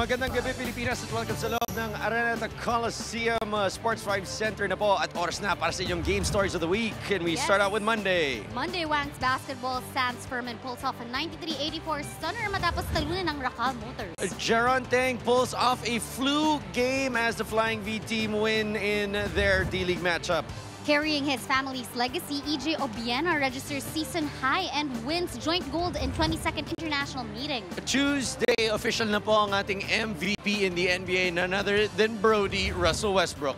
Magandang gabi Pilipinas at welcome sa loob ng Araneta Coliseum Sports 5 Center na po at oras na para sa inyong game stories of the week. And we start out with Monday. Monday, Wangs basketball stands firm and pulls off a 93-84 stunner matapos talunan ng Racal Motors. Jaron Teng pulls off a fluke game as the Flying V team win in their D-League matchup. Carrying his family's legacy, EJ Obiena registers season high and wins joint gold in 22nd International Meeting. Tuesday, official na po ang ating MVP in the NBA, none other than Brody Russell Westbrook.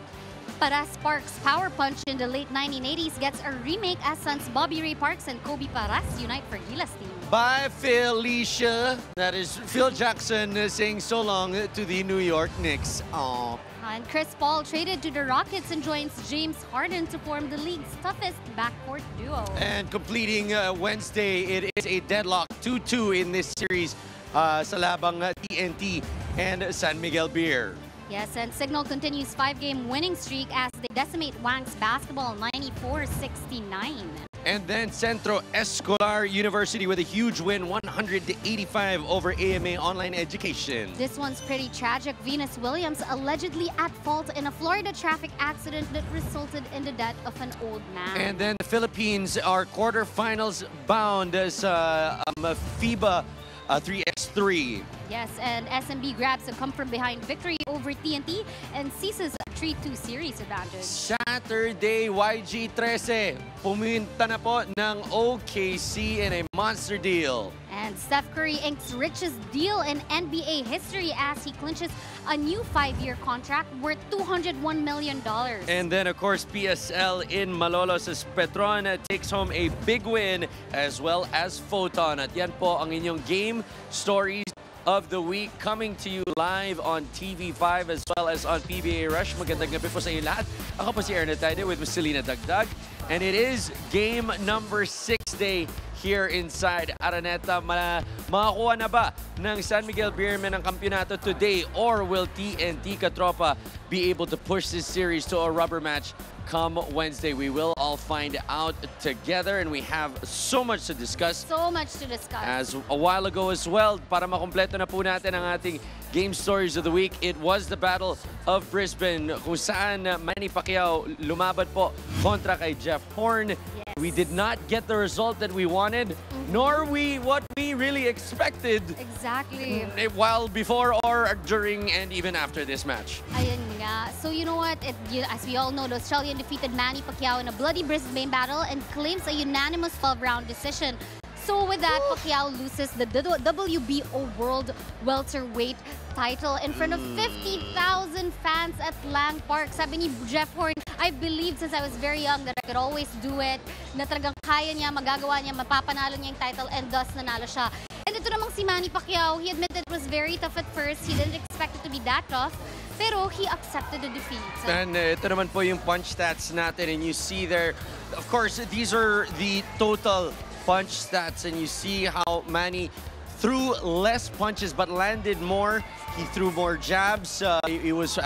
Paras Parks' power punch in the late 1980s gets a remake as sons Bobby Ray Parks and Kobe Paras unite for Gilas team. Bye, Felicia. That is Phil Jackson saying so long to the New York Knicks. Aww. And Chris Paul traded to the Rockets and joins James Harden to form the league's toughest backcourt duo. And completing Wednesday, it is a deadlock 2-2 in this series sa labang TNT and San Miguel Beer. Yes, and Signal continues 5-game winning streak as they decimate Wangs basketball 94-69. And then Centro Escolar University with a huge win, 100-85 over AMA Online Education. This one's pretty tragic. Venus Williams allegedly at fault in a Florida traffic accident that resulted in the death of an old man. And then the Philippines are quarterfinals bound as FIBA 3x3. Yes, and SMB grabs a come-from-behind victory over TNT and seizes a 3-2 series advantage. Saturday, YG13 pumunta na po ng OKC in a monster deal. And Steph Curry inks richest deal in NBA history as he clinches a new 5-year contract worth $201 million. And then, of course, PSL in Malolos as Petron takes home a big win as well as Photon. At yan po ang inyong game stories of the week coming to you live on TV5 as well as on PBA Rush. Magandang gabi po sa inyo lahat. Ako po si Ernest Taide with Marcelina Dagdag. And it is game number 6 day here inside Araneta. Makakuha na ba ng San Miguel Beermen ang kampyonato today, or will TNT Katropa be able to push this series to a rubber match come Wednesday? We will all find out together, and we have so much to discuss. So much to discuss. As a while ago as well, para makompleto na po natin ang ating game stories of the week, it was the Battle of Brisbane kung saan Manny Pacquiao lumaban po kontra kay Jeff Horn. Yes. We did not get the result that we wanted, nor what we really expected. Exactly. While before or during and even after this match. Ayun nga. So you know what? As we all know, the Australian defeated Manny Pacquiao in a bloody Brisbane battle and claims a unanimous 12-round decision. So with that, Pacquiao loses the WBO World Welterweight title in front of 50,000 fans at Lang Park. Sabi ni Jeff Horn, I believed since I was very young that I could always do it, na talagang kaya niya, magagawa niya, mapapanalo niya yung title, and thus nanalo siya. And ito namang si Manny Pacquiao, he admitted it was very tough at first. He didn't expect it to be that tough, pero he accepted the defeat. And ito naman po yung punch stats natin, and you see there, of course, these are the total punch stats, and you see how Manny threw less punches but landed more. He threw more jabs. He was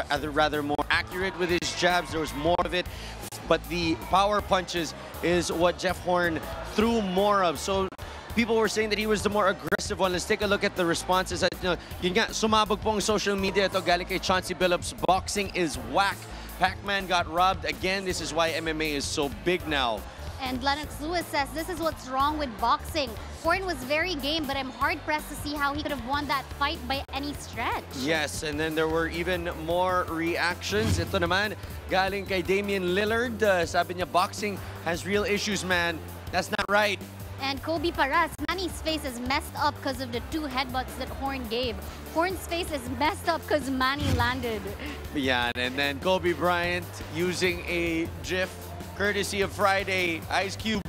rather more accurate with his jabs. There was more of it. But the power punches is what Jeff Horn threw more of. So people were saying that he was the more aggressive one. Let's take a look at the responses. Yun nga, sumabog po ang social media. Ito galing kay Chauncey Billups. Boxing is whack. Pac-Man got robbed. Again, this is why MMA is so big now. And Lennox Lewis says, this is what's wrong with boxing. Horn was very game, but I'm hard-pressed to see how he could have won that fight by any stretch. Yes, and then there were even more reactions. Ito naman, galing kay Damian Lillard. Sabi niya, boxing has real issues, man. That's not right. And Kobe Paras, Manny's face is messed up because of the 2 headbutts that Horn gave. Horn's face is messed up because Manny landed. Yeah, and then Kobe Bryant using a GIF courtesy of Friday, Ice Cube.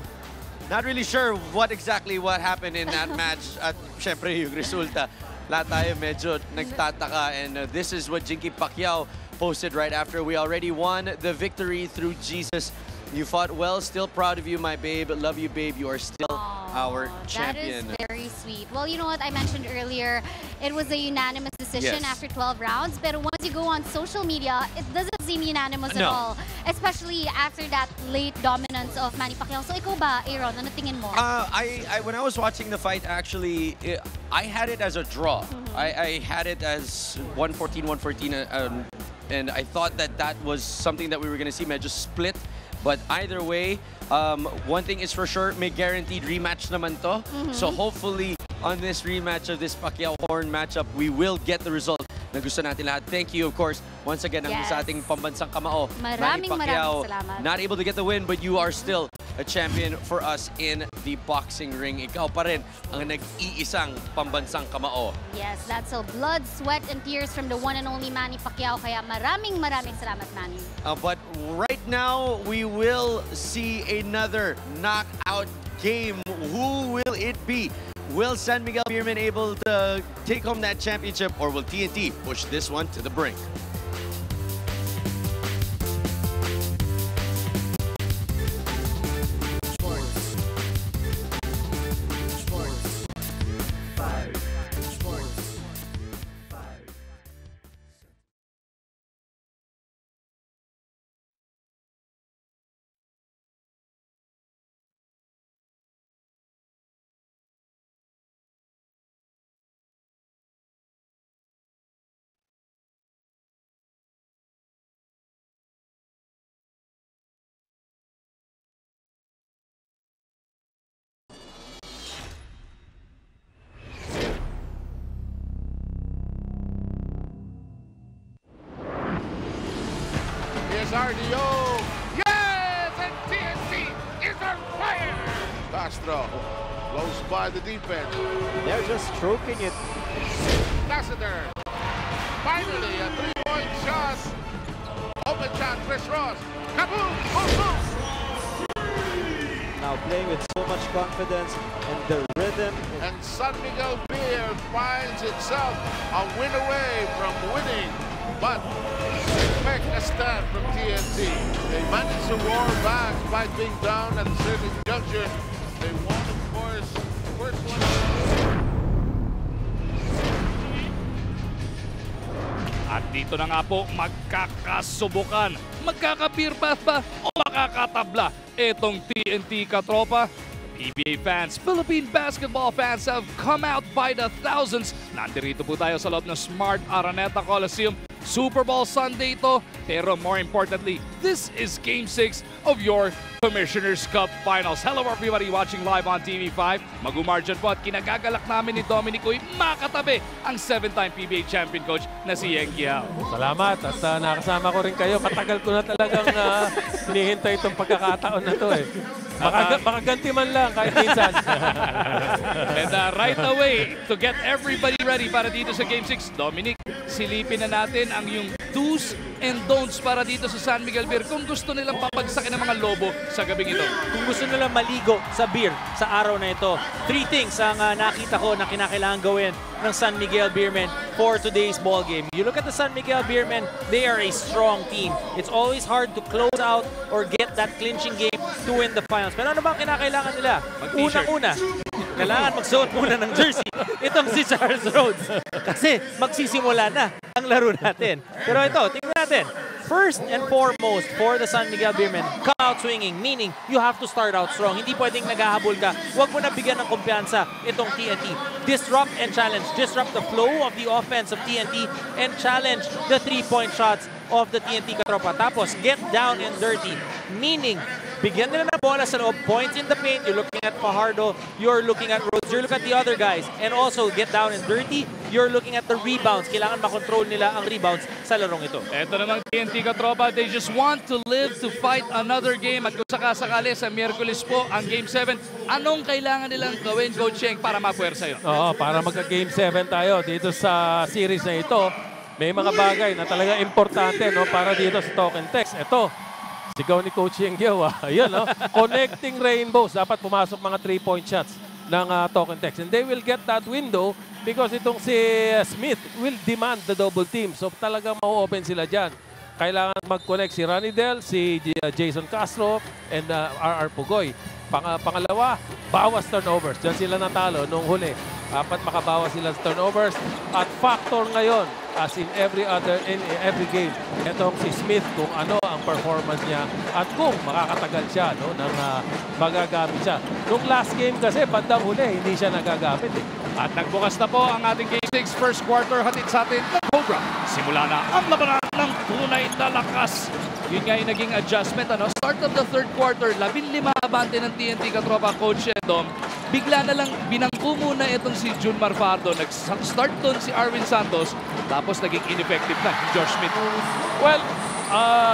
Not really sure what happened in that match. At syempre yung resulta, lahat tayo medyo nagtataka. And this is what Jinky Pacquiao posted right after. We already won the victory through Jesus. You fought well, still proud of you, my babe. Love you, babe. You are still our champion. That is very sweet. Well, you know what? I mentioned earlier, it was a unanimous decision after 12 rounds. But once you go on social media, it doesn't seem unanimous at all. Especially after that late dominance of Manny Pacquiao. So ikaw ba, Aaron, ano tingin mo? When I was watching the fight, actually, I had it as a draw. I had it as 114-114, and I thought that was something that we were going to see medyo split. But either way, one thing is for sure, may guaranteed rematch naman to. So hopefully, on this rematch of this Pacquiao-Horn matchup, we will get the result na gusto natin lahat. Thank you, of course, once again, ang sa ating pambansang kamao, Manny Pacquiao. Salamat. Not able to get the win, but you are still a champion for us in the boxing ring. Ikaw pa rin ang nag-iisang pambansang kamao. Yes, that's all blood, sweat, and tears from the one and only Manny Pacquiao. Kaya maraming salamat, Manny. But right now, we will see another knockout game. Who will it be? Will San Miguel Beerman able to take home that championship, or will TNT push this one to the brink? RDO. Yes! And TNT is on fire! Castro blows by the defense. They're just stroking it. Lassiter. Finally, a three-point shot. Open shot, Chris Ross. Kaboom! Boom, boom! Now playing with so much confidence and the rhythm. And San Miguel Beer finds itself a win away from winning. But expect a stand from TNT. They managed to war back despite being down at a certain juncture. They won, of course, the first one. At dito na nga po, magkakasubukan. Magkaka-beer bath ba o makakatabla itong TNT katropa? PBA fans, Philippine basketball fans have come out by the thousands. Nandirito po tayo sa loob ng Smart Araneta Coliseum. Super Bowl Sunday ito, pero more importantly, this is Game 6 of your Commissioner's Cup Finals. Hello everybody watching live on TV5. Magumarjan po at kinagagalak namin ni Dominic Uy makatabi ang 7-time PBA champion coach na si Yeng Kiao. Salamat at nakasama ko rin kayo. Matagal ko na talagang hinihintay itong pagkakataon na to eh. Baka ganti man lang kahit minsan. And right away, to get everybody ready para dito sa Game 6, Dominic, silipin na natin ang yung do's and don'ts para dito sa San Miguel Beer kung gusto nilang papagsakin ng mga lobo sa gabing ito. Kung gusto nilang maligo sa beer sa araw na ito, 3 things ang nakita ko na kinakailangan gawin ng San Miguel Beermen for today's ball game. You look at the San Miguel Beermen, they are a strong team. It's always hard to close out or get that clinching game to win the finals. Pero ano bang kinakailangan nila? Unang-una, kailangan magsuot muna ng jersey. Itong si Charles Rhodes. Kasi magsisimula na ang laro natin. Pero ito, tingnan natin. First and foremost for the San Miguel Beermen, come out swinging, meaning you have to start out strong. Hindi pwedeng naghahabol ka. Huwag mo na bigyan ng kumpiyansa itong TNT. Disrupt and challenge. Disrupt the flow of the offense of TNT and challenge the 3-point shots of the TNT katropa. Tapos, get down and dirty. Meaning, bigyan nila ng bola sa loob, points in the paint. You're looking at Fajardo, you're looking at Rhodes, you're looking at the other guys. And also, get down and dirty, you're looking at the rebounds. Kailangan makontrol nila ang rebounds sa larong ito. Ito namang TNT katropa, they just want to live to fight another game. At kung sakasakali sa Miyerkules po, ang Game 7, anong kailangan nilang gawin, Coach Yeng, para mapuwersa yun? Oo, para magka-Game 7 tayo dito sa series na ito. May mga bagay na talaga importante no, para dito sa token text. Ito, sigaw ni Coach Yeng Kiao. Ayan, no? Connecting rainbows. Dapat pumasok mga 3-point shots ng token text. And they will get that window because itong si Smith will demand the double team. So talagang mau-open sila dyan. Kailangan mag-connect si Ranidel, si Jason Castro, and RR Pugoy. Pangalawa, bawas turnovers. Diyan sila natalo nung huli. Dapat makabawas sila sa turnovers. At factor ngayon, as in every game, itong si Smith, kung ano ang performance niya at kung makakatagal siya, no, nang magagamit siya. Nung last game kasi, bandang huli, hindi siya nagagamit. At nagbukas na po ang ating Game 6 first quarter, hatid sa atin ng Cobra. Simula na ang labanan ng tunay na lakas. Yun nga yung naging adjustment. Start of the third quarter, 15 abante ng TNT katropa Coach Edom. Bigla na lang binangko muna itong si Junmar Fajardo. Nag-start doon si Arvin Santos. Tapos naging ineffective na Josh Smith. Well,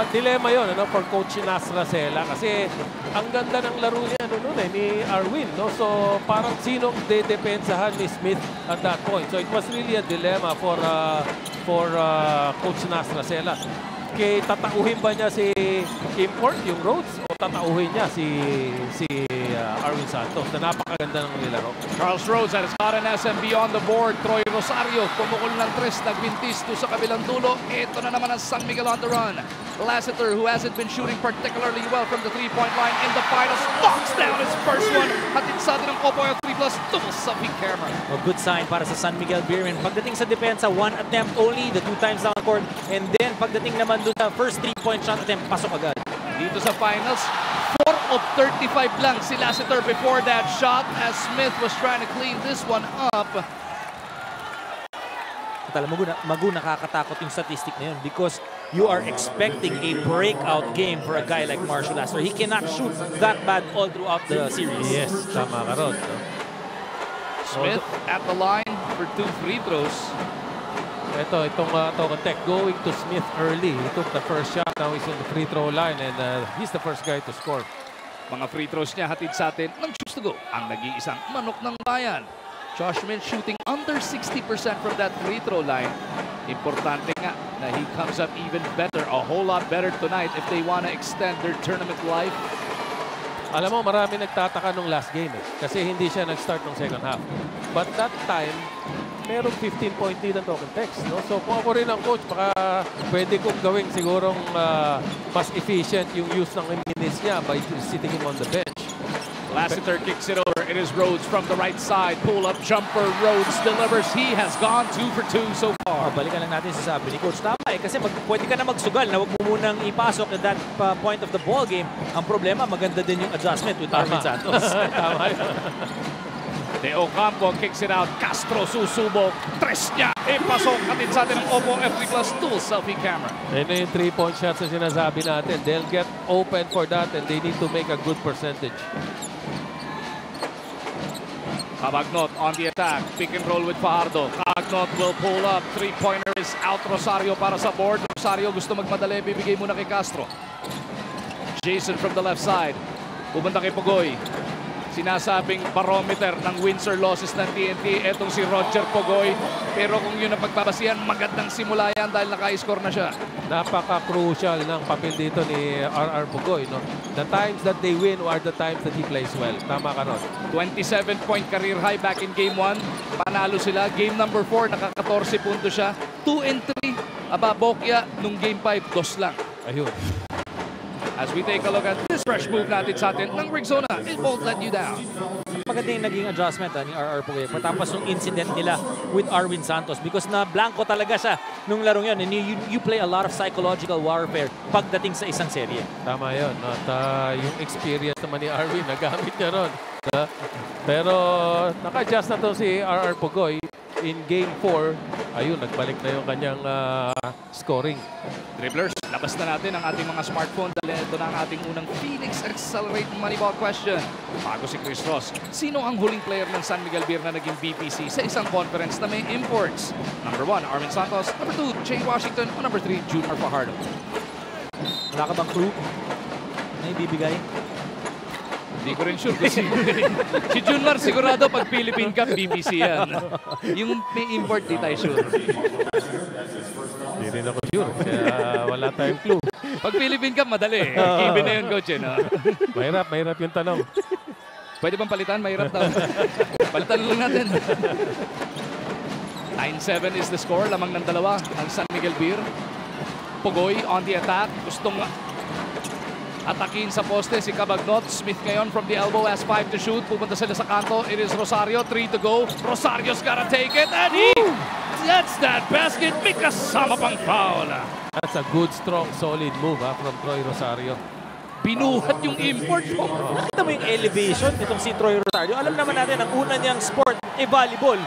dilemma yun for Coach Nasracela kasi ang ganda ng laro niya ni Arvin. No? So parang sinong dedepensahan ni Smith at that point. So it was really a dilemma for Coach Nasracela. Tatauhin ba niya si Import, yung Rhodes, o tatauhin niya si Arvin Santos na napakaganda ng nilaro. Charles Rhodes has got an SMB on the board. Troy Rosario pumukol ng tres, nagbintis to sa kabilang dulo. Ito na naman ang San Miguel on the run. Lassiter, who hasn't been shooting particularly well from the three-point line in the finals, knocks down his first one. Hatid sa atin ng Oboy 3+ double selfie camera. A good sign para sa San Miguel Beermen. Pagdating sa depensa, 1 attempt only, the 2 times down the court. And then pagdating naman doon sa first 3-point shot attempt, pasok agad. Dito sa finals, 4 of 35 lang si Lassiter before that shot as Smith was trying to clean this one up. At alam mo, Magu, nakakatakot yung statistic na yun because you are expecting a breakout game for a guy like Marshall Lassiter. He cannot shoot that bad all throughout the series. Yes, tama ka ron. Smith at the line for 2 free throws. Itong Token Tech going to Smith early. He took the first shot. Now he's in the free throw line and he's the first guy to score. Mga free throws niya hatid sa atin ng choose to go. Ang nag-iisang manok ng bayan. Josh Smith shooting under 60% from that free throw line. Importante nga na he comes up even better, a whole lot better tonight if they want to extend their tournament life. Alam mo, marami nagtataka nung last game kasi hindi siya nag-start ng second half. But that time, merong 15-point lead ang Token Text. No? So kung ako rin ang coach, baka pwede kong gawing sigurong mas efficient yung use ng minutes niya by sitting him on the bench. Lassiter kicks it over. It is Rhodes from the right side. Pull-up jumper. Rhodes delivers. He has gone 2 for 2 so far. Balikan lang natin sa sabi ni Coach. Tama kasi pwede ka na magsugal na huwag mo munang ipasok at that point of the ball game. Ang problema, maganda din yung adjustment with Arvin Santos. Tama yun. De Ocampo kicks it out. Castro susubok. Tres niya. Ipasok natin sa atin ng Oppo F3+ dual selfie camera. Ito yung 3-point shots na sinasabi natin. They'll get open for that and they need to make a good percentage. Cabagnot on the attack. Pick and roll with Fajardo. Cabagnot will pull up. 3-pointer is out. Rosario para sa board. Rosario gusto magmadali. Bibigay muna kay Castro. Jason from the left side. Pupunta kay Pogoy. Sinasabing barometer ng wins or losses ng TNT. Etong si Roger Pogoy. Pero kung yun ang pagbabasihan, magandang simula yan dahil naka-score na siya. Napaka-crucial ng papel dito ni RR Pogoy. No? The times that they win are the times that he plays well. Tama ka ron. 27-point career high back in Game 1. Panalo sila. Game number 4, naka-14 punto siya. 2 and 3. Bokya, nung Game 5, 2 lang. Ayun. As we take a look at this fresh move natin sa atin ng Rigzona, it won't let you down. Maganda yung naging adjustment ni RR Pogoy. Patapos yung incident nila with Arvin Santos because na blanco talaga siya nung larong yun. And you play a lot of psychological warfare pagdating sa isang serye. Tama yun. At yung experience naman ni Arvin, nagamit niya ron. Pero naka-adjust na to si RR Pogoy. In Game 4, ayun, nagbalik na yung kanyang scoring. Dribblers, labas na natin ang ating mga smartphone dahil ito na ang ating unang Phoenix Accelerate Moneyball question. Bago si Chris Ross, sino ang huling player ng San Miguel Beer na naging BPC sa isang conference na may imports? Number 1, Arvin Santos. Number 2, Jay Washington. O number 3, Junmar Fajardo. Wala ka bang clue na ibibigay? Hindi ko rin sure. Si Junmar sigurado pag Philippine Cup, BBC yan. Yung may import, di tayo sure. Hindi rin ako sure. Kaya wala tayong clue. Pag Philippine Cup, madali. Given na yun, coach. No? Mahirap yung tanong. Pwede bang palitan? Mahirap daw. Palitan lang natin. 9-7 is the score. Lamang ng dalawa ang San Miguel Beer. Pogoy on the attack. Gustong Atakin sa poste si Cabagnot. Smith ngayon from the elbow has 5 to shoot. Pupunta sila sa kanto. It is Rosario, 3 to go. Rosario's gotta take it and he gets that basket. May kasama pang foul. That's a good, strong, solid move from Troy Rosario. Binuhat yung import po. Nakita mo yung elevation nitong si Troy Rosario. Alam naman natin, ang una niyang sport ay volleyball.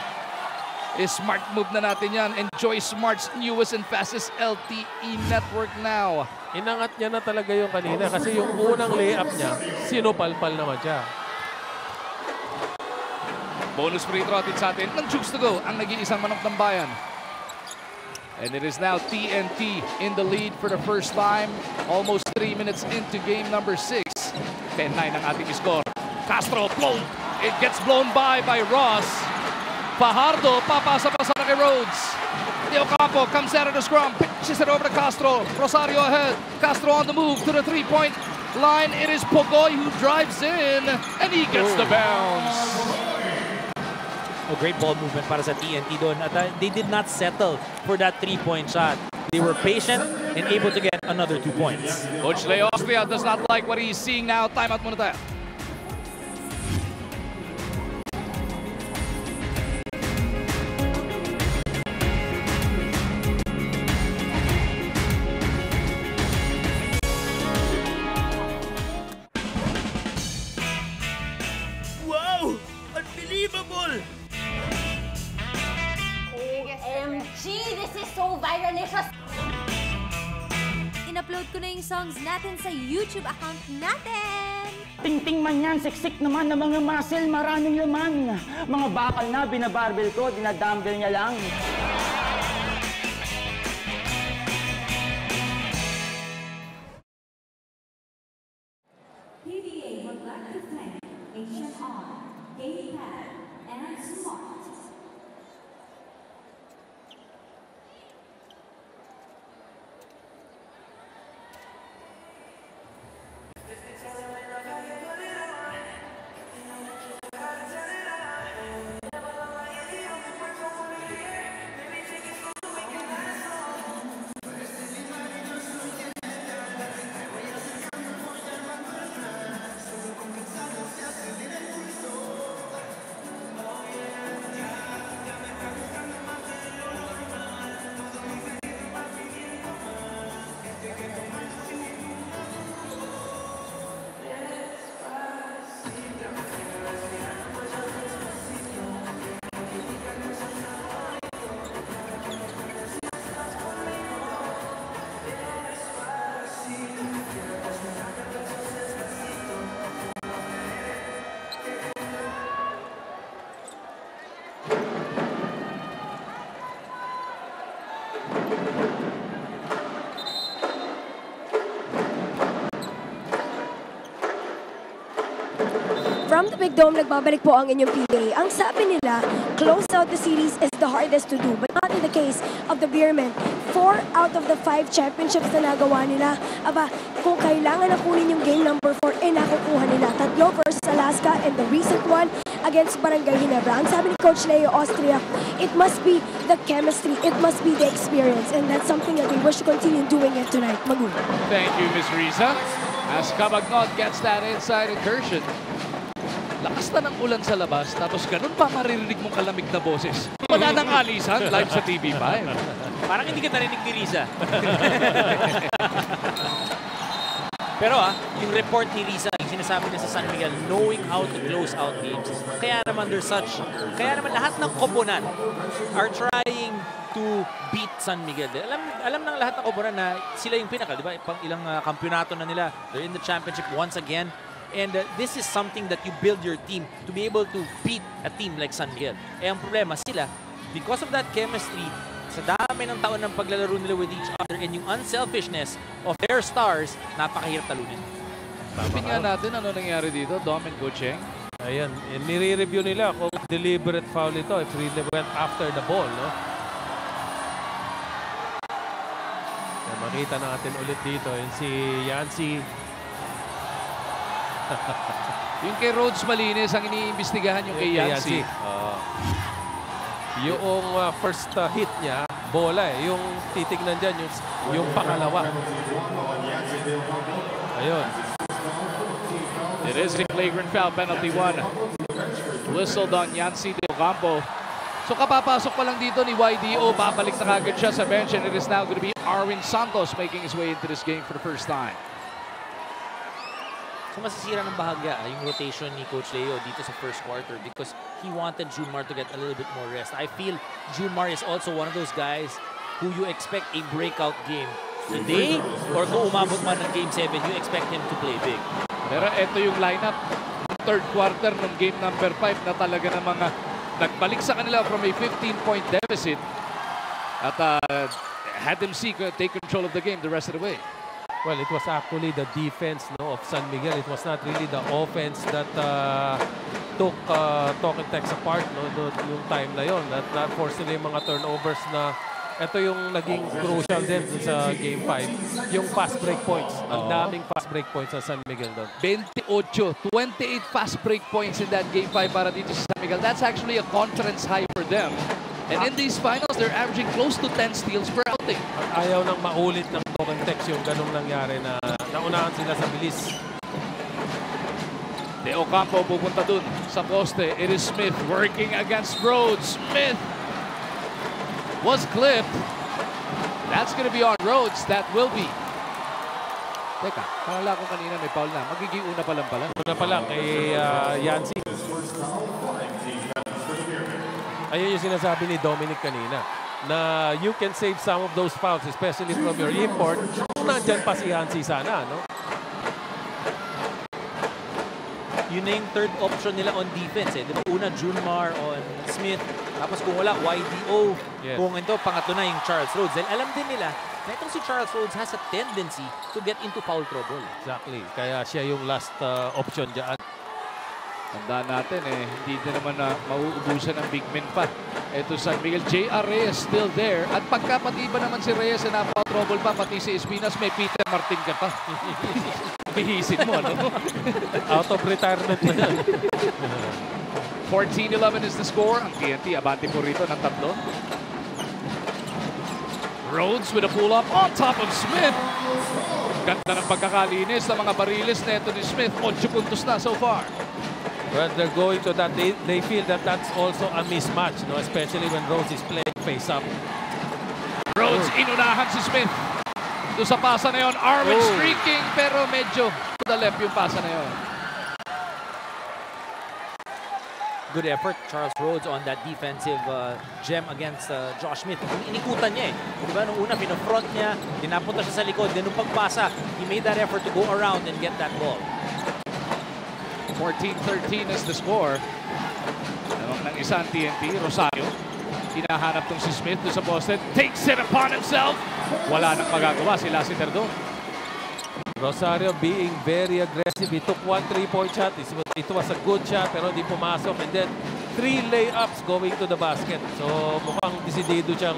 Smart move na natin yan. Enjoy Smart's newest and fastest LTE network now. Inangat niya na talaga yung kanina kasi yung unang layup niya, sinupalpal naman siya. Bonus free throw atin sa atin. Ng Jukes to go ang nag-iisang manok ng bayan. And it is now TNT in the lead for the first time. Almost 3 minutes into game number 6. 10-9 ang ating score. Castro blown. It gets blown by Ross. Fajardo, papasa pa sa kay Rhodes. De Ocampo comes out of the scrum, pitches it over to Castro. Rosario ahead. Castro on the move to the three-point line. It is Pogoy who drives in, and he gets the bounce. A great ball movement para sa TNT doon. At they did not settle for that three-point shot. They were patient and able to get another 2 points. Coach Leo Austria does not like what he's seeing now. Timeout muna tayo. Wow! Unbelievable! OMG! This is so viralicious! In-upload ko na yung songs natin sa YouTube account natin! Ting-ting man yan, siksik naman ng mga muscle, maraming laman. Mga bakal na, binabarbell ko, dinadumbbell niya lang. PBA would like to thank H&R, Gamepad, and Smart. From the Big Dome, nagbabalik po ang inyong PBA. Ang sabi nila, close out the series is the hardest to do, but not in the case of the Beermen. 4 out of the 5 championships na nagawa nila. Aba, kung kailangan na kunin yung game number 4, nakukuha nila. Tatlo versus Alaska and the recent one against Barangay Ginebra. Ang sabi ni Coach Leo Austria, it must be the chemistry, it must be the experience, and that's something that we wish to continue doing it tonight. Magu. Thank you, Ms. Riza. As Cabagnot gets that inside incursion. Lakas na ng ulan sa labas, tapos ganun pa maririnig mong kalamig na boses. Wala nang alisan, live sa TV5. Parang hindi ka narinig ni Riza. Pero yung report ni Riza, yung sinasabi niya sa San Miguel, knowing how to close out games. Kaya naman lahat ng koponan are trying to beat San Miguel. Alam ng lahat ng koponan na sila yung pinaka, di ba? Ilang kampyonato na nila. They're in the championship once again. And this is something that you build your team to be able to beat a team like San Miguel. Eh ang problema sila, because of that chemistry, sa dami ng taon ng paglalaro nila with each other and yung unselfishness of their stars, napakahirap talunin. Tingnan natin ano nangyari dito, Dom and Coaching. Ayan, nire-review nila kung deliberate foul ito if really went after the ball, no? So, makita natin ulit dito yung si Yancy. Yung kay Rhodes malinis ang iniimbestigahan yung kay Yancy. Yung first hit niya, bola eh. Yung titignan dyan, yung pangalawa. Ayun. It is a flagrant foul, penalty 1. Whistled on Yancy De Ocampo. So kapapasok pa lang dito ni YDO, babalik na kagad siya sa bench, and it is now going to be Arwin Santos making his way into this game for the first time. So masisira ng bahagya yung rotation ni Coach Leo dito sa first quarter because he wanted Junmar to get a little bit more rest. I feel Junmar is also one of those guys who you expect a breakout game today, or kung umabot man ng Game 7, you expect him to play big. Pero ito yung lineup, third quarter ng game number 5 na talaga ng mga nagbalik sa kanila from a 15-point deficit at had them take control of the game the rest of the way. Well, it was actually the defense of San Miguel. It was not really the offense that took Tokentex apart yung time na yon. That forced nila yung mga turnovers na ito yung naging crucial din sa Game 5. Yung fast break points. Ang daming fast break points sa San Miguel doon. 28 fast break points in that Game 5 para dito sa San Miguel. That's actually a conference high for them. And in these finals, they're averaging close to 10 steals per outing. At ayaw nang maulit ng Tokentex yung ganong nangyari na naunahan sila sa bilis. De Ocampo pupunta dun sa poste. It is Smith working against Rhodes. Smith was clipped. That's going to be on Rhodes. That will be. Teka, akala ko kanina may foul na. Magiging una pa lang pala. Una pa lang kay Yancy. Ayun yung sinasabi ni Dominic kanina, na you can save some of those fouls, especially from your import, kung nandyan pa si Yancy sana, no? Yun na yung third option nila on defense. Di ba? Una, Junmar on Smith. Tapos kung wala, YDO. Yes. Kung ito, pangatlo na yung Charles Rhodes. Dahil alam din nila na itong si Charles Rhodes has a tendency to get into foul trouble. Exactly. Kaya siya yung last option dyan. Tandaan natin hindi din naman na mauubusan ng big men pa. Ito San Miguel, J.R. Reyes still there. At pagka pati ba naman si Reyes na napaka-trouble pa, pati si Espinas, may Peter Martin ka pa. Bihisin mo, ano? Out of retirement na yan. 14-11 is the score. Ang TNT, abante po rito ng tatlo. Rhodes with a pull-up on top of Smith. Ganda ng pagkakalinis ng mga bariles na ito ni Smith. 8 puntos na so far. Well, they're going to that. They feel that that's also a mismatch, no? Especially when Rhodes is playing face-up. Rhodes, inunahan si Smith. Doon sa pasa na yun, Arwin streaking, pero medyo to the left yung pasa na yun. Good effort, Charles Rhodes on that defensive gem against Josh Smith. Inikutan niya Diba? Nung una, pinofront niya, dinapunta siya sa likod. Then nung pagpasa, he made that effort to go around and get that ball. 14-13 is the score. Namang ng isang TNT, Rosario. Hinahanap tong si Smith doon sa poste. Takes it upon himself. Wala nang magagawa si Lassiter doon. Rosario being very aggressive. He took 1 3-point shot. It was a good shot pero hindi pumasok. And then 3 layups going to the basket. So mukhang desidido siyang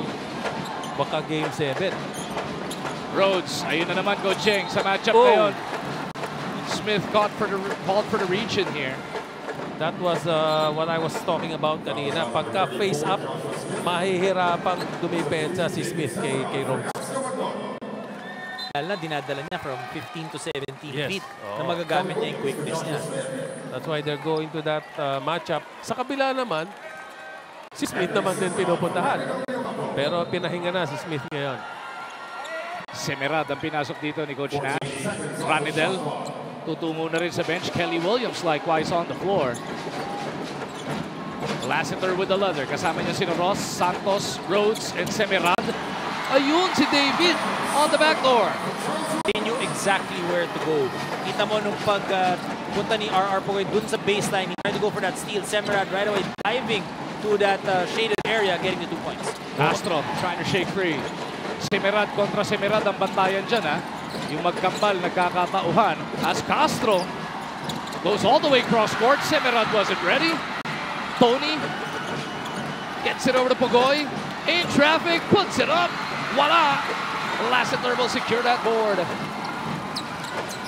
baka Game 7. Rhodes, ayun na naman Gocheng sa matchup ngayon. Smith called for the region here. That was what I was talking about kanina. Pagka face up, mahihirapang dumipensa si Smith kay Rhodes. Na dinadala niya from 15 to 17 feet na magagamit niya yung quickness niya. That's why they're going to that matchup. Sa kabila naman, si Smith naman din pinupuntahan. Pero pinahinga na si Smith ngayon. Semerad ang pinasok dito ni Coach Nash. Ranidel, tutungo na rin sa bench. Kelly Williams likewise on the floor. Lassiter with the leather. Kasama niya sina Ross, Santos, Rhodes, and Semerad. Ayun si David on the back door. They knew exactly where to go. Kita mo nung punta ni RR Pogoy dun sa baseline, he tried to go for that steal. Semerad right away diving to that shaded area, getting the 2 points. Castro trying to shake free. Semerad kontra Semerad ang bantayan dyan Yung magkambal, nagkakatauhan. As Castro goes all the way cross court. Semerad wasn't ready. Tony gets it over to Pogoy. In traffic, puts it up. Voila! Lassiter will secure that board.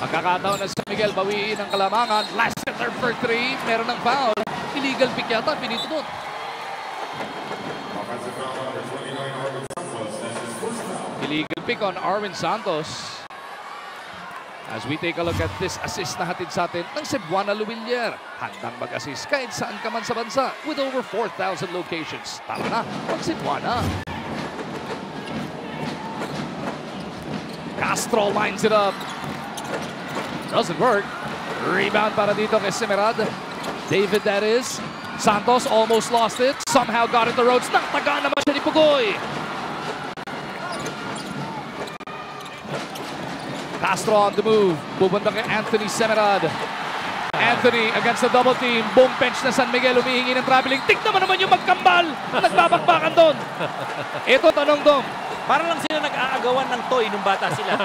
Pagkakataon na San Miguel, bawiin ang kalamangan. Lassiter for 3. Meron ng foul. Illegal pick yata. Pinito doon. Illegal pick on Arwin Santos. As we take a look at this assist na hatid sa atin ng Cebuana Luwilier. Handang mag-assist kahit saan ka man sa bansa with over 4,000 locations. Tara na, mag-Cebuana. Castro lines it up. Doesn't work. Rebound para dito kay Semerad. David, that is. Santos almost lost it. Somehow got it the ropes. Nataga naman siya ni Pugoy. Castro on the move. Pupunta kay Anthony Semerad. Anthony against the double team. Boom bench na San Miguel. Humihingi ng traveling. Tignan mo naman yung magkambal. Nagbabakbakan doon. Ito tanong Dom. Parang lang sila nag-aagawan ng toy nung bata sila.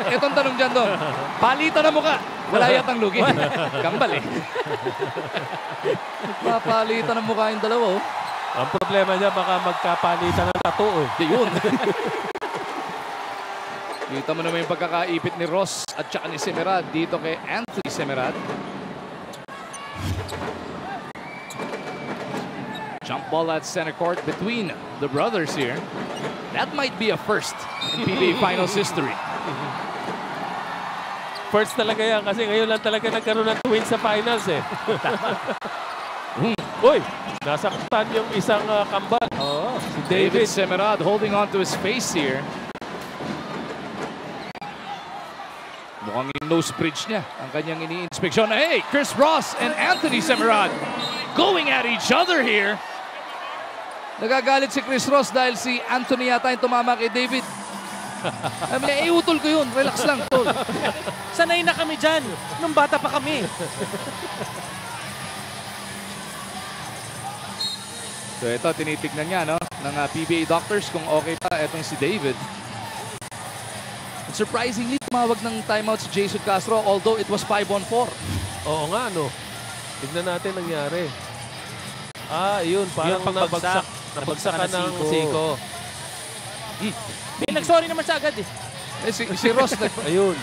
Itong tanong dyan Dom. Palitan na mukha. Wala yatang lugi. Kambal eh. Papalitan ng mukha yung dalawa. Ang problema niya baka magkapalitan ng tattoo. Yun. Kita mo naman yung pagkakaipit ni Ross at saka ni Semerad dito kay Anthony Semerad. Jump ball at center court between the brothers here. That might be a first in PBA Finals history. First talaga yan kasi ngayon lang talaga nagkaroon ng twins sa finals eh. Uy, nasaktan yung isang kambal. Oh, si David Semerad holding on to his face here. Mukhang yung nose bridge niya ang kanyang ini-inspeksyon. Hey, Chris Ross and Anthony Semerad going at each other here. Nagagalit si Chris Ross dahil si Anthony yata yung tumama kay David. Utol ko yun. Relax lang, tol. Sanay na kami dyan. Nung bata pa kami. So ito, tinitignan niya no, ng PBA doctors kung okay pa etong si David. And surprisingly, tumawag ng timeout si Jason Castro although it was 5-on-4. Oo nga, no. Tignan natin nangyari. Yun. Parang nabagsakan ng Siko. May nag-sorry naman sa agad eh. Si Ross. Ayun.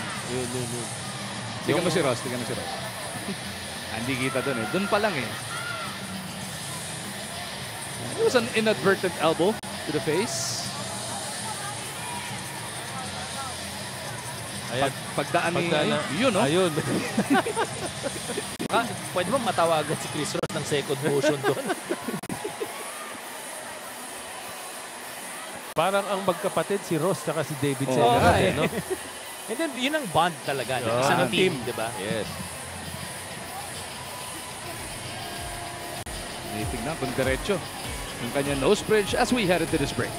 Tingnan mo si Ross. Hindi kita dun eh. Dun pa lang eh. It was an inadvertent elbow to the face. Ayan. Pagdaan ni... Yun, no? Ayun. Pwede ba matawagan si Chris Ross ng second motion doon? Parang ang magkapatid si Ross at si David Semerad. No? And then, yun ang bond talaga. Isang team, di ba? Yes. Tingnan kung diretso yung kanya nose bridge as we head into this break.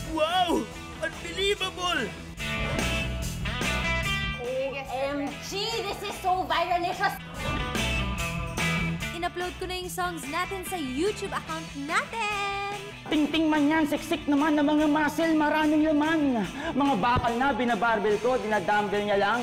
Wow! Unbelievable! OMG! This is so viralicious! In-upload ko na yung songs natin sa YouTube account natin! Ting-ting man yan, siksik naman ng mga muscle, maraming laman. Mga bakal na binabarbell ko, dinadumbbell niya lang.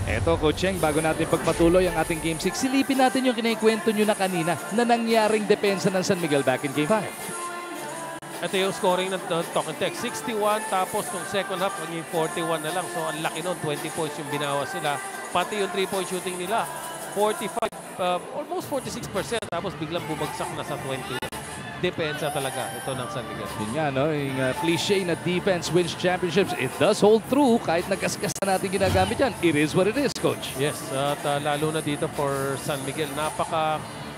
Eto, Coach Cheng, bago natin pagpatuloy ang ating Game 6, silipin natin yung kinikwento nyo na kanina na nangyaring depensa ng San Miguel back in Game 5. ito yung scoring ng Token Tech. 61, tapos nung second half, naging 41 na lang. So, ang laki nun. 20 points yung binawas sila. Pati yung 3-point shooting nila, 45, almost 46%. Tapos biglang bumagsak na sa 20. Depensa talaga ito ng San Miguel. Yun nga, no? Yung cliche na defense wins championships, it does hold true. Kahit nagkaskas na natin ginagamit yan, it is what it is, Coach. Yes, at lalo na dito for San Miguel.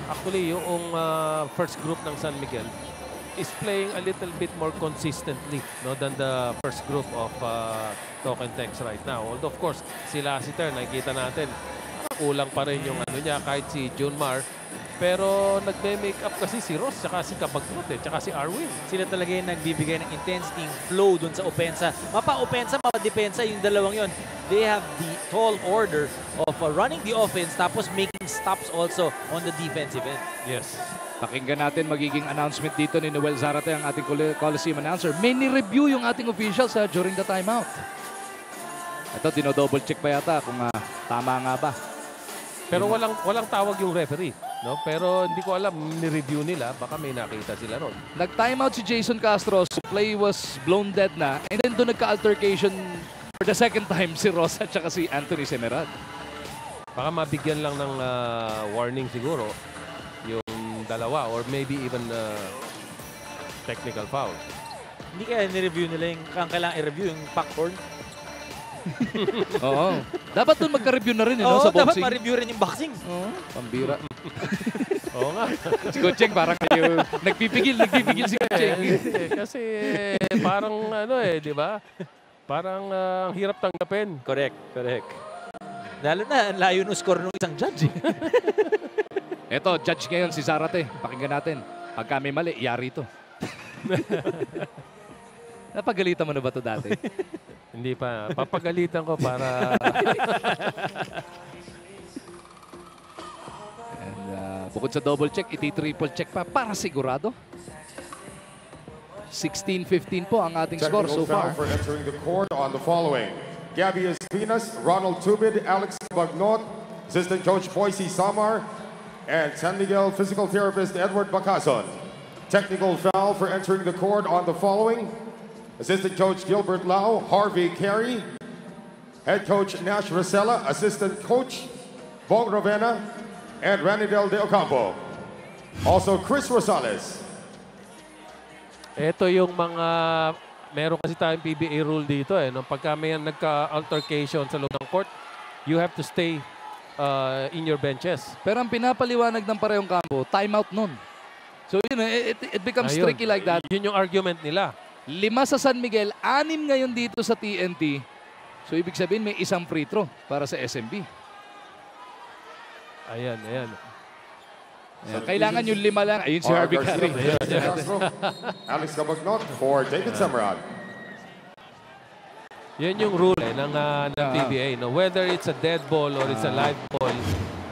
Actually, yung first group ng San Miguel is playing a little bit more consistently, no, than the first group of Token Techs right now. Although, of course, sila si Ter, nakikita natin, kulang pa rin yung ano niya, kahit si Junmar. Pero nagme-make up kasi si Ross, tsaka si Kabagnot, tsaka si Arwin. Sila talaga yung nagbibigay ng intensity, flow dun sa opensa. Mapa-opensa, mapa-depensa, yung dalawang yon. They have the tall order of running the offense tapos making stops also on the defensive end. Yes. Pakinggan natin magiging announcement dito ni Noel Zarate, ang ating Coliseum announcer. May ni-review yung ating officials during the timeout. Ito, dino-double check pa yata kung tama nga ba. Pero walang tawag yung referee, no? Pero hindi ko alam, ni-review nila, baka may nakita sila ron. Nag-timeout si Jason Castro, so play was blown dead na. And then doon nagka-altercation for the second time si Ross at saka si Anthony Semerad. Baka mabigyan lang ng warning siguro yung dalawa or maybe even technical foul. Hindi kaya ni-review nila yung kailangan i-review yung popcorn. Oo. Dapat doon magka-review na rin, no, sa boxing. Dapat ma-review rin yung boxing. Pambira. Oo nga. Si Coacheng parang kayo nagpipigil si Coacheng. Kasi parang di ba? Parang ang hirap tanggapin. Correct. Lalo na, layo ng score ng isang judge. Eto, judge ngayon si Zarate. Pakinggan natin. Pagka may mali, yari ito. Napagalitan mo na ba ito dati? Hindi pa. Papagalitan ko para... And bukod sa double check, iti-triple check pa para sigurado. 16-15 po ang ating score so far. For entering the court on the following: Gabby Espinas, Ronald Tubid, Alex Bagnot, Assistant Coach Boise Samar, and San Miguel Physical Therapist Edward Bacazon. Technical foul for entering the court on the following: Assistant Coach Gilbert Lau, Harvey Carey, Head Coach Nash Rosella, Assistant Coach Bong Rovena, and Ranidel De Ocampo. Also, Chris Rosales. Ito yung mga... Meron kasi tayong PBA rule dito no? Pagka may nagka-altercation sa loob ng court, you have to stay in your benches. Pero ang pinapaliwanag ng parehong kampo, timeout nun. So yun, it becomes tricky like that. Yun yung argument nila. 5 sa San Miguel, 6 ngayon dito sa TNT. So ibig sabihin may isang free throw para sa SMB. Ayan. Kailangan yung 5 lang. Ayun si Harvey Carey. Alex Cabagnot for David Samarad. Yan yung rule ng PBA. No? Whether it's a dead ball or it's a live ball,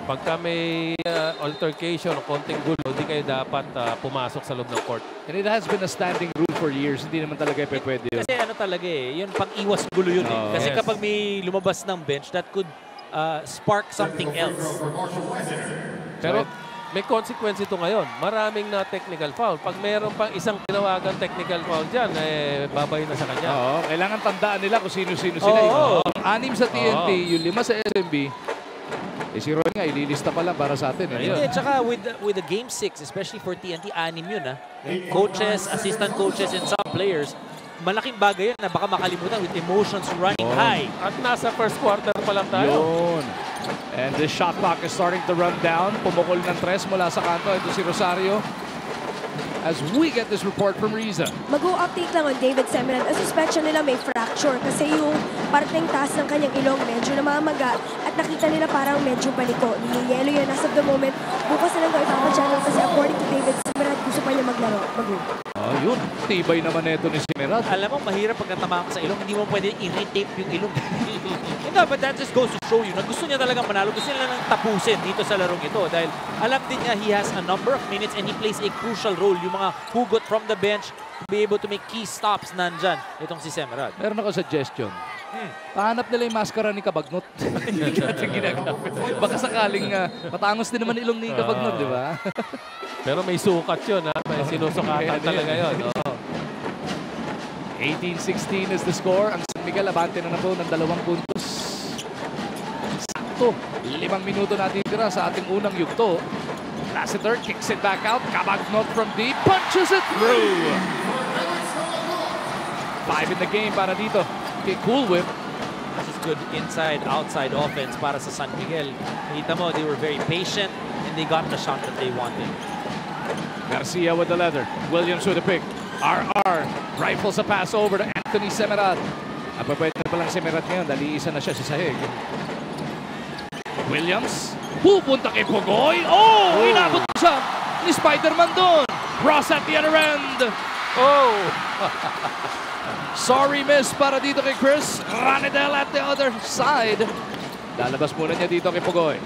pagka may altercation o konting gulo, hindi kayo dapat pumasok sa loob ng court. And it has been a standing rule for years. Hindi naman talaga pwede yun. Kasi talaga yun pang-iwas gulo yun Kasi kapag may lumabas ng bench, that could spark something else. Pero may consequence ito ngayon. Maraming na technical foul. Pag mayroon pang isang tinawagan technical foul dyan, babay na sa kanya. Oo, kailangan tandaan nila kung sino-sino sila. 6 sa TNT, yung 5 sa SMB. Si Roy nga, ililista pa lang para sa atin. Tsaka with the game 6, especially for TNT, 6 yun. Coaches, assistant coaches, and some players, malaking bagay yun na baka makalimutan with emotions running high. At nasa first quarter pa lang tayo. Yun. And the shot clock is starting to run down. Pumukol ng 3 mula sa kanto. Ito si Rosario. As we get this report from Riza. Mag-update lang on David Semerad. Ang suspension nila may fracture kasi yung parteng taas ng kanyang ilong medyo namamaga at nakita nila parang medyo paniko. Niliyelo yan as of the moment. Bukas na lang daw ipapachannel kasi according to David Semerad, gusto pa niya maglaro. Yun. Tibay naman ito ni Semerad. Alam mo, mahirap pag natamaan ka sa ilong. Hindi mo pwede i-retape yung ilong. But that just goes to show you na gusto niya talagang manalo. Gusto niya lang tapusin dito sa larong ito dahil alam din niya he has a number of minutes and he plays a crucial role. Yung mga hugot from the bench to be able to make key stops nandyan. Itong si Semerad. Meron ako suggestion. Pahanap nila yung maskara ni Kabagnot. Baka sakaling matangos din naman ilong ni Kabagnot, di ba? Pero may sukat yun, may sinusukatan talaga yun. 18-16 is the score. Ang San Miguel, abante na po ng 2 puntos. Sakto. 5 minuto na titira sa ating unang yugto. Lassiter kicks it back out. Cabagnot from deep. Punches it through. 5 in the game para dito. Okay, Cool Whip. This is good inside-outside offense para sa San Miguel. Kita mo, they were very patient and they got the shot that they wanted. Garcia with the leather. Williams with a pick. RR rifles a pass over to Anthony Semerat. Pwede na palang Semerat ngayon. Dali-isa na siya sa sahig. Williams. Pupunta kay Pugoy. Oh! Inabot siya ni Spider-Man doon. Ross at the other end. Oh! Sorry miss para dito kay Chris. Ranidel at the other side. Lalabas muna niya dito kay Pugoy.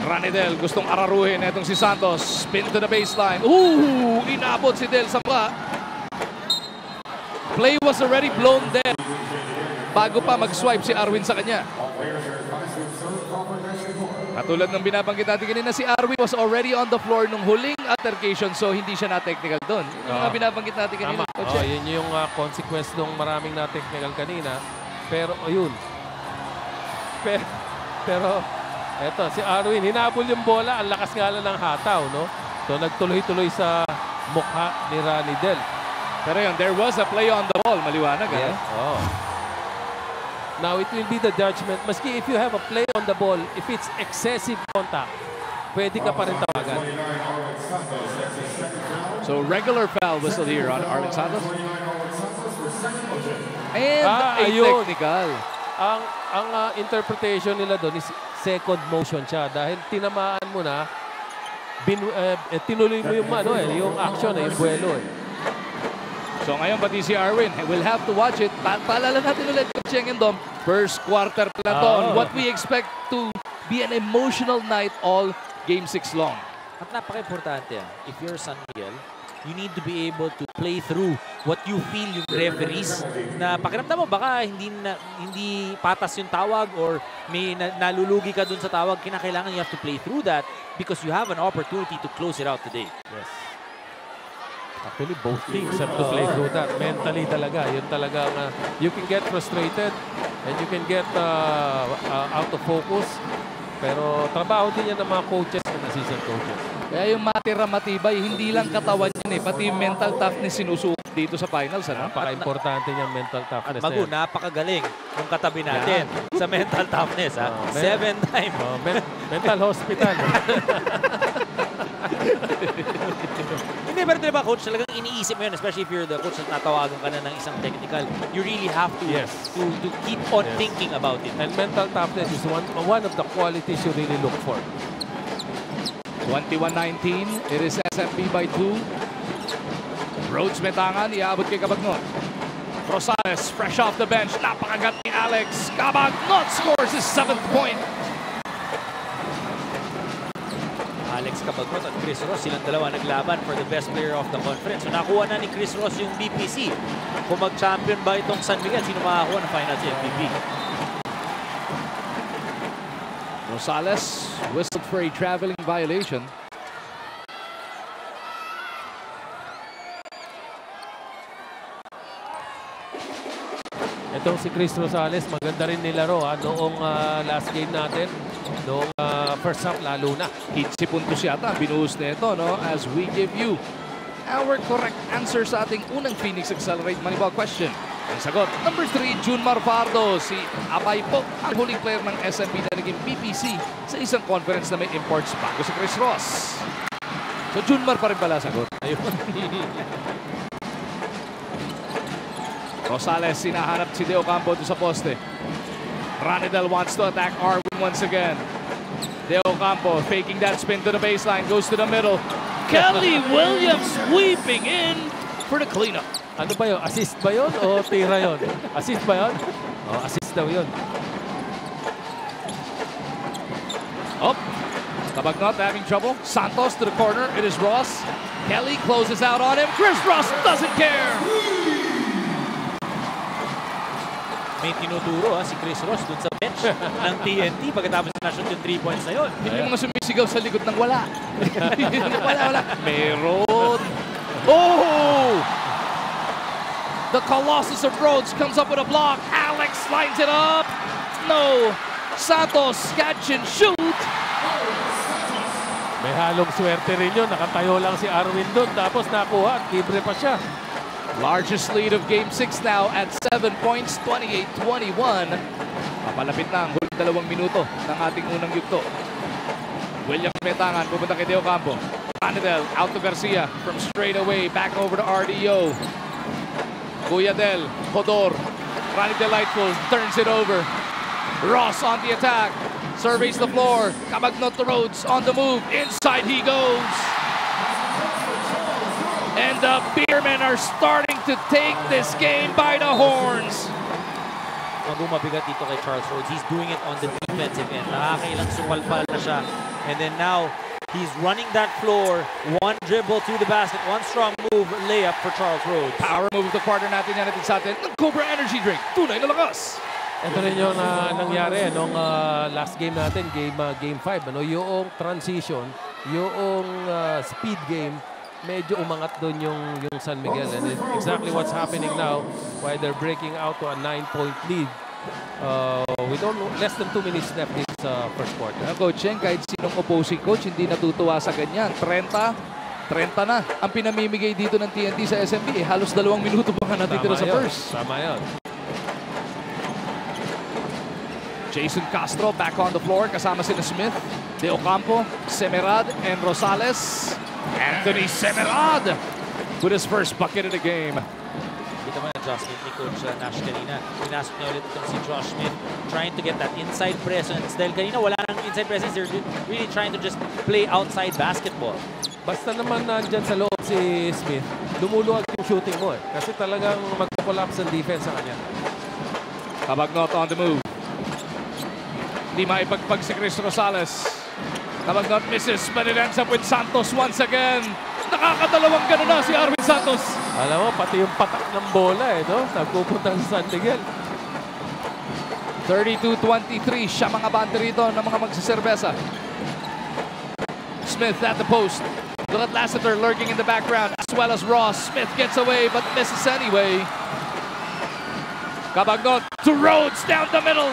Ranidel gustong araruhin itong si Santos. Spin to the baseline. Ooh! Inabot si Del Samba. Play was already blown dead. Bago pa mag-swipe si Arwin sa kanya. Katulad ng binabanggit natin kanina, si Arwin was already on the floor nung huling altercation, so hindi siya na-technical doon. Yung binabanggit natin kanina. Yun yung consequence nung maraming na-technical kanina. Pero, ayun. Pero, eto, si Arwin, hinabol yung bola. Ang lakas nga lang ng hataw, no? So, nagtuloy-tuloy sa mukha ni Ranidel. Pero yun, there was a play on the ball. Maliwanag, yes. Now, it will be the judgment. Maski if you have a play on the ball, if it's excessive contact, pwede ka pa rin tawagan. So, regular foul whistle here on Arlen Santos. And a technical. Ang interpretation nila doon is second motion siya. Dahil tinamaan mo na, tinuloy mo yung action, yung buwelo. So ngayon pati si Arwin, we'll have to watch it. Paalala natin ulit kung Cheng and Dom, first quarter pa lang to. What we expect to be an emotional night all Game 6 long. At napaka-importante yan. If you're San Miguel, you need to be able to play through what you feel yung referees na pakiramdam mo baka hindi patas yung tawag or may nalulugi ka dun sa tawag. Kinakailangan you have to play through that because you have an opportunity to close it out today. Yes. Actually, both teams have to play through that. Mentally talaga. Yun talaga you can get frustrated and you can get out of focus. Pero trabaho din yan ng mga coaches and assistant coaches. Kaya yung matira matibay, hindi lang katawan yan eh. Pati yung mental toughness sinusukat dito sa finals. Napaka-importante niyang mental toughness. At Magu, napakagaling yung katabi natin sa mental toughness. 7-time. Mental hospital. Hindi, pero diba coach, talagang iniisip mo yun, especially if you're the coach na natawagan ka na ng isang technical, you really have to to keep on thinking about it. And mental toughness is one of the qualities you really look for. 21-19, it is SMP by 2. Rhodes Metangan, iabot kay Cabagnot. Rosales, fresh off the bench, napakagat ni Alex. Cabagnot scores his 7th point. Alex Cabagnot at Chris Ross, silang dalawa naglaban for the best player of the conference. So nakuha na ni Chris Ross yung BPC. Kung mag-champion ba itong San Miguel, sino makakuha ng finals MVP? Rosales whistled for a traveling violation. Itong si Chris Rosales, maganda rin nilaro noong last game natin. Noong first half lalo na. 15 puntos yata binuhos na ito, no? As we give you our correct answer sa ating unang Phoenix Accelerate Moneyball question. Ang sagot, number 3, Junmar Pardo. Si Abay po, ang huling player ng SMP na naging PPC sa isang conference na may imports bago si Chris Ross. So Junmar pa rin pala sagot. Ayun. Rosales, sinahanap si Deo Campo doon sa poste. Ranidel wants to attack Arwin once again. Deo Campo faking that spin to the baseline, goes to the middle. Kelly Williams sweeping in for the cleanup. Ano ba yun? Assist ba yun o tira yun? Assist ba yun? Oh, assist daw yun. Oh, Cabagnot having trouble. Santos to the corner. It is Ross. Kelly closes out on him. Chris Ross doesn't care. May tinuturo si Chris Ross dun sa bench ng TNT pagkatapos na shoot yung 3 points na yun. Hindi mga sumisigaw sa likod ng wala. Wala. Meron. Oh! The Colossus of Rhodes comes up with a block. Alex lines it up. No. Santos, catch and shoot. May halong swerte rin yun. Nakatayo lang si Arwin doon. Tapos nakuha at libre pa siya. Largest lead of Game 6 now at 7 points, 28-21. Papalapit na ang huling 2 minuto ng ating unang yugto. William Metangan, pupunta kay Deo Campo. Anadel, out to Garcia from straight away, back over to RDO. Cuyadel, Hodor, Rani Delightful, turns it over. Ross on the attack, surveys the floor. Cabagnot to Rhodes on the move, inside he goes. And the Beermen are starting to take this game by the horns. Mabigat dito kay Charles Rhodes. He's doing it on the defensive end. Nakakailang supalpal na siya. And then now, he's running that floor. One dribble to the basket. One strong move, layup for Charles Rhodes. Power move the partner natin yan natin sa atin. Ng Cobra Energy Drink. Tunay na lakas. Ito rin yung nangyari nung last game natin, game 5. Yung transition, yung speed game, medyo umangat doon yung San Miguel. And it's exactly what's happening now while they're breaking out to a 9-point lead. With less than 2 minutes left in sa first quarter. Coach Cheng, kahit sinong opposing coach, hindi natutuwa sa ganyan. 30 na ang pinamimigay dito ng TNT sa SMB. Halos 2 minuto pa nga natitira sa first. Tama yun. Jason Castro back on the floor kasama sina Smith, De Ocampo, Semerad, and Rosales. Anthony Semerad with his first bucket of the game. Kita mo na adjustment ni Coach Nash kanina. Pinasok niya ulit itong si Josh Smith trying to get that inside presence. Dahil kanina wala nang inside presence. They're really trying to just play outside basketball. Basta naman nandyan sa loob si Smith, lumuluwag yung shooting mo eh. Kasi talagang mag-collapse ang defense sa kanya. Cabagnot on the move. Hindi maipagpag si Chris Rosales. Cabagnot misses, but it ends up with Santos once again. Nakakadalawang ganun na si Arwin Santos. Alam mo, pati yung patak ng bola eh, no? Nagpupunta sa San Miguel. 32-23, siya mga bante rito ng mga magsiserbesa. Smith at the post. Look at Lassiter lurking in the background, as well as Ross. Smith gets away, but misses anyway. Cabagnot to Rhodes down the middle.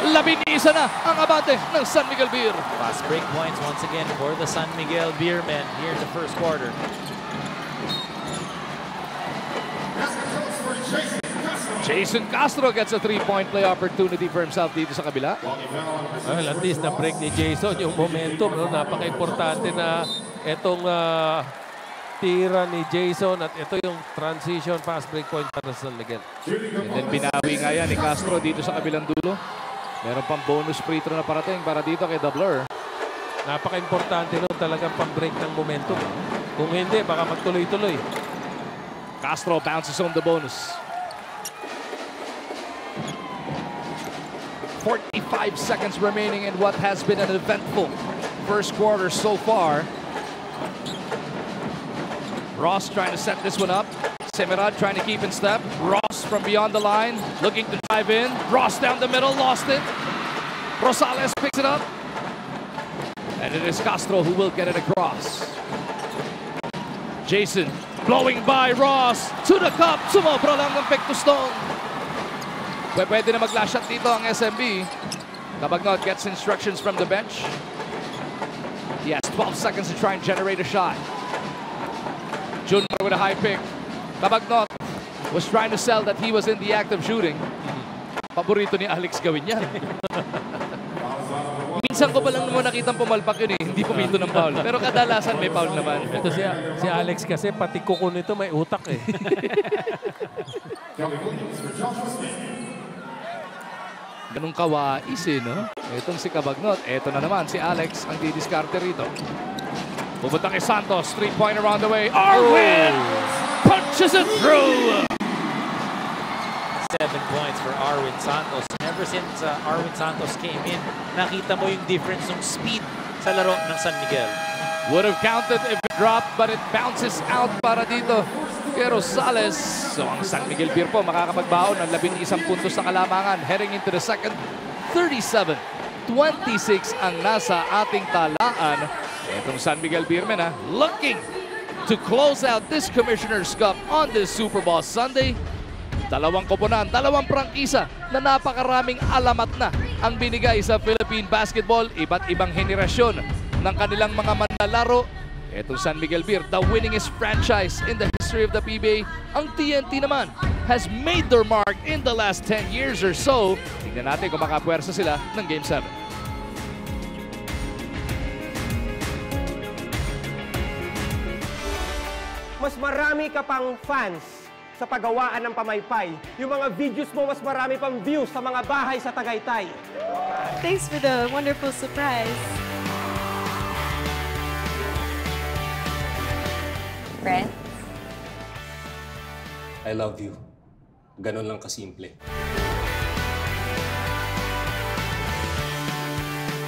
Labinisa na ang abante ng San Miguel Beer. Fast break points once again for the San Miguel Beermen here in the first quarter. Jason Castro gets a 3-point play opportunity for himself dito sa kabila. Well, at least na-break ni Jason yung momentum. No? Napaka-importante na itong tira ni Jason at ito yung transition fast break point para sa San Miguel. And then binawi nga yan ni Castro dito sa kabilang dulo. Meron pang bonus free throw na parating para dito kay Doubler. Napaka-importante nun talagang pang-break ng momentum. Kung hindi, baka magtuloy-tuloy. Castro bounces home the bonus. 45 seconds remaining in what has been an eventful first quarter so far. Ross trying to set this one up. Semerad trying to keep in step. Ross from beyond the line, looking to drive in. Ross down the middle, lost it. Rosales picks it up. And it is Castro who will get it across. Jason blowing by Ross to the cup. Sumobra lang ng pick to stone. Pwede na mag-lash shot dito ang SMB. Cabagnot gets instructions from the bench. He has 12 seconds to try and generate a shot. Junmar with a high pick. Cabagnot was trying to sell that he was in the act of shooting. Paborito ni Alex gawin yan. Minsan ko pa lang naman nakitang pumalpak yun eh. Hindi pumito ng foul. Pero kadalasan may foul naman. Ito si Alex kasi pati kuko nito may utak eh. Ganun kawais eh, no? Itong si Cabagnot. Ito na naman si Alex ang didiskarte rito. Pupunta kay Santos. 3-pointer around the way. Arwin punches it through. 7 points for Arwin Santos. Ever since Arwin Santos came in, nakita mo yung difference ng speed sa laro ng San Miguel. Would have counted if it dropped, but it bounces out para dito kay Rosales. So ang San Miguel Beer po makakapagbaon ng 11 puntos sa kalamangan. Heading into the second, 37-26 ang nasa ating talaan. Itong San Miguel Beermen looking to close out this Commissioner's Cup on this Super Bowl Sunday. Dalawang koponan, dalawang prangkisa na napakaraming alamat na ang binigay sa Philippine basketball. Iba't ibang henerasyon ng kanilang mga manlalaro. Etong San Miguel Beer, the winningest franchise in the history of the PBA. Ang TNT naman has made their mark in the last 10 years or so. Tingnan natin kung makapuwersa sila ng Game 7. Mas marami ka pang fans sa paggawaan ng pamaypay. Yung mga videos mo, mas marami pang views sa mga bahay sa Tagaytay. Thanks for the wonderful surprise. Brent? I love you. Ganon lang kasimple.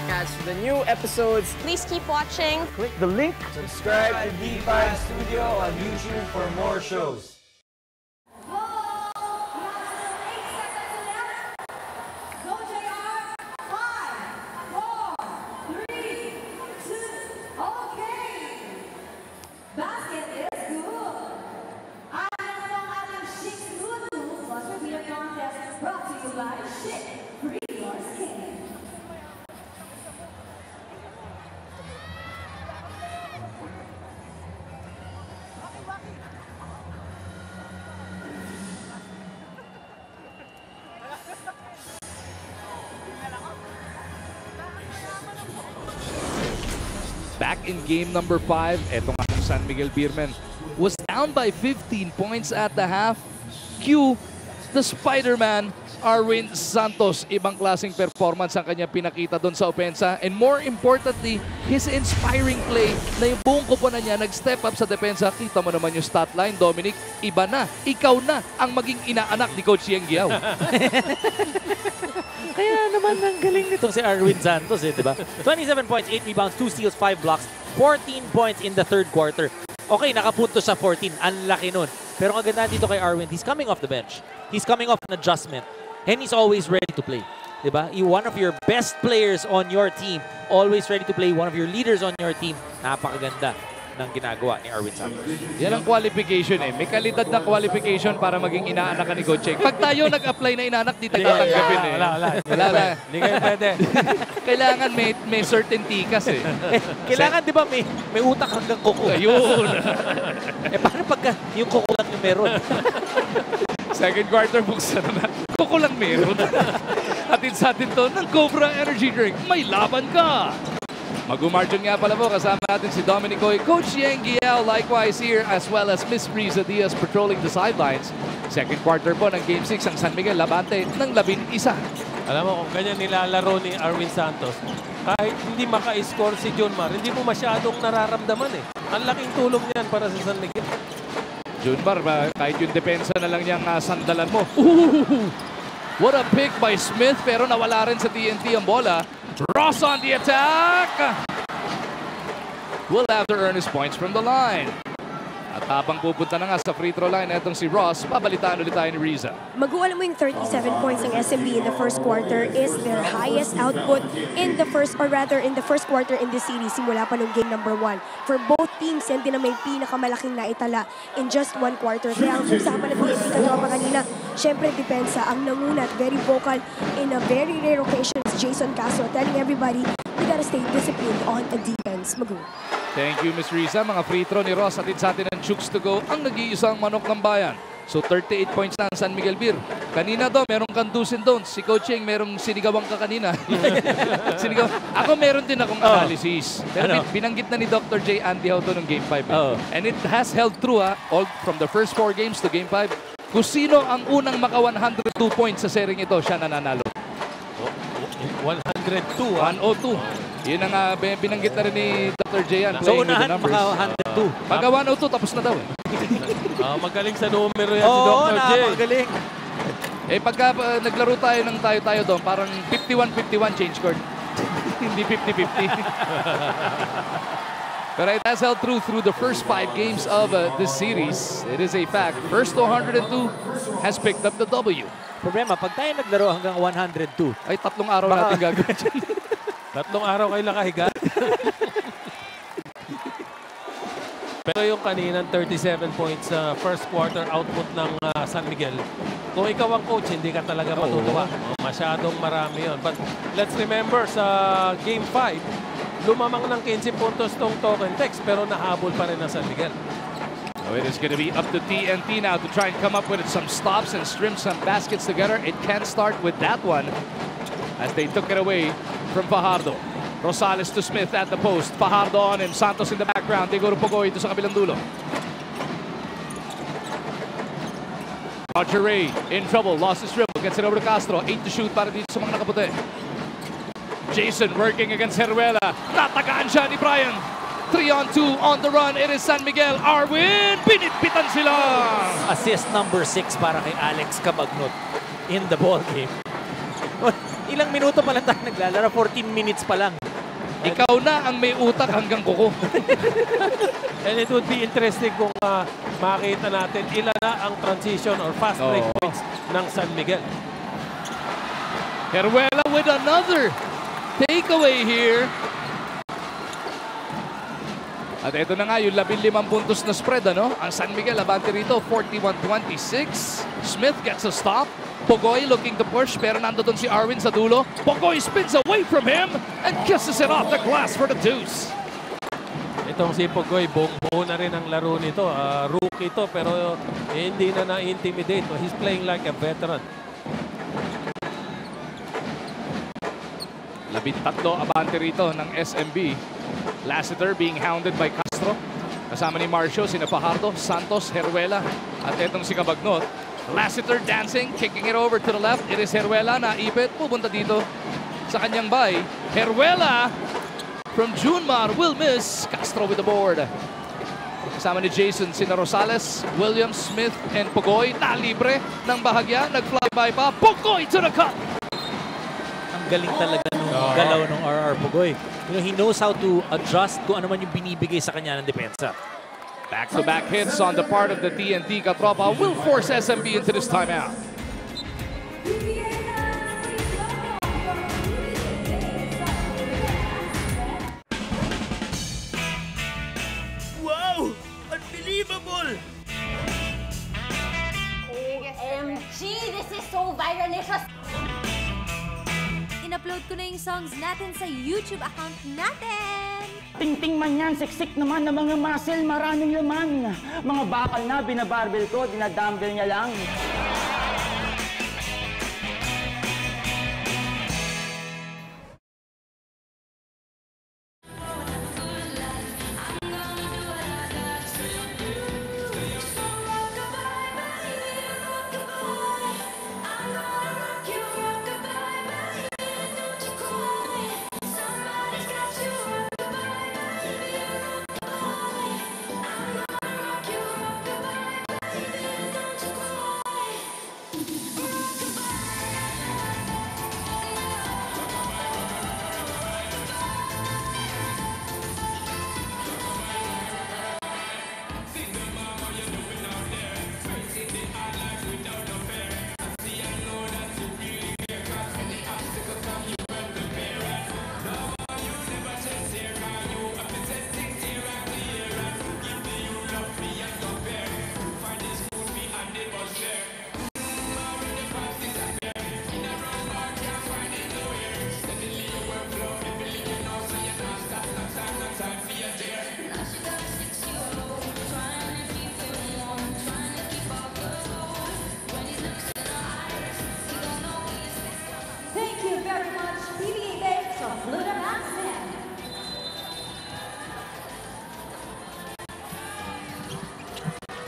As for the new episodes, Please keep watching. click the link. Subscribe to D5 Studio on YouTube for more shows. Back in game number 5, etong ang San Miguel Beermen was down by 15 points at the half. Cue the Spider-Man, Arwin Santos. Ibang klaseng performance ang kanya pinakita doon sa opensa. And more importantly, his inspiring play na yung buong koponan niya nag-step up sa depensa. Kita mo naman yung stat line, Dominic. Iba na. Ikaw na ang maging inaanak ni Coach Yeng Giao. Kaya naman ang galing nitong si Arwin Santos, di ba? 27 points, 8 rebounds, 2 steals, 5 blocks, 14 points in the third quarter. Okay, nakapunto sa 14. Ang laki nun. Pero ang ganda dito kay Arwin, he's coming off the bench. He's coming off an adjustment. And he's always ready to play. Di ba? One of your best players on your team, always ready to play. One of your leaders on your team. Napakaganda ng ginagawa ni Arwin Santos. Yan ang qualification eh. May kalidad na qualification para maging inaanak ka ni Coach Yeng. Pag tayo nag-apply na inaanak, di tayo tatanggapin eh. Wala. Hindi kayo pwede. Kailangan may certainty kasi. Kailangan, di ba, may utak hanggang kuko. Ayun. Paano pagka yung kuko lang yung meron? Second quarter, buksan na. Kuko lang meron. Atin sa atin to ng Cobra Energy Drink. May laban ka! Mag-umargin nga pala po, kasama natin si Dominic Oy, Coach Yeng Giao, likewise here, as well as Miss Riza Diaz patrolling the sidelines. Second quarter po ng Game 6 ang San Miguel, labante ng 11. Alam mo, kung ganyan nilalaro ni Arwin Santos, kahit hindi maka-score si Junmar, hindi mo masyadong nararamdaman eh. Ang laking tulong niyan para sa San Miguel. Junmar, kahit yung depensa na lang niyang sandalan mo. What a pick by Smith, pero nawala rin sa TNT ang bola. Ross on the attack! Will have to earn his points from the line. At habang pupunta na nga sa free throw line, etong si Ross, babalitaan ulit tayo ni Riza. Magualam mo yung 37 points ng SMB in the first quarter is their highest output in the first, or rather in the first quarter in this series, simula pa nung game number 1. For both teams, yan din na may pinakamalaking naitala in just one quarter. Kaya ang usapan na PNT Katropa kanina, syempre depensa ang nangunat, very vocal in a very rare occasions. Jason Castro telling everybody, we gotta stay disciplined on the defense. Magu. Thank you, Miss Riza. Mga free throw ni Ross atid sa atin ng Chooks to go. Ang nag-iisang manok ng bayan. So 38 points na ang San Miguel Beer. Kanina daw, merong kang do's and don'ts. Si Coach Yeng, merong sinigawang ka kanina. Ako meron din akong analysis. Pero binanggit na ni Dr. J. Andy Hauto ng Game 5. And it has held true all from the first 4 games to Game 5. Kung sino ang unang maka 102 points sa series ito, siya nananalo. 102 102. Yun ang binanggit na rin ni Dr. J. Yan. So unahan maka 102. Pagka 102, tapos na daw eh. Magaling sa numero yan si Dr. J. Oo, magaling. Eh pagka naglaro tayo ng tayo doon, parang 51-51 change court. Hindi 50-50. But it has held through the first 5 games of this series. It is a fact. First to 102 has picked up the W. Problema, pag tayo naglaro hanggang 102, ay 3 araw natin gagawin. 3 araw kayo nakahiga. Pero yung kaninang 37 points sa first quarter output ng San Miguel. Kung ikaw ang coach, hindi ka talaga matutuwa. Masyadong marami yun. But let's remember, sa Game 5, lumamang ng 15 puntos tong Token Tex, pero nahabol pa rin ng San Miguel. So it is going to be up to TNT now to try and come up with some stops and string some baskets together. It can start with that one as they took it away from Fajardo. Rosales to Smith at the post. Fajardo on him. Santos in the background. They go to Pogoy ito sa kabilang dulo. Roger Ray in trouble. Lost his dribble. Gets it over to Castro. 8 to shoot para dito sa mga nakaputi. Jason working against Heruela. Tatagaan siya ni Brian. 3-on-2 on the run. It is San Miguel. Arwin. Pinitpitan sila. Assist number 6 para kay Alex Cabagnot in the ball game. Ilang minuto pa lang tayo naglalaro. 14 minutes pa lang. Ikaw na ang may utak hanggang kuko. And it would be interesting kung makita natin ilan na ang transition or fast break points ng San Miguel. Heruela with another takeaway here. At ito na nga yung 15 puntos na spread, ano? Ang San Miguel abante rito, 41-26. Smith gets a stop. Pogoy looking to push, pero nando doon si Arwin sa dulo. Pogoy spins away from him and kisses it off the glass for the deuce. Itong si Pogoy, buo na rin ang laro nito. Rookie to, pero hindi na na-intimidate. He's playing like a veteran. 13 abante rito ng SMB. Lassiter being hounded by Castro. Kasama ni Marcio, sina Fajardo, Santos, Heruela, at etong si Cabagnot. Lassiter dancing, kicking it over to the left. It is Heruela na ipit, pupunta dito sa kanyang bay. Heruela from Junmar will miss. Castro with the board. Kasama ni Jason, sina Rosales, Williams, Smith, and Pogoy. Nalibre ng bahagya, nag-flyby pa. Pogoy to the cup! Ang galing talaga nung galaw ng RR Pogoy. You know, he knows how to adjust kung ano man yung binibigay sa kanya ng depensa. Back-to-back hits on the part of the TNT Katropa will force SMB into this timeout. Wow! Unbelievable! OMG! This is so viralicious! In-upload ko na yung songs natin sa YouTube account natin! Ting-ting man yan, siksik naman ng mga muscle, maraming laman. Mga bakal na binabarbell ko, dinadumbbell niya lang.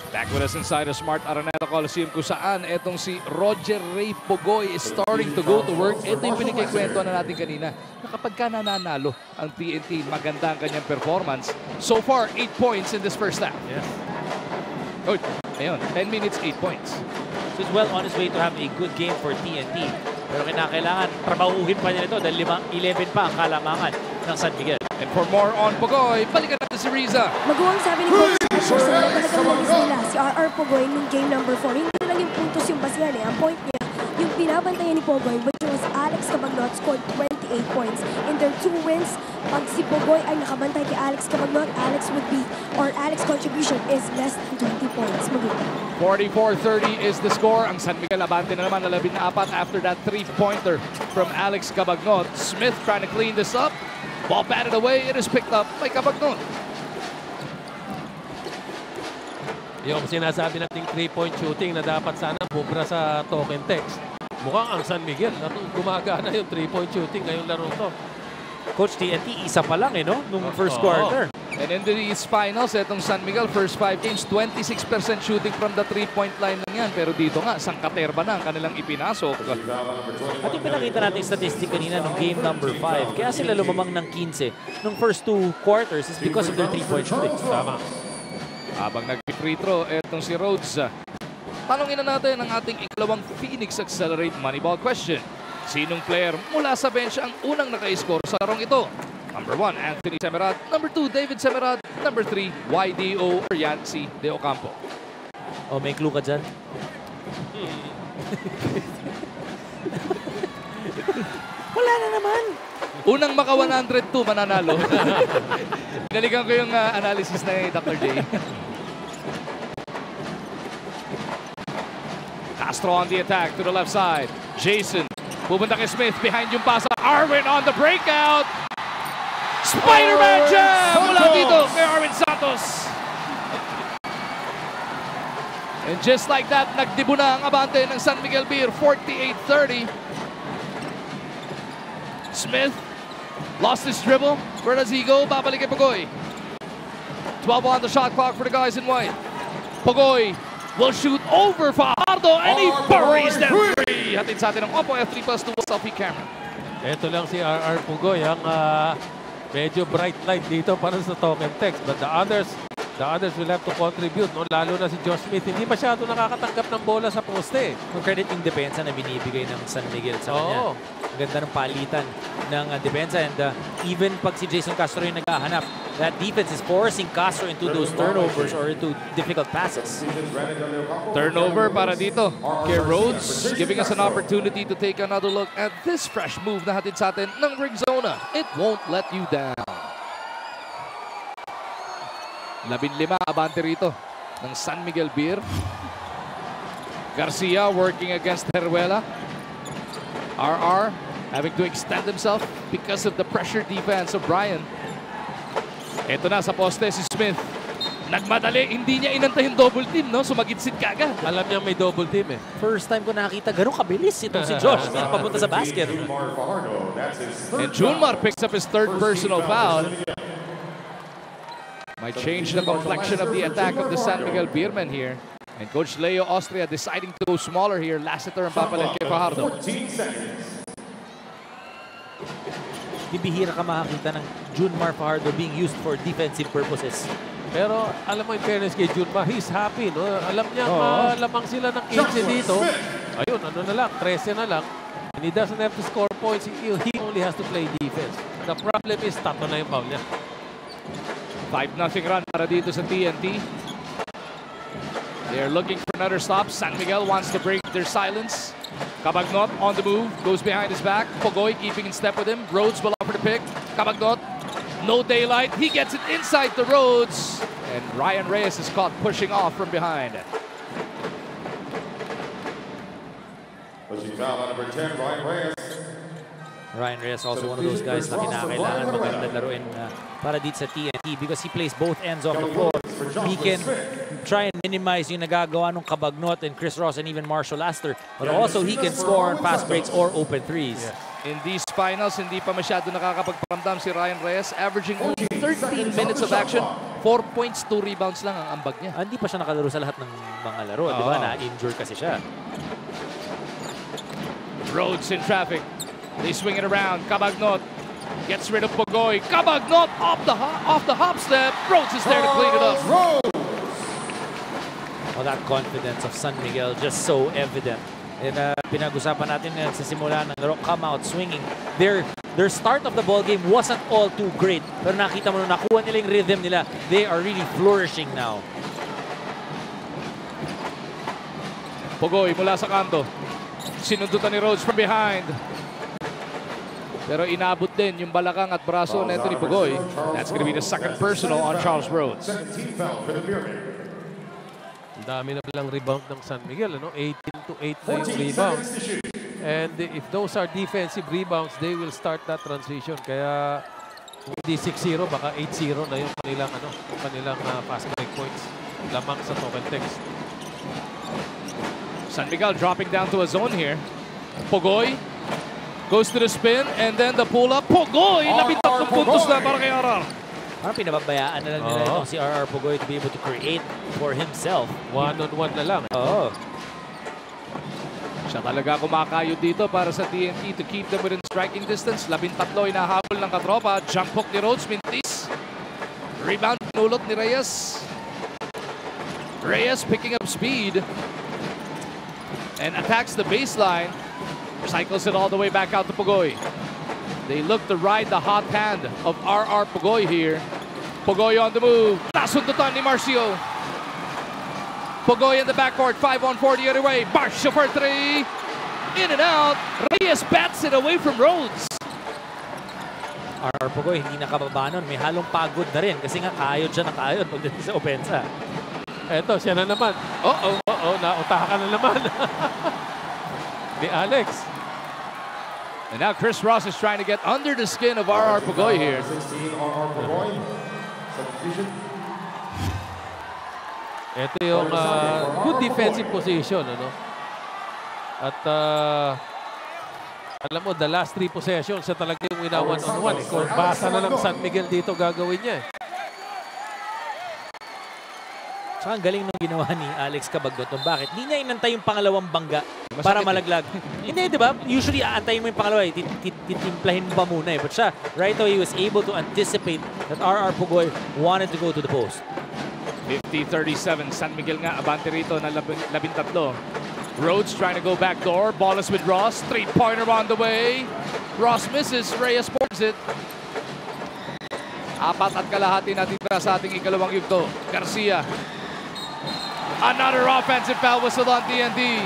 Back with us inside the Smart Araneta Coliseum kung saan etong si Roger Ray Pogoy is starting to go to work. Ito yung pinagkikwento na natin kanina na kapag ka nananalo ang TNT, maganda ang kanyang performance. So far, 8 points in this first half. Yeah. Oh, ayun, 10 minutes, 8 points. So he's well on his way to have a good game for TNT. Pero kinakailangan trabahuhin pa niya ito dahil 11 pa ang kalamangan ng San Miguel. And for more on Pogoy, balikan natin si Riza. Maguwang sabi ni Coach Asher sa mga talagang nagis nila, si RR Pogoy nung game number 4. Hindi lang yung puntos yung basihan eh. Ang point niya, yung binabantayan ni Pogoy, which was Alex Cabagnot, scored 28 28 points. In their 2 wins, pag si Pogoy ay nakabantay kay Alex Cabagnot, Alex contribution is less than 20 points. 44-30 is the score. Ang San Miguel abante na naman na 14 after that 3-pointer from Alex Cabagnot. Smith trying to clean this up. Ball batted away. It is picked up by Cabagnot. Yung sinasabi nating 3-point shooting na dapat sana bubra sa token text. Mukhang ang San Miguel, gumagana yung 3-point shooting ngayong laro to. Coach, TNT, isa pa lang no? Nung first quarter. And in these finals, itong San Miguel, first 5 games, 26% shooting from the 3-point line lang yan. Pero dito nga, sangkaterba na ang kanilang ipinasok. At yung pinakita natin statistic kanina nung game number 5, kaya sila lumamang ng 15 nung first 2 quarters is because of their 3-point shooting. Tama. Habang nag-free throw, etong si Rhodes. Tanungin na natin ang ating ikalawang Phoenix Accelerate Moneyball question. Sinong player mula sa bench ang unang naka-score sa larong ito? Number 1, Anthony Semerad. Number 2, David Semerad. Number 3, YDO or Yancy De Ocampo. Oh, may clue ka dyan? Wala na naman. Unang maka 102 mananalo. Pinalikan ko yung analysis na Dr. J. Castro on the attack to the left side. Jason, pupunta kay Smith behind yung pasa. Arwin on the breakout. Spider-Man jam mula dito kay Arwin Santos. And just like that, nagdibo na ang abante ng San Miguel Beer, 48-30. Smith lost his dribble. Where does he go? Babalik kay Pogoy. 12 on the shot clock for the guys in white. Pogoy will shoot over Fajardo and he buries that three. Hatid sa atin ng Oppo F3 Plus 2 selfie camera. Ito lang si RR Pogoy ang medyo bright light dito para sa token text. But the others will have to contribute. No? Lalo na si Josh Smith. Hindi masyado nakakatanggap ng bola sa poste. Ang credit yung depensa na binibigay ng San Miguel sa kanya. Ang ganda ng palitan ng depensa. And even pag si Jason Castro yung naghahanap, that defense is forcing Castro into those turnovers or into difficult passes. Turnover para dito kay Rhodes, giving us an opportunity to take another look at this fresh move na hatid sa atin ng Ringzona. It won't let you down. 15 abante rito ng San Miguel Beer. Garcia working against Heruela. RR having to extend himself because of the pressure defense of Brian. Ito na sa poste si Smith. Nagmadali, hindi niya inantay yung double team, no? Sumagitsit kagad. Alam niya may double team eh. First time ko nakakita ganun kabilis itong si Josh na papunta sa basket. And Junmar picks up his third personal foul. Might change the complexion of the attack of the San Miguel Beermen here. And Coach Leo Austria deciding to go smaller here. Lassiter and papalit kay Fajardo. Bibihira ka makakita ng Junmar Fajardo being used for defensive purposes. Pero alam mo in fairness kay Junmar, he's happy. No? Alam niya lamang sila ng 15 dito. Ayun, ano na lang, 13 na lang. And he doesn't have to score points. He only has to play defense. The problem is, tato na yung foul niya. 5-0 run para dito sa TNT. They're looking for another stop. San Miguel wants to break their silence. Cabagnot on the move, goes behind his back. Pogoy keeping in step with him. Rhodes will offer the pick. Cabagnot, no daylight. He gets it inside the Rhodes. And Ryan Reyes is caught pushing off from behind. Pushing foul on number 10, Ryan Reyes. Ryan Reyes also one of those guys na kinakailangan magandang laruin para dito sa TNT because he plays both ends of the floor. He can try and minimize yung nagagawa ng Cabagnot and Chris Ross and even Marshall Laster. But also he can score on fast breaks or open threes. In these finals, hindi pa masyado nakakapagparamdam si Ryan Reyes, averaging only 13 minutes of action. 4 points, 2 rebounds lang ang ambag niya. Hindi pa siya nakalaro sa lahat ng mga laro, di ba? Na-injured kasi siya. Rhodes in traffic. They swing it around. Cabagnot gets rid of Pogoy. Cabagnot off the hop step. Rhodes is there to clean it up. Well, that confidence of San Miguel just so evident. And pinag-usapan natin sa simula ng laro, come out swinging. Their start of the ball game wasn't all too great. Pero nakita mo nung nakuha nila yung rhythm nila, they are really flourishing now. Pogoy mula sa kanto. Sinundutan ni Rhodes from behind. Pero inabot din yung balakang at braso na ito ni Pugoy. That's gonna be the second personal on Charles Rhodes. Ang dami na lang rebound ng San Miguel, ano? 18-8 na yung rebounds. And if those are defensive rebounds, they will start that transition. Kaya hindi 6-0, baka 8-0 na yung kanilang fast break points. Lamang sa token text. San Miguel dropping down to a zone here. Pugoy goes to the spin and then the pull-up. Pugoy! 13 puntos na para kay RR. Parang pinababayaan na lang nila itong si RR Pugoy to be able to create for himself. One-on-one na lang. Oo. Siya talaga kumakayod dito para sa TNT to keep them within striking distance. 13 inahabol ng katropa. Jump hook ni Rhodes, mintis. Rebound, nulot ni Reyes. Reyes picking up speed and attacks the baseline. Cycles it all the way back out to Pugoy. They look to ride the hot hand of RR Pugoy here. Pugoy on the move. Nasundutan ni Marcio. Pugoy in the backcourt. 5-on-4 the other way. Marcio for 3. In and out. Reyes bats it away from Rhodes. RR Pugoy hindi nakababa nun. May halong pagod na rin kasi nga kayod siya na kayod pagdating sa opensa. Eto, siya na naman. Nautakan na naman. Ni Alex. And now Chris Ross is trying to get under the skin of RR Pugoy here. Ito yung good defensive position, ano? At alam mo, the last 3 possessions, siya talaga yung one-on-one. Kung basa na ng San Miguel dito, gagawin niya. Saka ang galing nung ginawa ni Alex Cabagot. Bakit? Hindi niya inantay yung pangalawang bangga para malaglag. Hindi, di ba? Usually, aantayin mo yung pangalawa. Titimplahin mo pa muna eh. But siya, right away, he was able to anticipate that RR Pugoy wanted to go to the post. 50-37. San Miguel nga, abante rito na 13. Rhodes trying to go back door. Ball is with Ross. 3-pointer on the way. Ross misses. Reyes pours it. 4.5 natitira sa ating ikalawang yugto. Garcia. Another offensive foul whistle on TNT.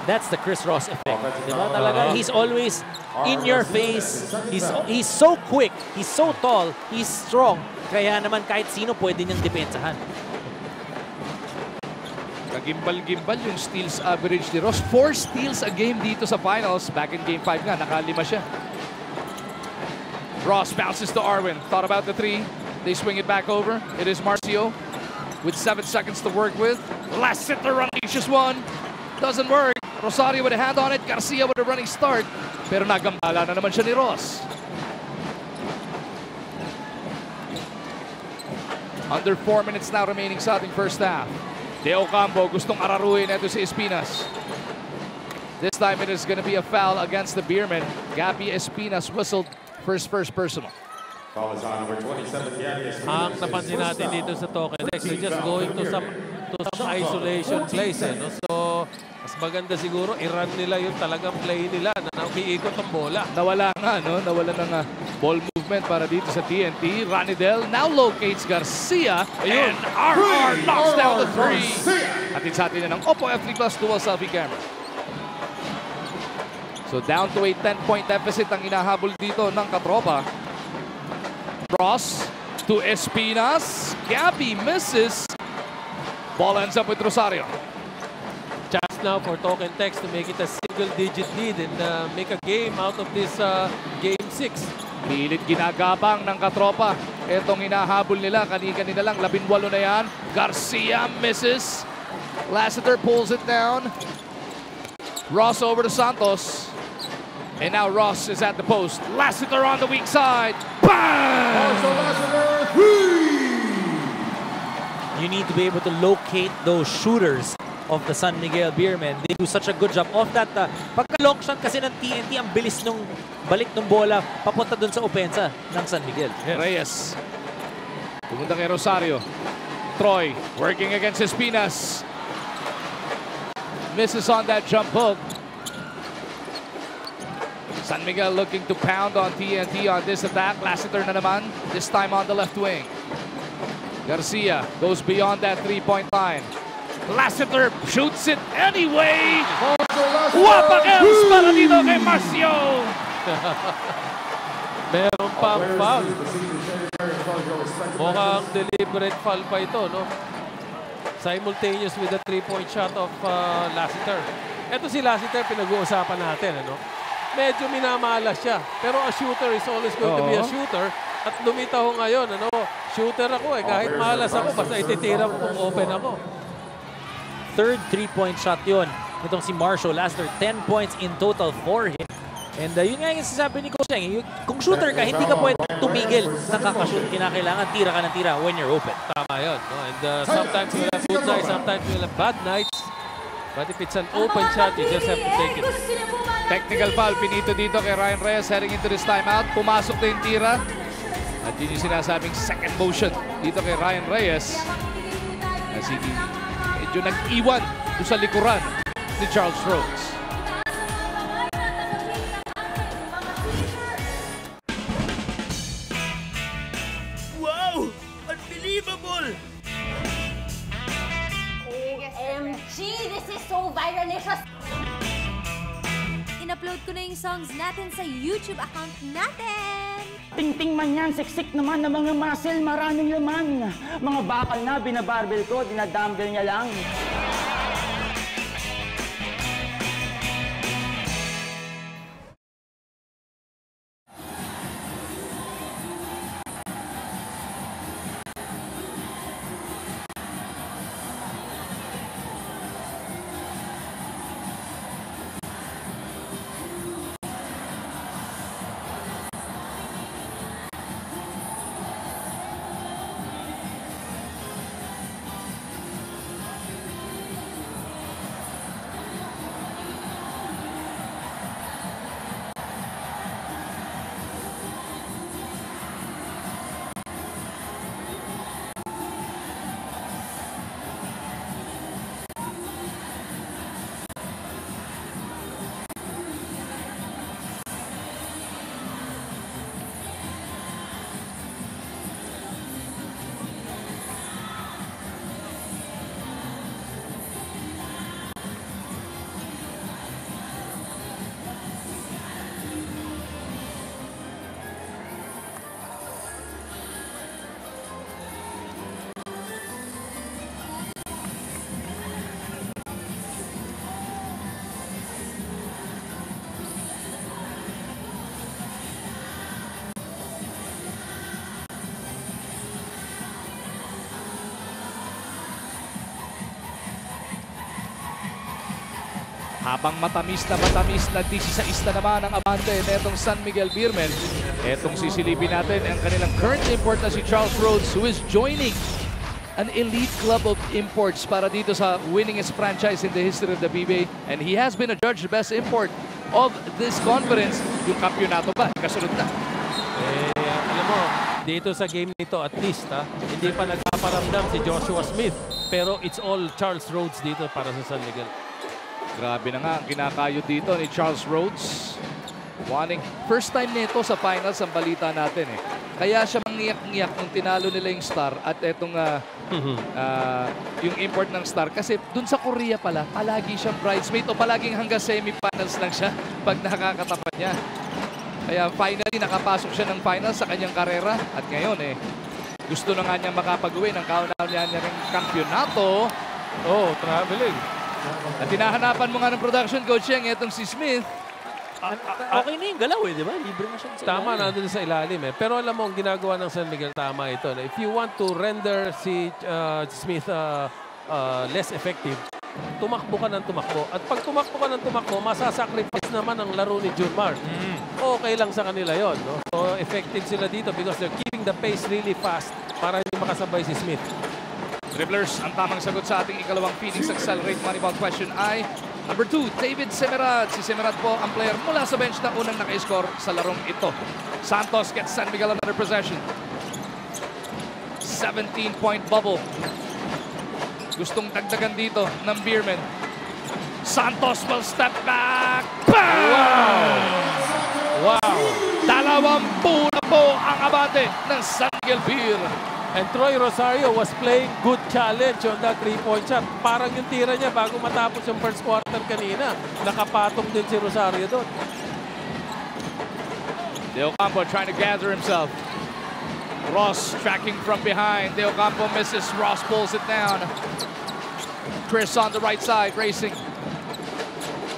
That's the Chris Ross effect. Diba talaga? He's always in your face. He's so quick. He's so tall. He's strong. Kaya naman kahit sino pwede niyang depensahan. Kagimbal-gimbal yung steals average ni Ross. 4 steals a game dito sa finals. Back in game 5 nga, nakalima siya. Ross bounces to Arwin. Thought about the 3. They swing it back over. It is Marcio with 7 seconds to work with. Last sitter running, just one. Doesn't work. Rosario with a hand on it. Garcia with a running start. Pero nagambala na naman siya ni Ross. Under 4 minutes now remaining sa ating first half. De Ocampo gustong araruhin ito si Espinas. This time it is going to be a foul against the Beerman. Gabby Espinas whistled first personal. Ang napansin natin dito sa token deck, they're just going to some isolation plays. No? So, mas maganda siguro, i-run nila yung talagang play nila na umiikot ang bola. Nawala nga, no? Nawala ng ball movement para dito sa TNT. Ranidel now locates Garcia. And RR knocks down the 3. Atin sa atin na ng Oppo F3 Plus dual selfie camera. So down to a 10-point deficit ang inahabol dito ng katropa. Ross to Espinas. Gabby misses. Ball ends up with Rosario. Chance now for Token Text to make it a single-digit lead and make a game out of this game 6. Pilit ginagabang ng katropa. Itong hinahabol nila. Kanina lang. 18 na yan. Garcia misses. Lassiter pulls it down. Ross over to Santos. And now Ross is at the post. Lassiter on the weak side. Bang! You need to be able to locate those shooters of the San Miguel Beermen. They do such a good job of that. Pagka-long shot kasi ng TNT, ang bilis nung balik ng bola papunta dun sa opensa ng San Miguel. Reyes. Pumunta kay Rosario. Troy working against Espinas. Misses on that jump hook. San Miguel looking to pound on TNT on this attack. Lassiter na naman, this time on the left wing. Garcia goes beyond that 3-point line. Lassiter shoots it anyway. Wapakels para dito kay Marcio. Meron pang foul. Mukhang deliberate foul pa ito, no? Simultaneous with the 3-point shot of Lassiter. Ito si Lassiter, pinag-uusapan natin, ano? Medyo minamalas siya. Pero a shooter is always going to be a shooter. At lumitaw ho ngayon, ano? Shooter ako eh. Kahit malas ako, basta ititira ko kung open ako. Third 3-point shot yun. Itong si Marcio Lassiter, 10 points in total for him. And yun nga yung sasabi ni Coach Cheng, kung shooter ka, hindi ka pwede tumigil. Nakakashoot, kinakailangan, tira ka ng tira when you're open. Tama yun. No? And sometimes you'll have good nights, sometimes you'll have bad nights. But if it's an open shot, you just have to take it. Technical foul, pinito dito kay Ryan Reyes heading into this timeout. Pumasok na yung tira. At yun yung sinasabing second motion dito kay Ryan Reyes. Kasi medyo nag-iwan doon sa likuran ni Charles Rhodes. Wow! Unbelievable! OMG! This is so viralicious! In-upload ko na yung songs natin sa YouTube account natin! Ting-ting man yan, siksik naman ng mga muscle, maraming laman. Mga bakal na binabarbell ko, dinadumbbell niya lang. Habang matamis na 16 na naman ang abante netong San Miguel Beermen. Etong sisilipin natin ang kanilang current import na si Charles Rhodes, who is joining an elite club of imports para dito sa winningest franchise in the history of the PBA. And he has been adjudged the best import of this conference. Yung kampyonato ba? Kasunod na. Alam mo, dito sa game nito at least, hindi pa nagpaparamdam si Joshua Smith. Pero it's all Charles Rhodes dito para sa San Miguel. Grabe na nga ang kinakayod dito ni Charles Rhodes. First time nito sa finals ang balita natin eh. Kaya siya mangiyak-ngiyak nung tinalo nila yung Star at etong yung import ng Star. Kasi dun sa Korea pala, palagi siyang bridesmaid o palaging hanggang semifinals lang siya pag nakakatapat niya. Kaya finally nakapasok siya ng finals sa kanyang karera. At ngayon eh, gusto na nga niyang makapag-uwi ng kauna-una niya rin kampyonato. Oh, traveling. At hinahanapan mo nga ng production coach Cheng, etong si Smith. Okay na yung galaw eh, di ba? Libre na siya sa tama, nandun sa ilalim eh. Pero alam mo, ang ginagawa ng San Miguel, tama ito. If you want to render si Smith less effective, tumakbo ka ng tumakbo. At pag tumakbo ka ng tumakbo, masasacrifice naman ang laro ni Junmar. Okay lang sa kanila yon, no? So effective sila dito because they're keeping the pace really fast para hindi makasabay si Smith. Dribblers, ang tamang sagot sa ating ikalawang Phoenix Accelerate Moneyball question ay number 2, David Semerad. Si Semerad po ang player mula sa bench na unang naka-score sa larong ito. Santos gets San Miguel another possession. 17-point bubble. Gustong dagdagan dito ng Beermen. Santos will step back. Bam! Wow! 20 na po ang abate ng San Miguel Beer. And Troy Rosario was playing good challenge on that 3-point shot. Parang yung tira niya bago matapos yung first quarter kanina. Nakapatong din si Rosario doon. De Ocampo trying to gather himself. Ross tracking from behind. De Ocampo misses. Ross pulls it down. Chris on the right side, racing.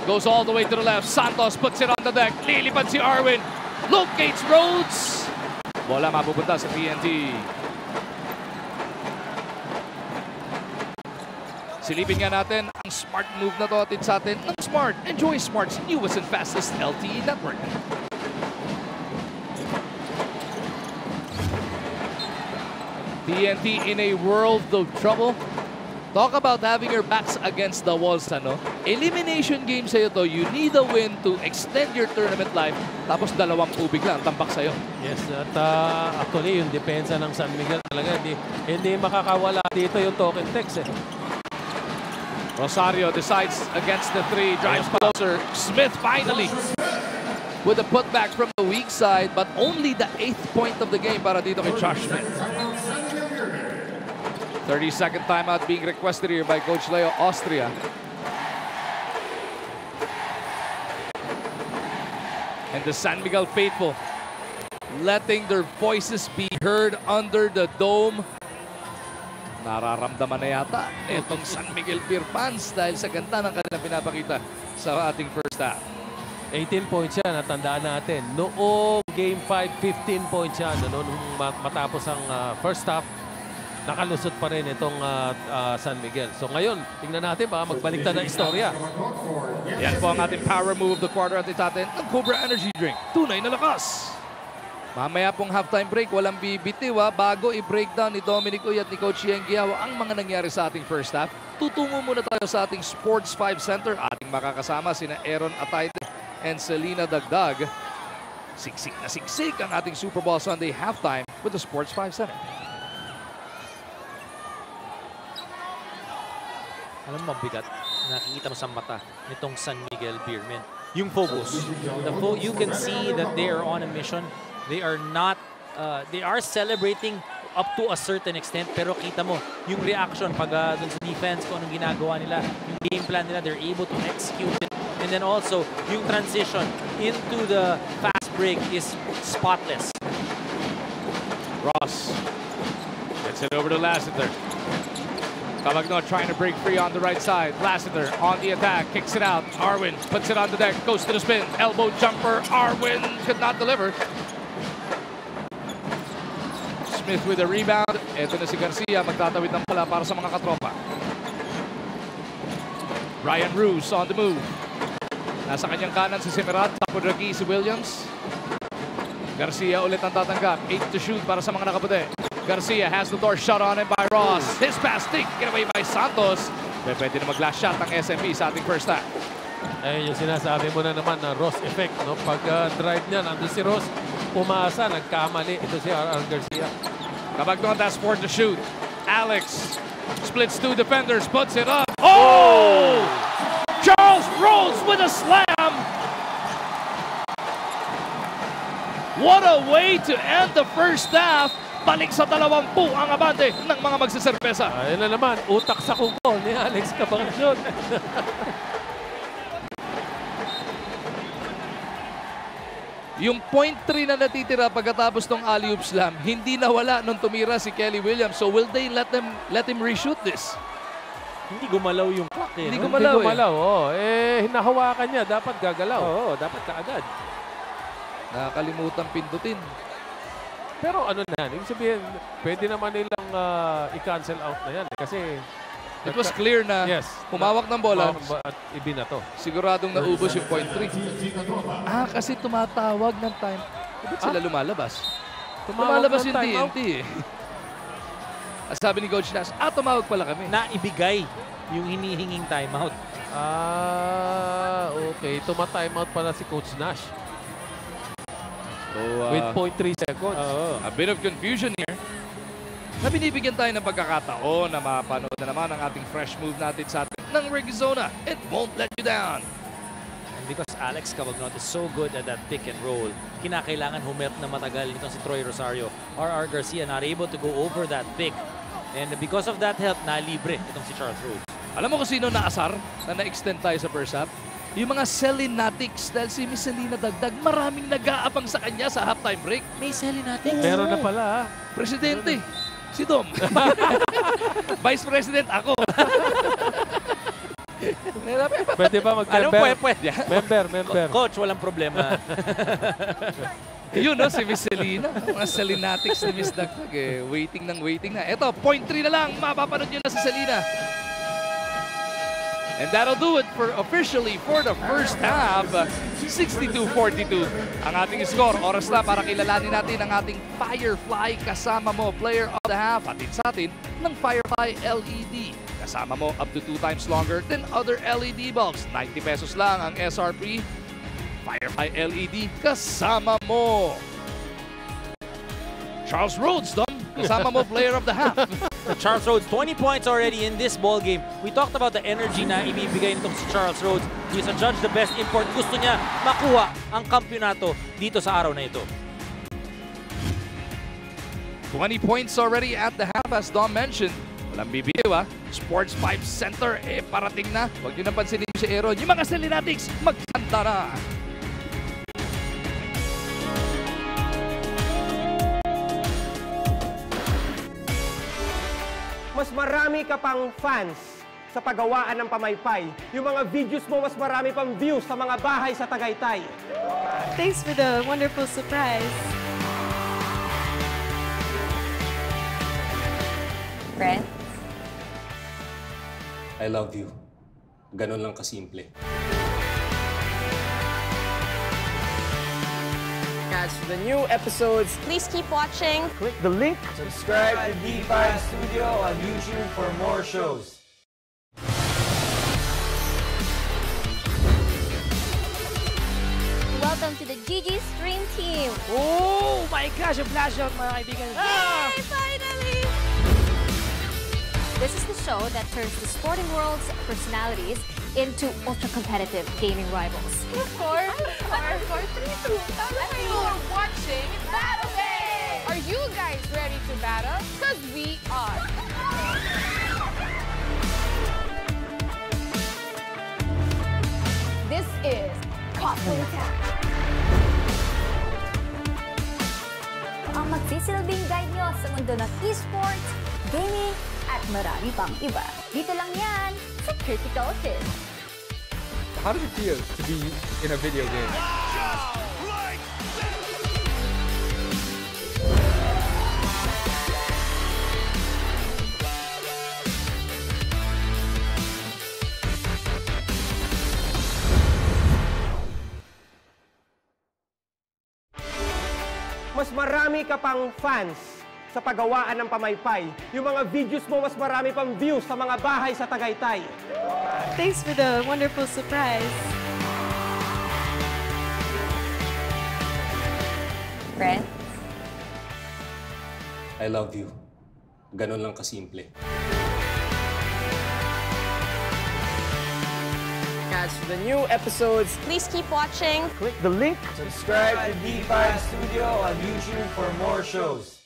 Goes all the way to the left. Santos puts it on the deck. Lilipad si Arwin. Locates Rhodes. Bola mapupunta sa TNT. Silipin nga natin ang smart move na to atin sa atin ng Smart. Enjoy Smart's newest and fastest LTE network. TNT in a world of trouble. Talk about having your backs against the walls, ano? Elimination game sa'yo to. You need a win to extend your tournament life. Tapos 2 ubig lang, tambak sa'yo. Yes, at actually yung depensa ng San Miguel talaga hindi makakawala dito yung token text eh. Rosario decides against the 3, drives closer. Smith finally with a putback from the weak side, but only the 8th point of the game para dito kay Josh Smith. 30-second timeout being requested here by Coach Leo Austria. And the San Miguel faithful letting their voices be heard under the dome. Nararamdaman na yata itong San Miguel Beer fans dahil sa ganda ng kanilang pinapakita sa ating first half. 18 points yan, natandaan natin. Noong Game 5, 15 points yan. Nung matapos ang first half, nakalusot pa rin itong San Miguel. So ngayon, tingnan natin baka magbaliktad na istorya. Yan po ang ating power move of the quarter at atin ng Cobra Energy Drink. Tunay na lakas! Mamaya pong halftime break, walang bibitiw bago i-breakdown ni Dominic Uy at ni Coach Yang Giawa ang mga nangyari sa ating first half. Tutungo muna tayo sa ating Sports 5 Center. Ating makakasama sina Aaron Atayde and Selena Dagdag. Siksik na siksik ang ating Super Bowl Sunday halftime with the Sports 5 Center. Alam mo, bigat. Nakikita mo sa mata nitong San Miguel Beermen. Yung focus. You can see that they are on a mission. They are not, they are celebrating up to a certain extent, pero kita mo, yung reaction pag dun sa defense, kung anong ginagawa nila, yung game plan nila, they're able to execute it. And then also, yung transition into the fast break is spotless. Ross gets it over to Lassiter. Cavagno trying to break free on the right side. Lassiter on the attack, kicks it out. Arwin puts it on the deck, goes to the spin. Elbow jumper, Arwin could not deliver. Smith with a rebound. Ito na si Garcia, magtatawid ng bola para sa mga katropa. Ryan Roos on the move. Nasa kanyang kanan si Simirat, tapos Ragi si Williams. Garcia ulit ang tatanggap. 8 to shoot para sa mga nakaputi. Garcia has the door shot on him by Ross. His pass taken away by Santos. Pwede na mag-last shot ang SMP sa ating first half. Eh, yung sinasabi mo na naman na Ross effect, no? Pag drive niya, nandun si Ross, pumasa, nagkamali. Ito si R.R. Garcia. Cavagno, that's 4 to shoot. Alex splits 2 defenders, puts it up. Oh! Charles Rhodes with a slam. What a way to end the first half. Balik sa 20 ang abante ng mga magsiserpesa. Ayun na naman, utak sa kuko ni Alex Cavagno. Yung point 3 na natitira pagkatapos ng alley-oop slam, hindi nawala nung tumira si Kelly Williams. So will they let him reshoot this? Hindi gumalaw yung clock eh. Hindi gumalaw. Oh. Eh, hinahawakan niya. Dapat gagalaw. Oo, dapat kaagad. Nakakalimutan pindutin. Pero ano na yan, ibig sabihin, pwede naman nilang i-cancel out na yan. Kasi it was clear na humawak ng bola at ibinato. Siguradong naubos yung point 3. Kasi tumatawag ng time. Ba't sila lumalabas? Lumalabas yung TNT eh. Sabi ni Coach Nash, tumawag pala kami. Naibigay yung hinihinging timeout. Okay. Tuma-timeout pala si Coach Nash. So, with 0.3 seconds. A bit of confusion here. Na binibigyan tayo ng pagkakataon na mapanood na naman ang ating fresh move natin sa atin ng Regizona. It won't let you down. And because Alex Cabagnot is so good at that pick and roll, kinakailangan humirap na matagal nitong si Troy Rosario. R.R. Garcia not able to go over that pick. And because of that help, nalibre itong si Charles Rhodes. Alam mo kung sino naasar na na-extend tayo sa first half? Yung mga Selinatics, dahil si Miss Selena Dagdag, maraming nag-aabang sa kanya sa halftime break. May Selinatics? Meron na pala. Presidente, si Dom. Vice President, ako. Pwede ba mag-member? Pwede. Member. Coach, walang problema. Yun, no, si Miss Selena. Mga Selinatics ni Miss Dagdag. Waiting na. Eto, point 3 na lang. Mapapanood nyo na si Selena. And that'll do it officially for the first half. 62-42 ang ating score. Oras na para kilalanin natin ang ating Firefly kasama mo. Player of the half. Atin sa atin ng Firefly LED. Kasama mo up to 2 times longer than other LED bulbs. 90 pesos lang ang SRP. Firefly LED kasama mo. Charles Rhodes, Dom. Kasama mo player of the half. Charles Rhodes, 20 points already in this ball game. We talked about the energy na ibibigay nitong si Charles Rhodes. He's a judge the best import. Gusto niya makuha ang kampyonato dito sa araw na ito. 20 points already at the half as Dom mentioned. Walang bibiyo Sports Pipe Center, parating na. Huwag nyo napansinin si Aaron. Yung mga Selinatics, magkanta na. Mas marami ka pang fans sa paggawaan ng pamaypay. Yung mga videos mo, mas marami pang views sa mga bahay sa Tagaytay. Thanks for the wonderful surprise. Brent? I love you. Ganon lang kasimple. Catch the new episodes. Please keep watching. Click the link. Subscribe to D5 Studio on YouTube for more shows. Welcome to the GG Stream Team. Oh my gosh, a flash out mga kaibigan. Yay! Finally! This is the show that turns the sporting world's personalities into ultra-competitive gaming rivals. Of course. 3-2. You're watching Battle Day! Are you guys ready to battle? Because we are. This is Cosplay Attack. Ang magsisilbing guide nyo sa mundo ng esports, gaming, at marami pang iba. Dito lang yan sa Critical Hit. How does it feel to be in a video game? Mas marami ka pang fans sa paggawaan ng pamaypay. Yung mga videos mo, mas marami pang views sa mga bahay sa Tagaytay. Thanks for the wonderful surprise. Brent? I love you. Ganon lang kasimple. Catch the new episodes. Please keep watching. Click the link. Subscribe to D5 Studio on YouTube for more shows.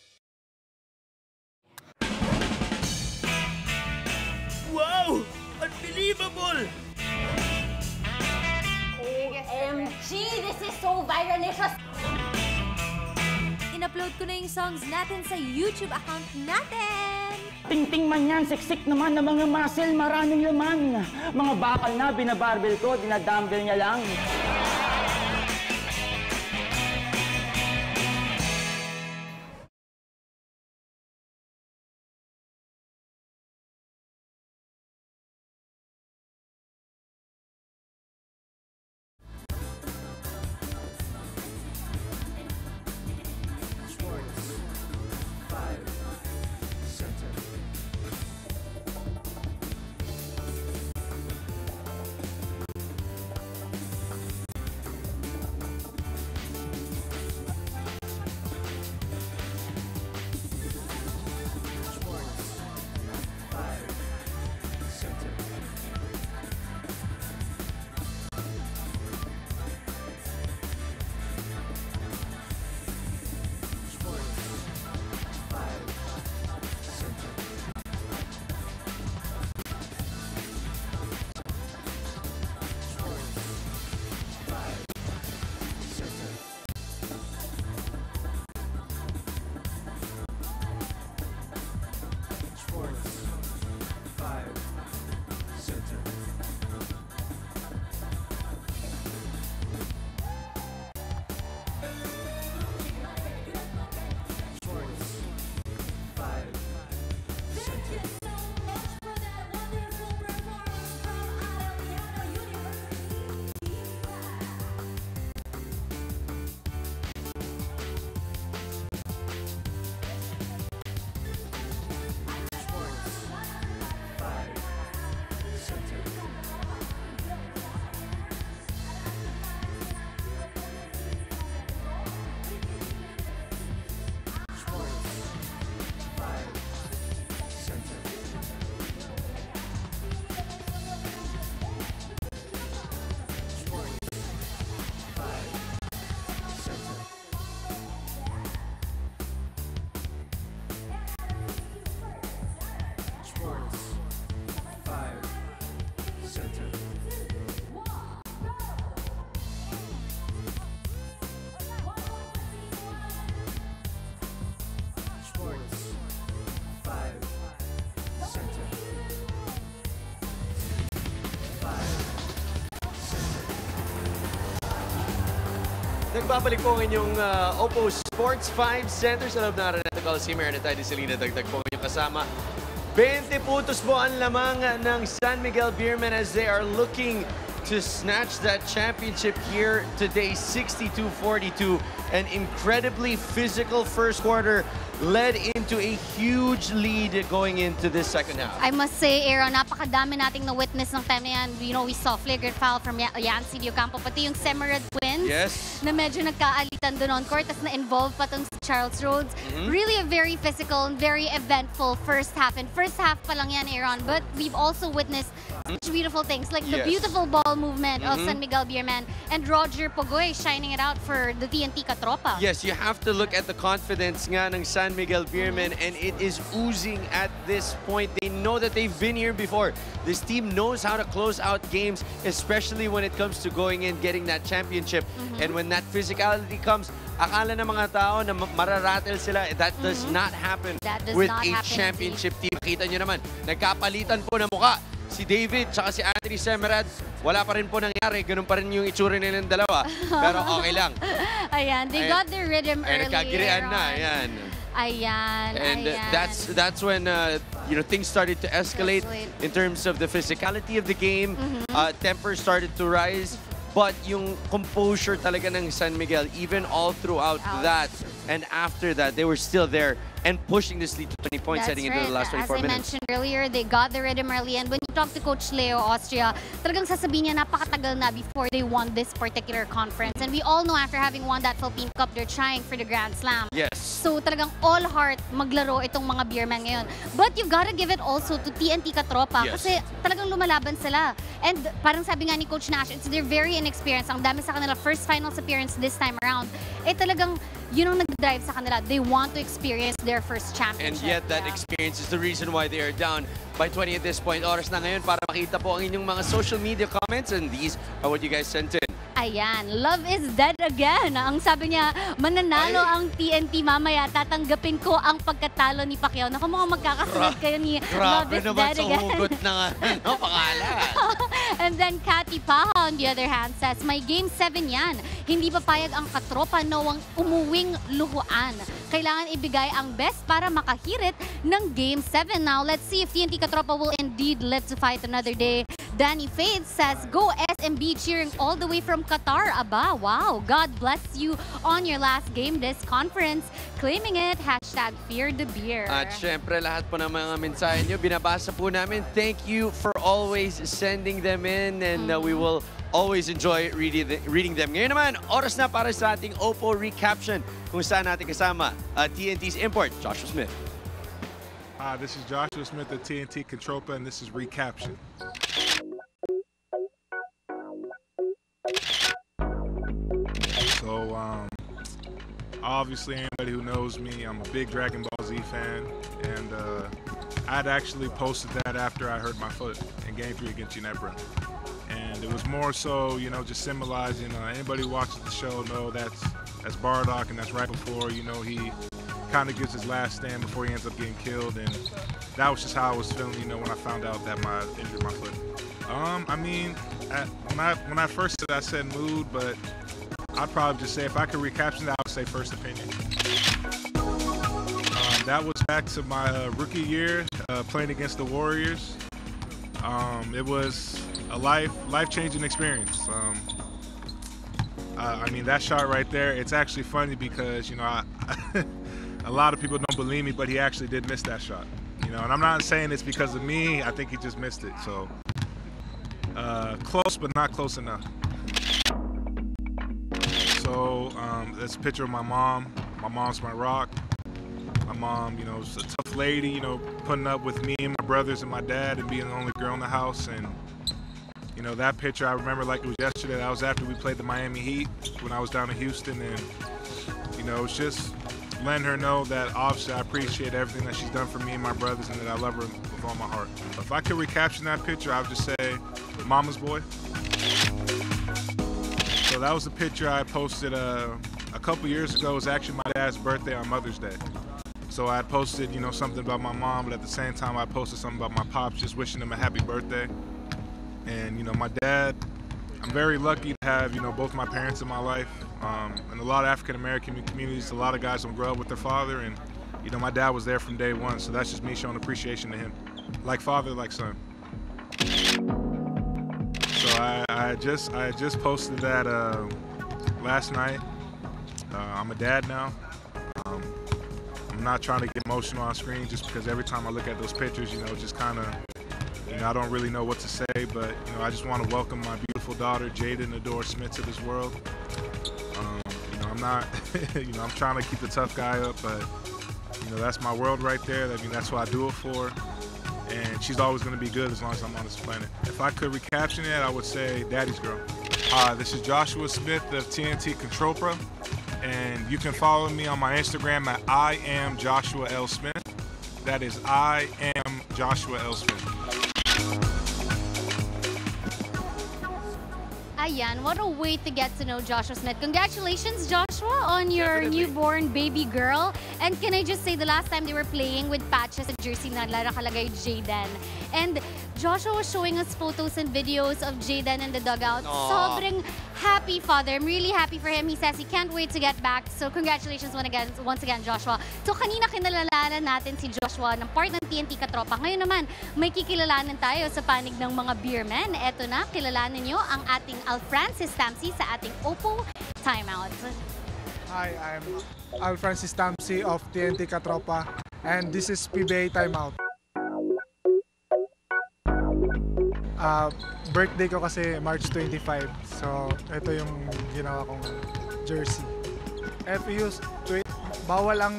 Wow! Unbelievable! OMG! This is so viralicious! In-upload ko na yung songs natin sa YouTube account natin! Ting-ting man yan, siksik naman ng mga muscle, maraming laman. Mga bakal na binabarbell ko, dinadumbbell niya lang. nagbabalik po ang inyong Oppo Sports 5 Center sa loob ng Araneta Coliseum. Meron na tayo ni Selena, dagdag po yung kasama. 20 puntos po ang lamang ng San Miguel Beermen as they are looking to snatch that championship here today, 62-42. An incredibly physical first quarter led into a huge lead going into this second half. I must say, Aaron, napakadami nating na-witness ng time na yan. You know, we saw flagrant foul from Yancy Diocampo, pati yung Semerad twins na medyo nagkaalitan doon on court, tas na-involve pa tong si Charles Rhodes. Really a very physical and very eventful first half. And first half pa lang yan, Aaron, but we've also witnessed such beautiful things like the beautiful ball movement of San Miguel Beermen and Roger Pogoy shining it out for the TNT Katropa. Yes, you have to look at the confidence nga ng San Miguel Beermen and it is oozing at this point. They know that they've been here before. This team knows how to close out games, especially when it comes to going in, getting that championship. And when that physicality comes, akala ng mga tao na mararatel sila. That does not happen with a championship team. Kita nyo naman, nagkapalitan po ng muka. Si David tsaka si Anthony Semerad, wala pa rin po nangyari. Ganun pa rin yung itsura nilang dalawa. Pero okay lang. Ayan, they got their rhythm early. Nagkagirian na, ayan. Ayan, and that's when you know, things started to escalate in terms of the physicality of the game. Temper started to rise. But yung composure talaga ng San Miguel, even all throughout that and after that, they were still there and pushing this lead to 20 points heading into the last 24 minutes. As I mentioned earlier, they got the rhythm early. And when you talk to Coach Leo Austria, talagang sasabihin niya napakatagal na before they won this particular conference. And we all know after having won that Philippine Cup, they're trying for the Grand Slam. Yes. So talagang all heart maglaro itong mga Beermen ngayon. But you gotta give it also to TNT Katropa kasi talagang lumalaban sila. And parang sabi nga ni Coach Nash, they're very inexperienced. Ang dami sa kanila first finals appearance this time around. Talagang yun ang nag-drive sa kanila. They want to experience their first championship. And yet that experience is the reason why they are down by 20 at this point. Oras na ngayon para makita po ang inyong mga social media comments and these are what you guys sent in. Ayan, love is dead again. Ang sabi niya, mananalo ang TNT mamaya, tatanggapin ko ang pagkatalo ni Pacquiao. Naku, mukhang magkakasunod kayo ni Love is Dead again. Grabe naman sa hugot ng pangalan. And then Cathy Paha, on the other hand, says, may game 7 yan. Hindi papayag ang Katropa nawang umuwing luhuan. Kailangan ibigay ang best para makahirit ng game 7. Now, let's see if TNT Katropa will indeed live to fight another day. Danny Faith says, go SMB, cheering all the way from Qatar. Aba, wow. God bless you on your last game this conference. Claiming it, hashtag fear the beer. At syempre, lahat po ng mga mensahe nyo, binabasa po namin. Thank you for always sending them in and we will always enjoy reading them. Ngayon naman, oras na para sa ating Oppo Recaption kung saan natin kasama TNT's import, Joshua Smith. Hi, this is Joshua Smith at TNT Contropa and this is Recaption. So, obviously, anybody who knows me, I'm a big Dragon Ball Z fan, and I'd actually posted that after I hurt my foot in Game 3 against Ginebra. And it was more so, you know, just symbolizing, anybody who watches the show know that's Bardock, and that's right before, you know, he kind of gives his last stand before he ends up getting killed, and that was just how I was feeling, you know, when I found out that I injured my foot. I mean, when I first said, I said mood, but I'd probably just say, if I could recaption that, I would say first opinion. That was back to my rookie year, playing against the Warriors. It was a life-changing experience. I mean, that shot right there, it's actually funny because, you know, a lot of people don't believe me, but he actually did miss that shot. You know, and I'm not saying it's because of me. I think he just missed it. So, close, but not close enough. So, that's a picture of my mom. My mom's my rock. My mom, you know, is a tough lady, you know, putting up with me and my brothers and my dad and being the only girl in the house. And, you know, that picture, I remember like it was yesterday. That was after we played the Miami Heat when I was down in Houston. And, you know, it's just letting her know that obviously I appreciate everything that she's done for me and my brothers and that I love her with all my heart. If I could recaption that picture, I would just say Mama's Boy. So that was a picture I posted a couple years ago. It was actually my dad's birthday on Mother's Day. So I posted, you know, something about my mom, but at the same time I posted something about my pops, just wishing him a happy birthday. And, you know, my dad, I'm very lucky to have, you know, both my parents in my life. In a lot of African American communities, a lot of guys don't grow up with their father, and you know, my dad was there from day one, so that's just me showing appreciation to him, like father, like son. So I just posted that last night. I'm a dad now. I'm not trying to get emotional on screen just because every time I look at those pictures, you know, just kind of, you know, I don't really know what to say, but, you know, I just want to welcome my beautiful daughter, Jaden Adore Smith, to this world. You know, I'm not, you know, I'm trying to keep the tough guy up, but, you know, that's my world right there. I mean, that's what I do it for. And she's always going to be good as long as I'm on this planet. If I could recaption it, I would say Daddy's Girl. This is Joshua Smith of TNT Contropa, and you can follow me on my Instagram at I am Joshua L. Smith. That is I am Joshua L. Smith. Ayan, what a way to get to know Joshua Smith. Congratulations, Joshua, on your newborn baby girl. And can I just say, the last time they were playing with patches and jersey na nakalagay Jaden. And Joshua was showing us photos and videos of Jaden in the dugout. Aww. Sobrang happy father. I'm really happy for him. He says he can't wait to get back. So congratulations once again, Joshua. So kanina kinalalanan natin si Joshua ng part ng TNT Katropa. Ngayon naman, may kikilalanan tayo sa panig ng mga beermen. Eto na, kilalanin nyo ang ating Francis Tamsi sa ating Oppo Timeout. Hi, I'm Al Francis Tamsi of TNT Katropa, and this is PBA Timeout. Birthday ko kasi March 25, so ito yung ginawa kong jersey. FEUs, bawal ang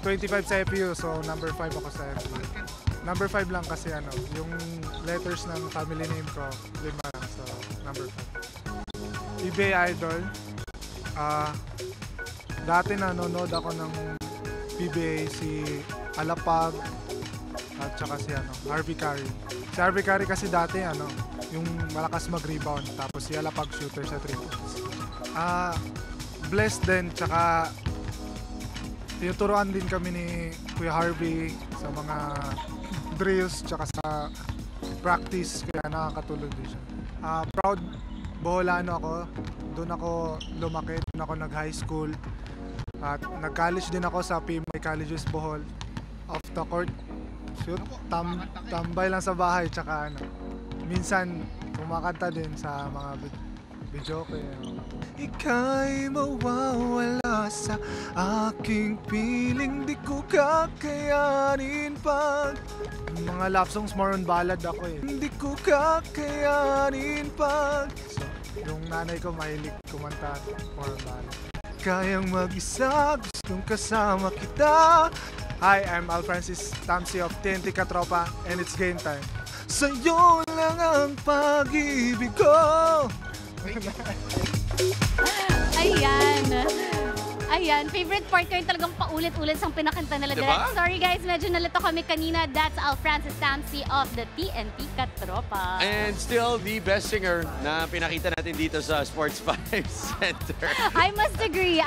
25 sa FEU, so number 5 ako sa FEU. Number 5 lang kasi ano, yung letters ng family name ko, 5 lang, so number 5. PBA Idol, dati nanonood ako ng PBA si Alapag at saka si Harvey Carey. Si Harvey Carey kasi dati yung malakas mag-rebound, tapos si Alapag shooter sa 3 points. Blessed din, tsaka tinuturuan din kami ni Kuya Harvey sa mga drills tsaka sa practice, kaya nakakatulong din siya. Proud Boholano ako, doon ako lumaki, doon ako nag-high school at nag-college din ako sa PBA Colleges Bohol. Off the court, shoot, tambay lang sa bahay, tsaka minsan kumakanta din sa mga video ko. Ika'y mawawala sa aking piling, di ko kakayanin pag mga love songs, more on ballad ako eh. Hindi ko kakayanin pag yung nanay ko mahilig kumanta more on ballad. Kayang mag-isa, gustong kasama kita. Hi, I'm Al Francis Tamsi of TNT Katropa, and it's game time. Sa'yo lang ang pag-ibig ko. Ayan, favorite part ko yung talagang paulit-ulit sang pinakanta nila. Diba? Sorry guys, medyo nalito kami kanina. That's Al Francis Tamsi of the TNT Katropa. And still the best singer na pinakita natin dito sa Sports 5 Center. I must agree.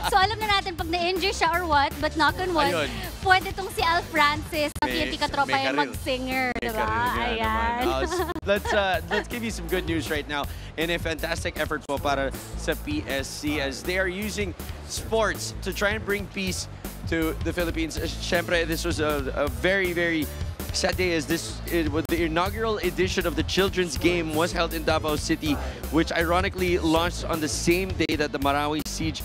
So alam na natin pag na-injure siya or what, but knock on wood, Ayun. pwede tong si Al Francis ng TNT Katropa yung mag-singer. Diba? Ayan. Let's give you some good news right now. And a fantastic effort po para sa PSC as they are using sports to try and bring peace to the Philippines. Siyempre, this was a very, very sad day as the inaugural edition of the children's game was held in Davao City, which ironically launched on the same day that the Marawi siege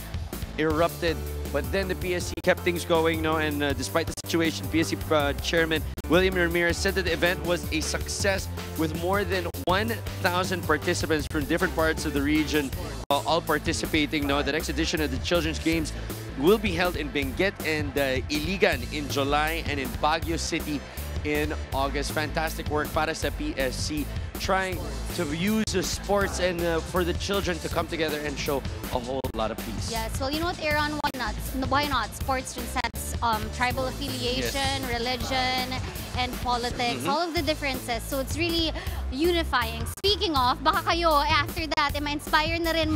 erupted. But then the PSC kept things going, and despite the situation, PSC Chairman William Ramirez said that the event was a success with more than 1,000 participants from different parts of the region all participating. The next edition of the Children's Games will be held in Benguet and Iligan in July and in Baguio City in August. Fantastic work para sa PSC, trying to use the sports and for the children to come together and show a whole lot of peace. Yes, well, you know what, Aaron, why not? Sports transcends tribal affiliation, religion, and politics, all of the differences. So it's really unifying. Speaking of, baka kayo, after that, ma-inspire na rin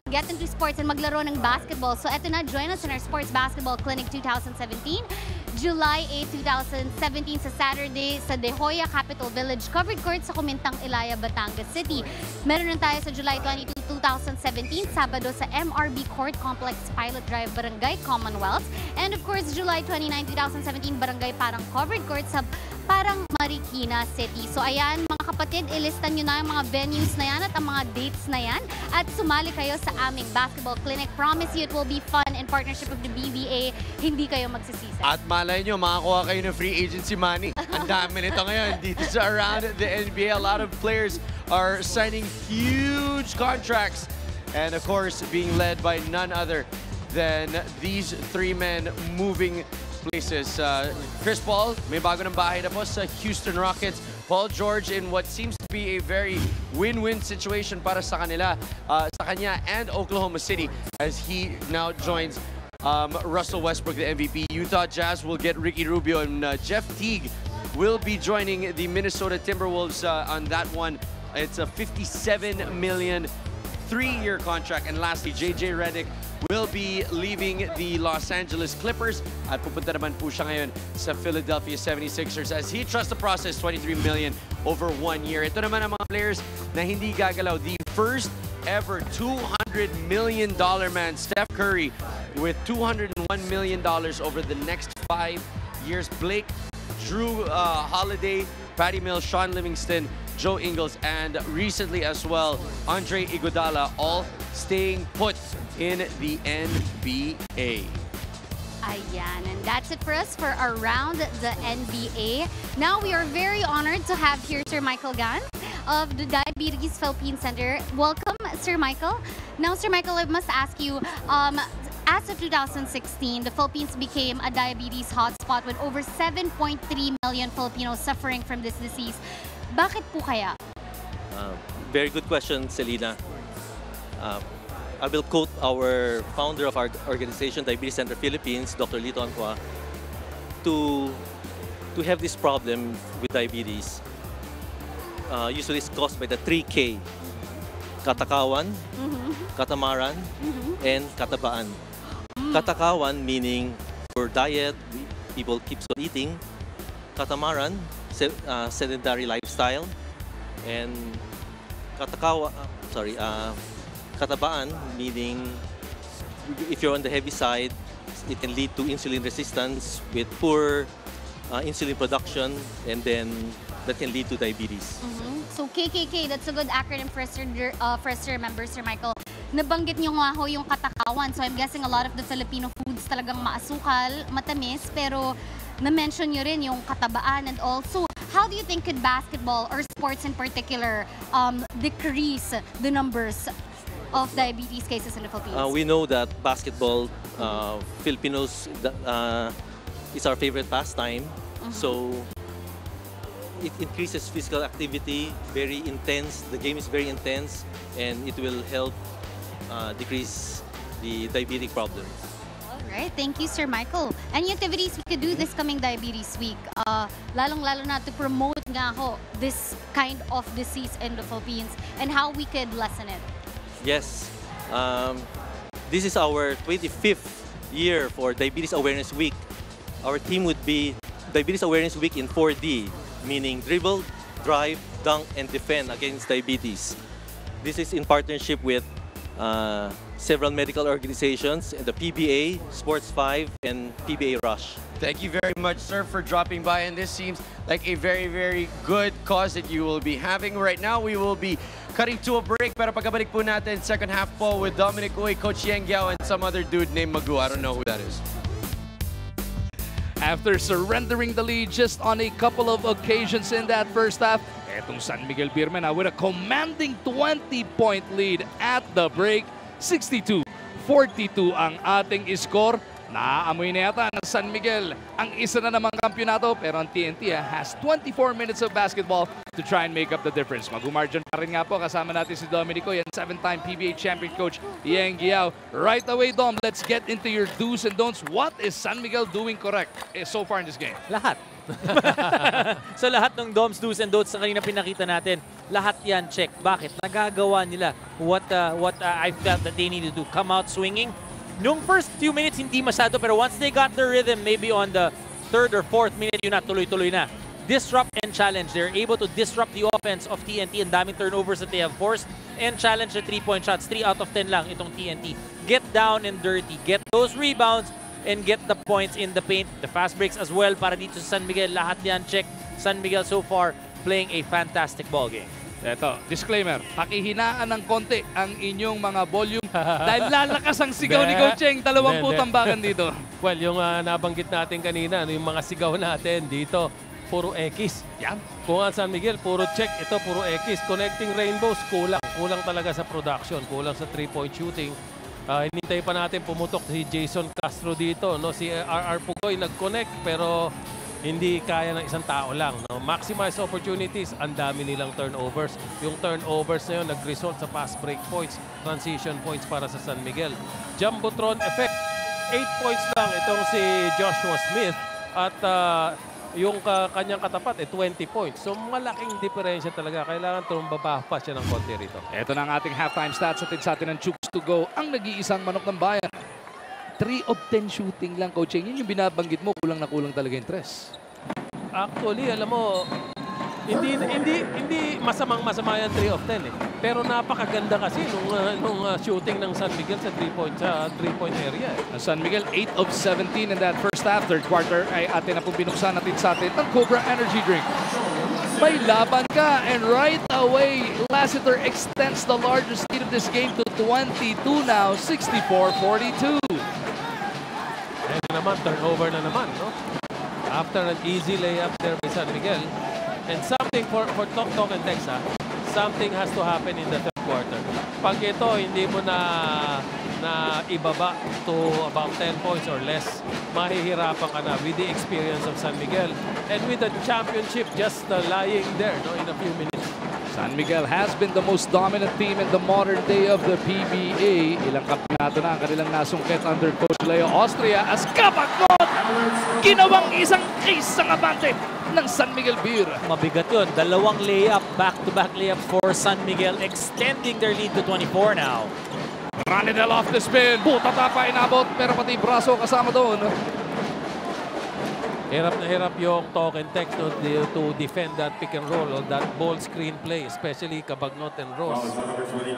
get into sports and maglaro ng basketball. So eto na, join us in our Sports Basketball Clinic 2017. July 8, 2017 sa Saturday sa De Hoya Capital Village, covered court sa Kumintang, Ilaya, Batangas City. Meron rin tayo sa July 22, 2017, Sabado sa MRB Court Complex Pilot Drive, Barangay Commonwealth. And of course, July 29, 2017, Barangay Parang Covered Court sa Parang Marikina City. So ayan, mga kapatid, ilistan nyo na yung mga venues na yan at ang mga dates na yan. At sumali kayo sa aming basketball clinic. Promise you it will be fun in partnership with the PBA. Hindi kayo magsisisi. At malay nyo, makakuha kayo ng free agency money. Ang dami nito ngayon dito sa around the NBA. A lot of players are signing huge contracts. And of course, being led by none other than these three men moving places. Chris Paul, may bago ng bahay na po sa Houston Rockets. Paul George in what seems to be a very win-win situation para sa kanila, sa kanya and Oklahoma City as he now joins Russell Westbrook, the MVP. Utah Jazz will get Ricky Rubio, and Jeff Teague will be joining the Minnesota Timberwolves on that one. It's a $57 million three-year contract. And lastly, JJ Redick will be leaving the Los Angeles Clippers at pupunta naman po siya ngayon sa Philadelphia 76ers as he trusts the process, $23 million over 1 year. Ito naman ang mga players na hindi gagalaw. The first ever $200 million man, Steph Curry, with $201 million over the next 5 years. Blake, Drew Holiday, Patty Mills, Sean Livingston, Joe Ingles, and recently as well, Andre Iguodala, all staying put in the NBA. Ayan, and that's it for us for Around the NBA. Now we are very honored to have here Sir Michael Gan of the Diabetes Philippines Center. Welcome, Sir Michael. Now, Sir Michael, I must ask you, as of 2016, the Philippines became a diabetes hotspot with over 7.3 million Filipinos suffering from this disease. Bakit po kaya? Very good question, Selena. I will quote our founder of our organization, Diabetes Center Philippines, Dr. Lito Anqua, to have this problem with diabetes. Usually it's caused by the 3K. Katakawan, katamaran, and katabaan. Katakawan meaning your diet, people keeps on eating. Katamaran, sedentary lifestyle. And katabaan meaning if you're on the heavy side, it can lead to insulin resistance with poor insulin production, and then that can lead to diabetes. So KKK, that's a good acronym for us to remember, Sir Michael. Nabanggit niyo nga ho yung katakawan. So I'm guessing a lot of the Filipino foods talagang maasukal, matamis, pero na-mention niyo rin yung katabaan and also. How do you think could basketball or sports in particular decrease the numbers of diabetes cases in the Philippines? We know that basketball, Filipinos, is our favorite pastime. So it increases physical activity, very intense. The game is very intense, and it will help decrease the diabetic problem. Alright, thank you, Sir Michael. Any activities we could do this coming Diabetes Week? Lalong-lalo na to promote nga ho this kind of disease in the Philippines and how we could lessen it. Yes. This is our 25th year for Diabetes Awareness Week. Our theme would be Diabetes Awareness Week in 4D, meaning dribble, drive, dunk, and defend against diabetes. This is in partnership with several medical organizations, the PBA, Sports 5, and PBA Rush. Thank you very much, sir, for dropping by. And this seems like a very, very good cause that you will be having. Right now, we will be cutting to a break. Pero pagkabalik po natin, second half po with Dominic Uy, Coach Yang Giao, and some other dude named Magu. I don't know who that is. After surrendering the lead just on a couple of occasions in that first half, etong San Miguel Beermen with a commanding 20-point lead at the break. 62-42 ang ating score. Naaamoy na yata ng San Miguel ang isa na namang kampyonato, pero ang TNT has 24 minutes of basketball to try and make up the difference. Mag-umargin pa rin nga po, kasama natin si Dominico, yan 7-time PBA champion coach Yang Giao. Right away, Dom, let's get into your do's and don'ts. What is San Miguel doing correct so far in this game? Lahat. So lahat ng Dom's do's and don'ts na kanina pinakita natin, lahat yan check. Bakit? Nagagawa nila what I felt that they need to do. Come out swinging. Nung first few minutes, hindi masyado, pero once they got their rhythm, maybe on the third or fourth minute, yun na, tuloy-tuloy na. Disrupt and challenge. They're able to disrupt the offense of TNT and daming turnovers that they have forced. and challenge the 3-point shots. 3 out of 10 lang itong TNT. Get down and dirty. Get those rebounds and get the points in the paint. The fast breaks as well para dito sa San Miguel. Lahat yan check. San Miguel so far playing a fantastic ball game. Eto, disclaimer, pakihinaan ng konti ang inyong mga volume dahil lalakas ang sigaw ni Coach Cheng. 20 tambakan dito. Well, yung nabanggit natin kanina, yung mga sigaw natin dito, puro X. Yan. Kung ang San Miguel, puro check. Ito, puro X. Connecting rainbows, kulang. Kulang talaga sa production. Kulang sa 3-point shooting. Hinintay pa natin pumutok si Jason Castro dito. No? Si RR Pugoy nag-connect pero hindi kaya ng isang tao lang. No? Maximize opportunities, ang dami nilang turnovers. Yung turnovers na yun nag-result sa fast break points, transition points para sa San Miguel. Jumbotron effect, 8 points lang itong si Joshua Smith at yung kanyang katapat 20 points. So malaking diferensya talaga. Kailangan tumababa pa siya ng konti rito. Ito na ang ating halftime stats sa atin ng Chooks to Go. Ang nag-iisang manok ng bayan. 3 of 10 shooting lang, Coach. Yun yung binabanggit mo, kulang na kulang talaga yung tres. Actually, alam mo, hindi masama yan 3 of 10 eh. Pero napakaganda kasi nung shooting ng San Miguel sa 3-point area eh. Ang San Miguel 8 of 17 in that first half. Third quarter ay atin na po binuksan natin sa atin ng Cobra Energy Drink. May laban ka and right away Lassiter extends the largest lead of this game to 22 now, 64-42. And naman, turnover na naman, no? After an easy layup there by San Miguel. And something for Tok and Tex, something has to happen in the third quarter. Pag ito, hindi mo na ibaba to about 10 points or less, mahihirapan ka na with the experience of San Miguel. And with the championship just lying there in a few minutes. San Miguel has been the most dominant team in the modern day of the PBA. Ilang kampyonato na ang kanilang nasungkit under Coach Leo Austria as Kabagnot ginawang isang case sa abante ng San Miguel Beer. Mabigat yun. Dalawang layup, back-to-back layup for San Miguel, extending their lead to 24 now. Ranidel off the spin. Buta tapa inabot pero pati braso kasama doon. Hirap na hirap yung Tok and Tex to defend that pick and roll or that ball screen play, especially Kabagnot and Ross.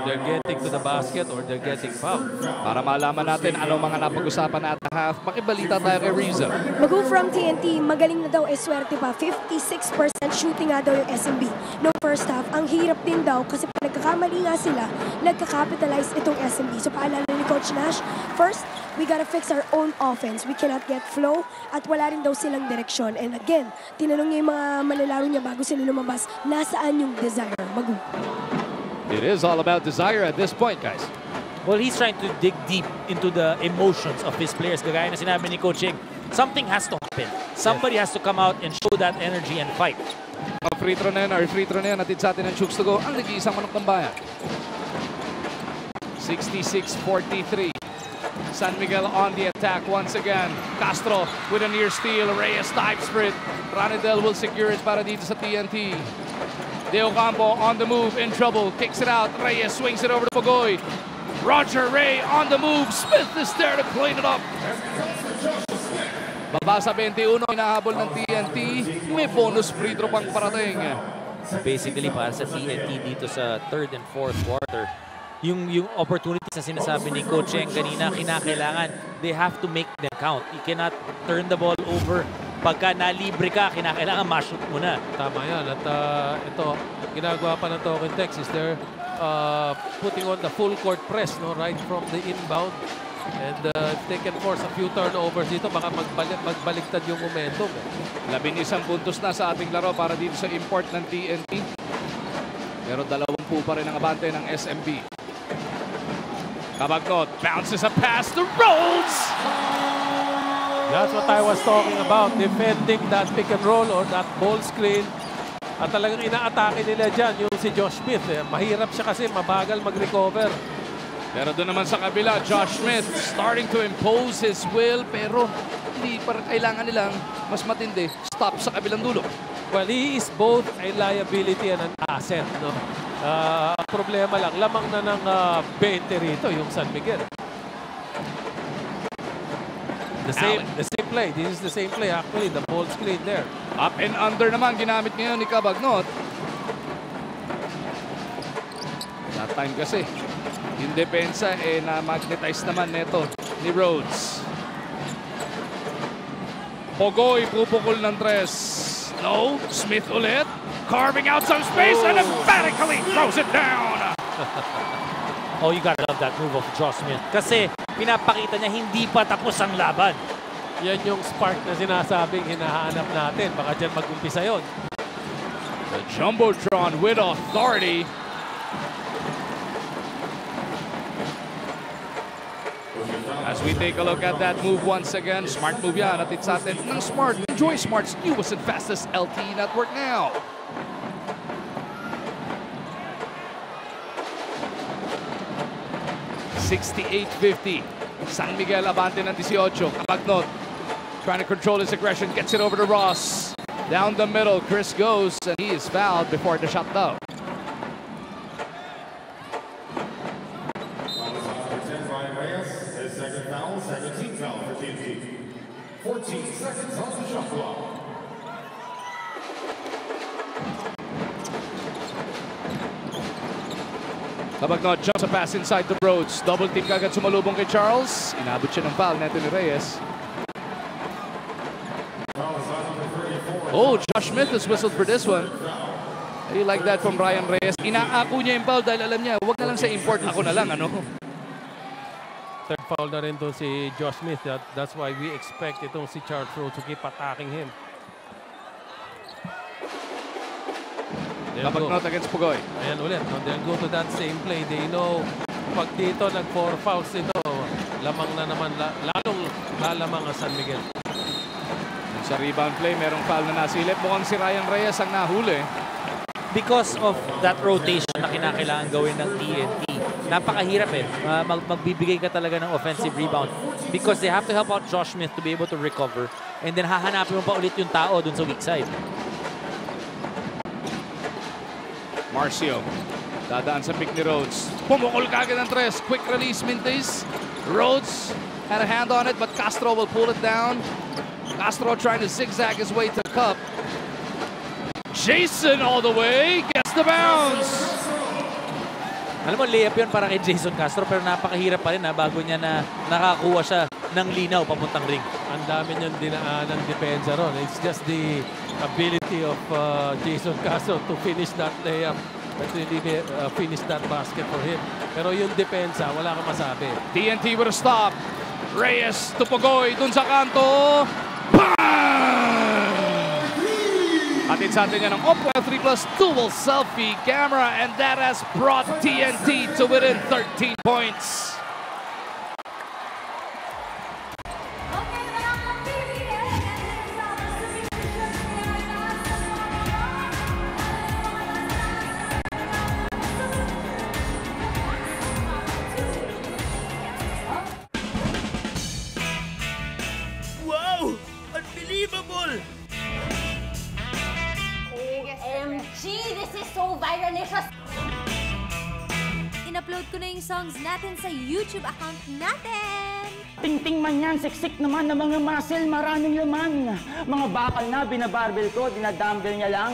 They're getting to the basket or they're getting fouled. Para malaman natin anong mga napag-usapan na at half, makibalita tayo kay Riza. Magu from TNT, magaling na daw swerte pa. 56% shooting nga daw yung SMB. No first half, ang hirap din daw kasi pag nagkakamali nga sila, nagka-capitalize itong SMB. So paalala ni Coach Nash, first, we gotta fix our own offense. We cannot get flow at wala rin daw silang direksyon. And again, tinanong niya yung mga manlalaro niya bago sila lumabas, nasaan yung desire, Magu? It is all about desire at this point, guys. Well, he's trying to dig deep into the emotions of his players. Kagaya na sinabi ni Coach Cheng, something has to happen. Somebody has to come out and show that energy and fight. Free throw na yan, atid sa atin ng Chooks to Go. Ang nag-iisang manok ng bayan. 66-43. San Miguel on the attack once again. Castro with a near steal. Reyes type sprint. Ranidel will secure it para dito sa TNT. De Ocampo on the move, in trouble. Kicks it out. Reyes swings it over to Pugoy. Roger Ray on the move. Smith is there to clean it up. Baba sa 21, hinahabol ng TNT. May bonus free throw pang parating. Basically, para sa TNT dito sa third and fourth quarter, yung opportunities na sinasabi ni Coach Cheng kanina, kinakailangan, they have to make them count. You cannot turn the ball over. Pagka nalibre ka, kinakailangan ma-shoot mo na. Tama yan. At ito, ginagawa pa ng Tok and Tex is they're putting on the full court press right from the inbound. And if they can force a few turnovers dito, baka magbaliktad yung momentum. 11 puntos na sa ating laro para dito sa import ng TNT. Pero 20 pa rin ang abante ng SMB. Kabagnot bounces a pass to Rhodes. That's what I was talking about. Defending that pick and roll or that ball screen. At talagang inaatake nila dyan yung si Josh Smith. Mahirap siya kasi mabagal mag-recover. Pero doon naman sa kabila, Josh Smith starting to impose his will. Pero hindi pa kailangan nilang mas matindi. Stop sa kabilang dulo. Well, he is both a liability and an asset. No? Problema lang, lamang na ng 20 rito yung San Miguel. The same play. This is the same play actually. The ball screen there. Up and under naman ginamit ngayon ni Kabagnot. time kasi. Yung depensa na-magnetize naman neto ni Rhodes. Pogoy, pupukol ng 3. No, Smith ulit. Carving out some space and emphatically throws it down. Oh, you gotta love that move of Josh Smith. Kasi pinapakita niya hindi pa tapos ang laban. Yan yung spark na sinasabing hinahanap natin. Baka dyan mag-umpisa yun. The Jumbotron with authority. As we take a look at that move once again, smart move yan. At it's atin ng Smart. Enjoy Smart's newest and fastest LTE network now. $68.50. San Miguel abante ng 18. Kabagnot trying to control his aggression. Gets it over to Ross. Down the middle, Chris goes, and he is fouled before the shutdown. Second foul, 17th foul for TNT. 14 seconds on the shot clock. Kabagnot jumps a pass inside the Rhodes. Double team kagad sumalubong kay Charles. Inabot siya ng foul neto ni Reyes. Oh, Josh Smith has whistled for this one. I like that from Ryan Reyes. Inaako niya yung foul dahil alam niya, wag na lang sa import, ako na lang, ano? Third foul na rin doon si Josh Smith. That's why we expect itong si Charles Rhodes to keep attacking him. Kabagnot against Pugoy. Ayan ulit. No? They'll go to that same play. They know pag dito nag-4 fouls ito, lamang na naman, lalong lalamang ang San Miguel. Sa rebound play, merong foul na nasilip. Mukhang si Ryan Reyes ang nahuli. Because of that rotation na kinakailangan gawin ng TNT, napakahirap eh. Magbibigay ka talaga ng offensive rebound because they have to help out Josh Smith to be able to recover, and then hahanapin mo pa ulit yung tao dun sa weak side. Marcio, dadaan sa pick ni Rhodes. Pumukol kagad ng 3. Quick release, Mintes. Rhodes had a hand on it, but Castro will pull it down. Castro trying to zigzag his way to the cup. Jason all the way, gets the bounce. Alam mo, layup yun para kay Jason Castro, pero napakahirap pa rin bago niya na nakakuha siya ng linaw papuntang ring. Ang dami niyang dinaan ng depensa ron. It's just the ability of Jason Castro to finish that layup. But really finish that basket for him. Pero yung depensa, wala kang masabi. TNT with a stop. Reyes to Pugoy, dun sa kanto. Atin sa atin yan ang Oppo 3 Plus dual selfie camera, and that has brought TNT to within 13 points. Wow! Unbelievable! OMG! This is so viralicious! In-upload ko na yung songs natin sa YouTube account natin! Ting-ting man yan, siksik naman na mga muscle, maraming laman. Mga bakal na binabarbell ko, dinadumbbell niya lang.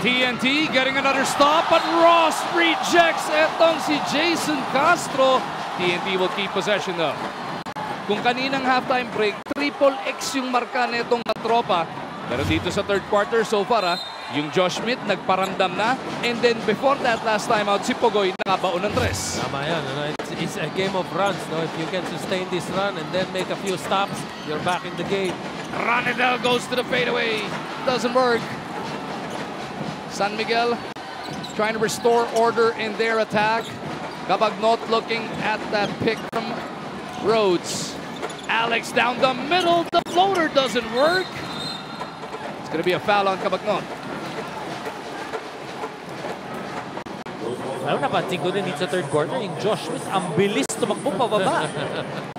TNT getting another stop, but Ross rejects etong si Jason Castro. TNT will keep possession though. Kung kaninang halftime break, triple X yung marka netong tropa. Pero dito sa third quarter so far, yung Josh Smith nagparamdam na. And then before that last time out, si Pogoy nakabaon ng 3. Tama yan. It's a game of runs. No? If you can sustain this run and then make a few stops, you're back in the game. Ranedel goes to the fadeaway. Doesn't work. San Miguel trying to restore order in their attack. Cabagnot looking at that pick from Rhodes. Alex down the middle. The floater doesn't work. It's going to be a foul on Cabagnot. Alam, napansin ko din dito sa third quarter, yung Josh Smith, ang bilis tumakbo pababa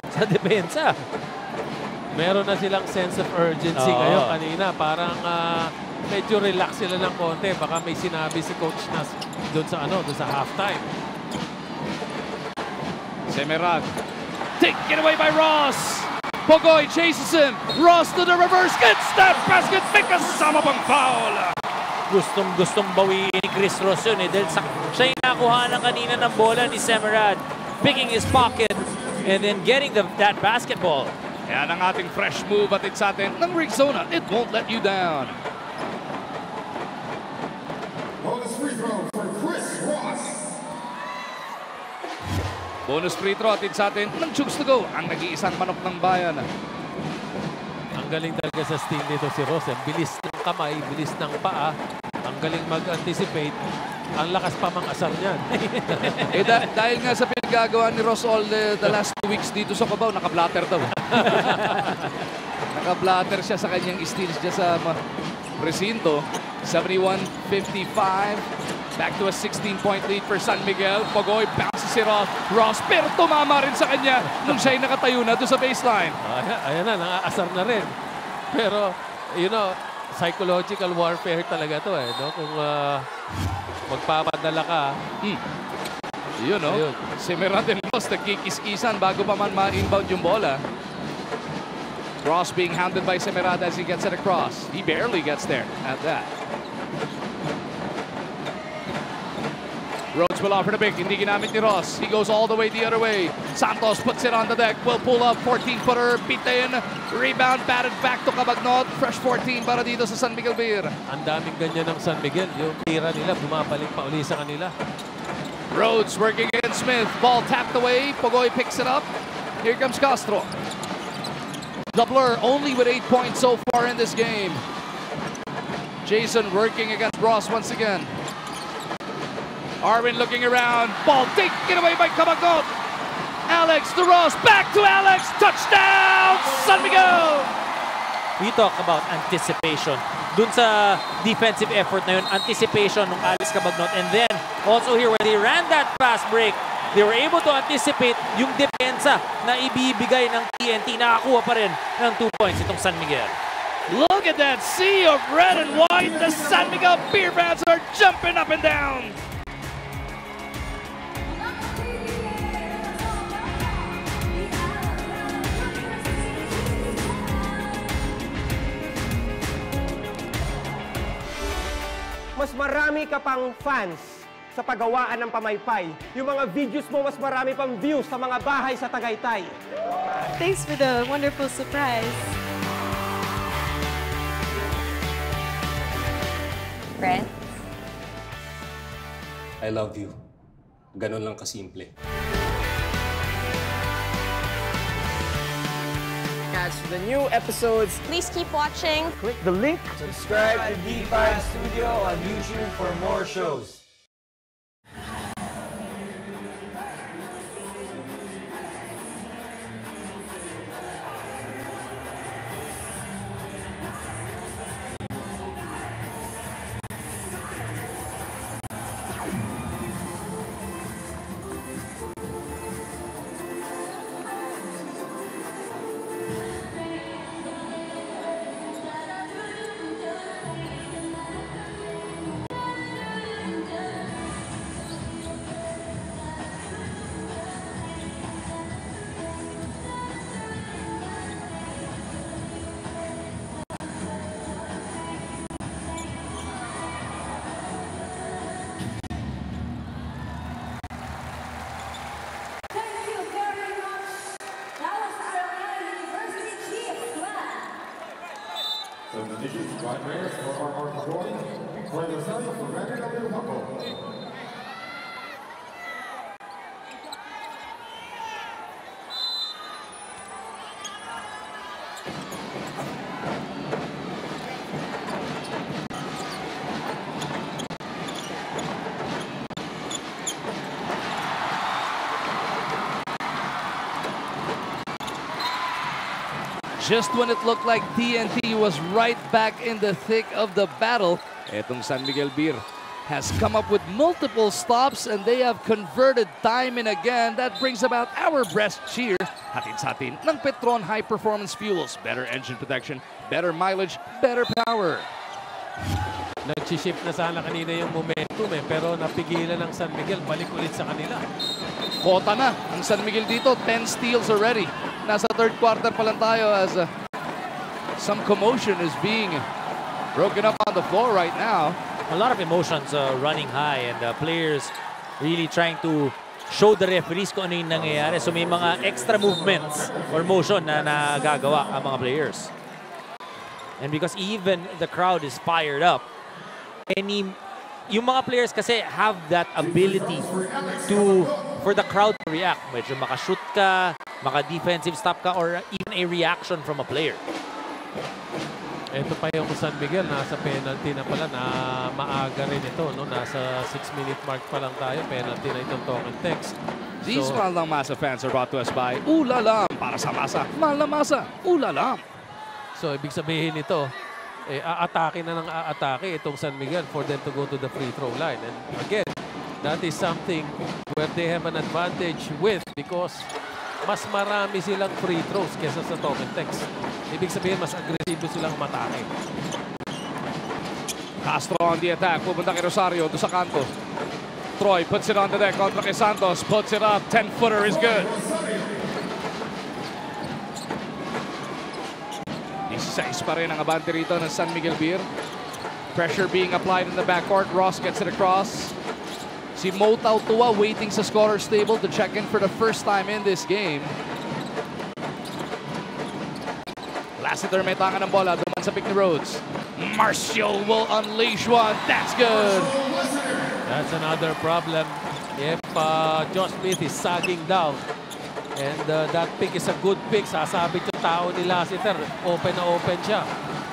sa depensa. Meron na silang sense of urgency ngayon kanina. Parang medyo relax sila ng konti. Baka may sinabi si Coach Nas doon sa halftime. Semerad. Taken away by Ross. Pogoy chases him. Ross to the reverse. Gets that basket. May kasama pang foul. Gustong bawiin ni Chris Ross yun dahil siya yung nakuha na kanina ng bola ni Semerad. Picking his pocket and then getting that basketball. Yan ang ating fresh move at sa atin ng Rizona. It won't let you down. Bonus free throw for Chris Ross. Bonus free throw at sa atin ng Chugs to go. Ang nag-iisang manok ng bayan. Ang galing talaga sa steam dito si Ross. Ang bilis ng kamay, bilis ng paa. Ang galing mag-anticipate. Ang lakas pa mang asar niyan. Dahil nga sa pinagagawa ni Ross all the last 2 weeks dito sa Cubao, naka-blatter daw. Naka-blatter siya sa kanyang steals dyan sa presinto. 71-55. Back to a 16-point lead for San Miguel. Pogoy bounces si Ross. Pero tumama rin sa kanya nung siya'y nakatayo na doon sa baseline. Ayan na, nakaasar na rin. Pero, you know, psychological warfare talaga to no? Kung magpapadala ka. Yun, no? Ayun. Si Merad and Ross nagkikis-kisan bago pa man ma-inbound yung bola. Ross being hounded by Semerad as he gets it across. He barely gets there at that. Rhodes will offer the big. Hindi ginamit ni Ross. He goes all the way the other way. Santos puts it on the deck. Will pull up. 14-footer. Bitin. Rebound. Batted back to Cabagnot. Fresh 14 para dito sa San Miguel Beer. Ang daming ganyan ng San Miguel. Yung tira nila, bumabalik pa uli sa kanila. Rhodes working against Smith. Ball tapped away. Pogoy picks it up. Here comes Castro. Doubler only with 8 points so far in this game. Jason working against Ross once again. Arvin looking around. Ball taken away by Cabagnot. Alex to Ross. Back to Alex. Touchdown, San Miguel. We talk about anticipation. Dun sa defensive effort na yun, anticipation ng Alex Cabagnot. And then, also here, when they ran that fast break, they were able to anticipate yung depensa na ibibigay ng TNT. Nakakuha pa rin ng 2 points itong San Miguel. Look at that sea of red and white. The San Miguel Beer fans are jumping up and down. Mas marami ka pang fans sa paggawaan ng pamaypay. Yung mga videos mo, mas marami pang views sa mga bahay sa Tagaytay. Thanks for the wonderful surprise. Friends? I love you. Ganon lang kasimple. Catch the new episodes. Please keep watching. Click the link. Subscribe to D5 Studio on YouTube for more shows. So the dishes right there for our performing for the side for Randy Buckle. Just when it looked like TNT was right back in the thick of the battle, etong San Miguel Beer has come up with multiple stops and they have converted time and again. That brings about our breast cheer. Hatid sa atin ng Petron High Performance Fuels. Better engine protection, better mileage, better power. Nag-shift na sana kanina yung momentum pero napigilan ng San Miguel. Balik ulit sa kanila. Kota na ang San Miguel dito. 10 steals already. Nasa third quarter pa lang tayo as some commotion is being broken up on the floor right now. A lot of emotions running high and players really trying to show the referees kung ano yung nangyayari. So may mga extra movements or motion na nagagawa ang mga players. And because even the crowd is fired up, yung mga players kasi have that ability for the crowd to react. Medyo makashoot ka, maka-defensive stop ka, or even a reaction from a player. Ito pa yung San Miguel, nasa penalty na pala, na maaga rin ito. No? Nasa 6-minute mark pa lang tayo, penalty na itong Token Tex. These Mahal ng Masa fans are brought to us by Ulalam. Para sa masa, Mahal na Masa, Ulalam. So, ibig sabihin ito, aatake na ng aatake itong San Miguel for them to go to the free throw line. And again, that is something where they have an advantage with because mas marami silang free throws kesa sa Token Tex. Ibig sabihin, mas agresibo silang matake. Castro on the attack. Pupunta kay Rosario doon sa kanto. Troy puts it on the deck kontra kay Santos. Puts it up. 10-footer is good. 16 pa rin ang abante rito ng San Miguel Beer. Pressure being applied in the backcourt. Ross gets it across. Si Mo Tautua waiting sa scorer's table to check in for the first time in this game. Lassiter may tanga ng bola. Duman sa pick ni Rhodes. Marcio will unleash one. That's good. That's another problem. If Josh Smith is sagging down and that pick is a good pick, sasabit yung tao ni Lassiter. Open na open siya.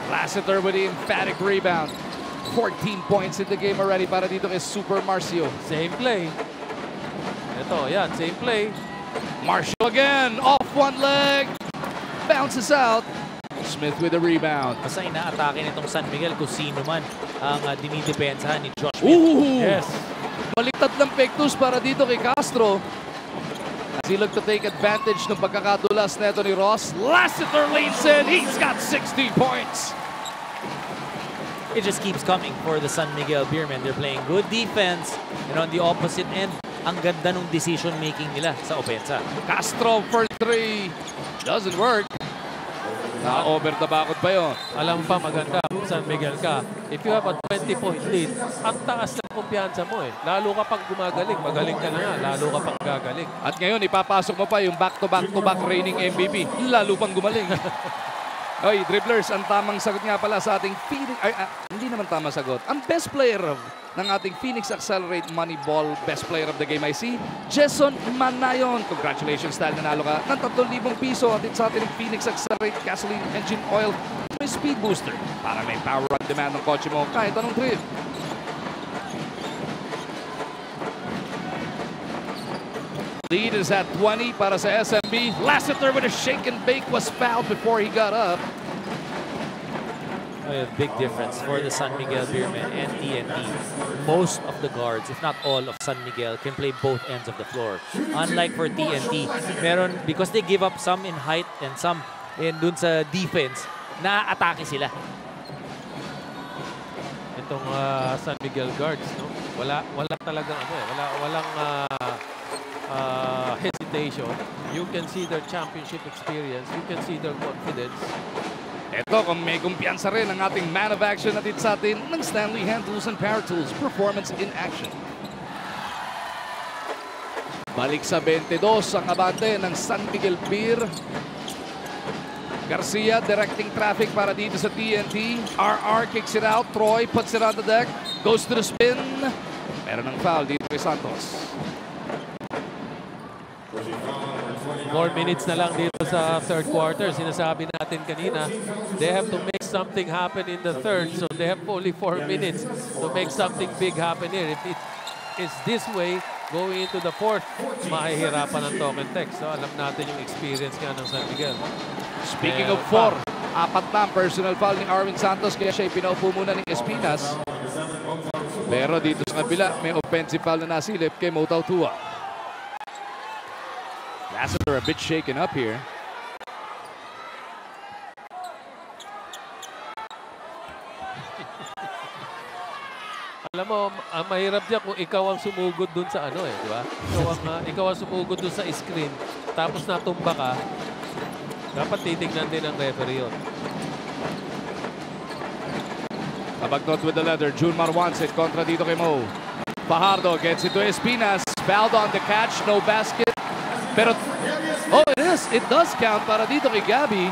Lassiter with the emphatic rebound. 14 points in the game already para dito kay Super Marcio. Same play. Ito, yan, same play. Marcio again, off one leg. Bounces out. Smith with the rebound. Basta inaatake nitong San Miguel kung sino man ang dinidepensahan ni Josh Smith. Yes. Baliktad ng pektus para dito kay Castro. As he looked to take advantage ng pagkakadulas na ito ni Ross. Lassiter leads in. He's got 16 points. It just keeps coming for the San Miguel Beermen. They're playing good defense. And on the opposite end, ang ganda ng decision-making nila sa opensa. Castro for 3. Doesn't work. Na-over the bakod pa yun. Alam pa maganda kung San Miguel ka. If you have a 20-point lead, ang taas ng kumpiyansa mo eh. Lalo ka pang gumagaling. Magaling ka na nga. Lalo ka pang gagaling. At ngayon, ipapasok mo pa yung back-to-back-to-back reigning MVP. Lalo pang gumaling. Oy, dribblers, ang tamang sagot nga pala sa ating Phoenix, hindi naman tamang sagot. Ang best player ng ating Phoenix Accelerate Moneyball Best Player of the Game ay si Jason Manayon. Congratulations dahil nanalo ka ng 3,000 piso at sa ating Phoenix Accelerate Gasoline Engine Oil may speed booster para may power on demand ng kotse mo kahit anong trip. Lead is at 20 para sa SMB. Lassiter with a shake and bake was fouled before he got up. A big difference for the San Miguel Beermen and TNT. Most of the guards, if not all of San Miguel, can play both ends of the floor. Unlike for TNT, meron, because they give up some in height and some in dun sa defense, na-atake sila. Itong San Miguel guards, no? Wala talagang ano eh. Walang hesitation. You can see their championship experience. You can see their confidence. Ito, kung may kumpiyansa rin ang ating man of action natin sa atin ng Stanley Hand Tools and Power Tools. Performance in action. Balik sa 22 ang abante ng San Miguel Beer. Garcia directing traffic para dito sa TNT. RR kicks it out. Troy puts it on the deck. Goes to the spin. Meron ng foul dito kay Santos. 4 minutes na lang dito sa third quarter. Sinasabi natin kanina, they have to make something happen in the third. So they have only 4 minutes to make something big happen here. If it is this way, going into the fourth, mahihirapan ang Token Tech. So alam natin yung experience nga ng San Miguel. Speaking of 4, 4 na ang personal foul ni Arwin Santos, kaya siya ipinaupo muna ng Espinas. Pero dito sa kabila, may offensive foul na nasilip kay Motau Tua. Lassiter a bit shaken up here. Alam mo, ang mahirap dyan kung ikaw ang sumugod dun sa ano di ba? Ikaw ang sumugod dun sa screen, tapos natumba ka, dapat titignan din ng referee yun. Kabagnot with the leather, Junmar wants it, kontra dito kay Mo. Fajardo gets it to Espinas, fouled on the catch, no basket. Pero, oh, it does count para dito kay Gabby.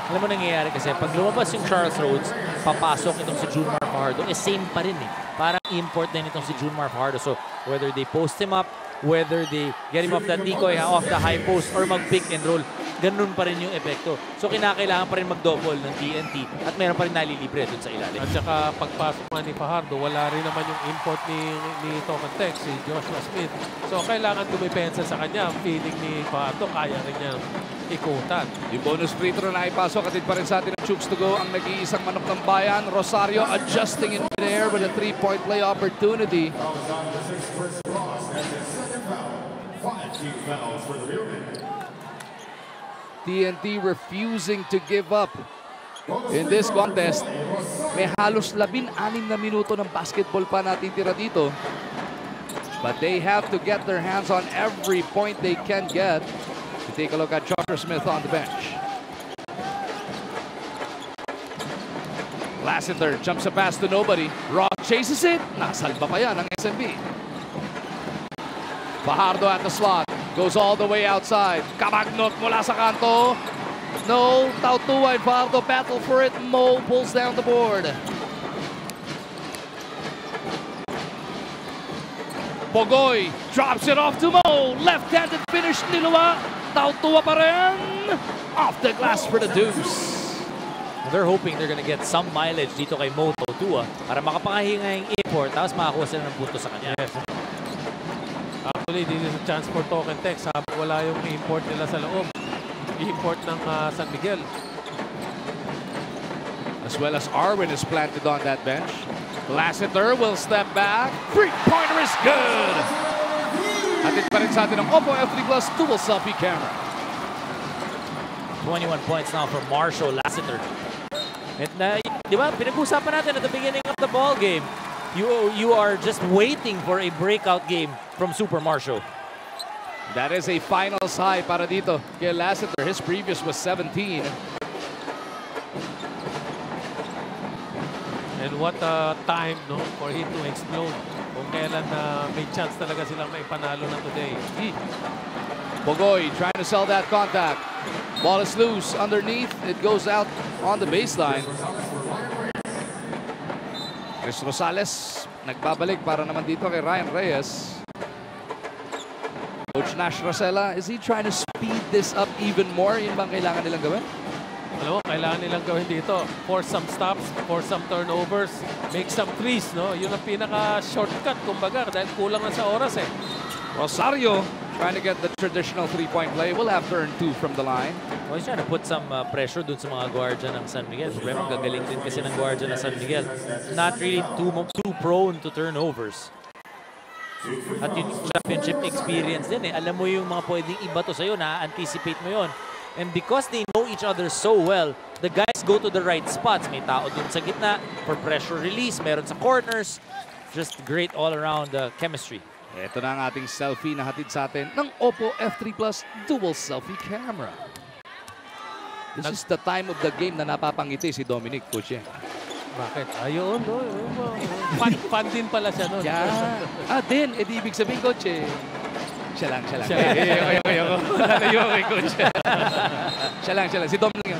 Alam mo nangyayari kasi, pag lumabas yung Charles Rhodes, papasok itong si Junmar Fajardo, same pa rin Parang import din itong si Junmar Fajardo. So, whether they post him up, whether they get him off that decoy, off the high post, or mag-pick and roll, ganun pa rin yung epekto. So, kinakailangan pa rin mag-double ng TNT at meron pa rin nalilibre dun sa ilalim. At saka, pagpasok nga ni Fajardo, wala rin naman yung import ni Token Tech, si Joshua Smith. So, kailangan dumipensa sa kanya. Ang feeling ni Fajardo, kaya rin niya ikutan. Yung bonus free throw na ipasok, atid pa rin sa atin ang Chooks to go. Ang nag-iisang manok ng bayan, Rosario adjusting in midair with a 3-point play opportunity. TNT refusing to give up in this contest. May halos 16 na minuto ng basketball pa natitira dito. But they have to get their hands on every point they can get. To take a look at Joshua Smith on the bench. Lassiter jumps a pass to nobody. Rock chases it. Nasalba pa yan ng SMB. Fajardo at the slot. Goes all the way outside. Kabagnot mula sa kanto. No, Tautua and Fajardo battle for it. Mo pulls down the board. Pogoy drops it off to Mo. Left-handed finish nilua. Tautua pa rin. Off the glass for the deuce. They're hoping they're gonna get some mileage dito kay Mo Tautua para makapangahinga yung import tapos makakuha sila ng punto sa kanya. Yes. Actually, dito sa chance for Token Tech, sabi wala yung import nila sa loob. Import ng San Miguel. As well as Arwin is planted on that bench. Lassiter will step back. Three-pointer is good. Atid pa rin sa atin ang Oppo F3 Plus dual selfie camera. 21 points now for Marshall Lassiter. At di ba, pinag-usapan natin at the beginning of the ball game. You are just waiting for a breakout game from Super Marshall. That is a finals high para dito kay Lassiter. His previous was 17. And what a time for him to explode. Kung kailan may chance talaga silang may panalo na today. Bogoy trying to sell that contact. Ball is loose underneath. It goes out on the baseline. Chris Rosales nagbabalik para naman dito kay Ryan Reyes. Coach Nash Rosella, is he trying to speed this up even more? Yun bang kailangan nilang gawin? Alam mo, kailangan nilang gawin dito. Force some stops, force some turnovers, make some threes, no? Yun ang pinaka-shortcut, kumbaga, dahil kulang na sa oras Rosario trying to get the traditional three-point play. Will have to earn 2 from the line. Well, he's trying to put some pressure dun sa mga guardia ng San Miguel. Problema, gagaling din kasi ng guardia ng San Miguel. Not really too prone to turnovers. At yung championship experience din Alam mo yung mga pwedeng iba to sa'yo, na-anticipate mo yon. And because they know each other so well, the guys go to the right spots. May tao dun sa gitna for pressure release. Meron sa corners. Just great all-around chemistry. Ito na ang ating selfie na hatid sa atin ng Oppo F3 Plus dual selfie camera. This is the time of the game na napapangiti si Dominic, Coach. Bakit? Ayun, Fan din pala siya, Din. Di ibig sabihin, Coach, Siya lang. Ayoko. Nalayo kay Coach. Siya lang. Si Dom lang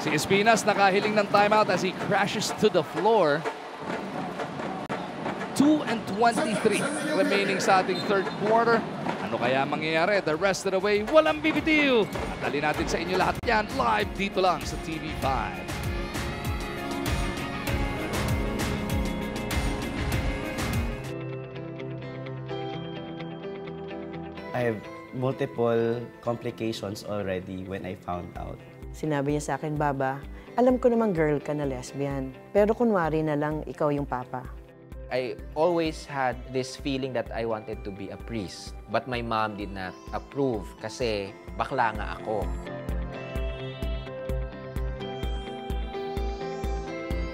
Si Espinas nakahiling ng timeout as he crashes to the floor. 2:23 remaining sa ating third quarter. Ano kaya mangyayari the rest of the way? Walang bibitiw. At dali natin sa inyo lahat yan live dito lang sa TV5. I have multiple complications already when I found out. Sinabi niya sa akin, Baba, alam ko namang girl ka na lesbian, pero kunwari na lang ikaw yung papa. I always had this feeling that I wanted to be a priest. But my mom did not approve kasi bakla nga ako.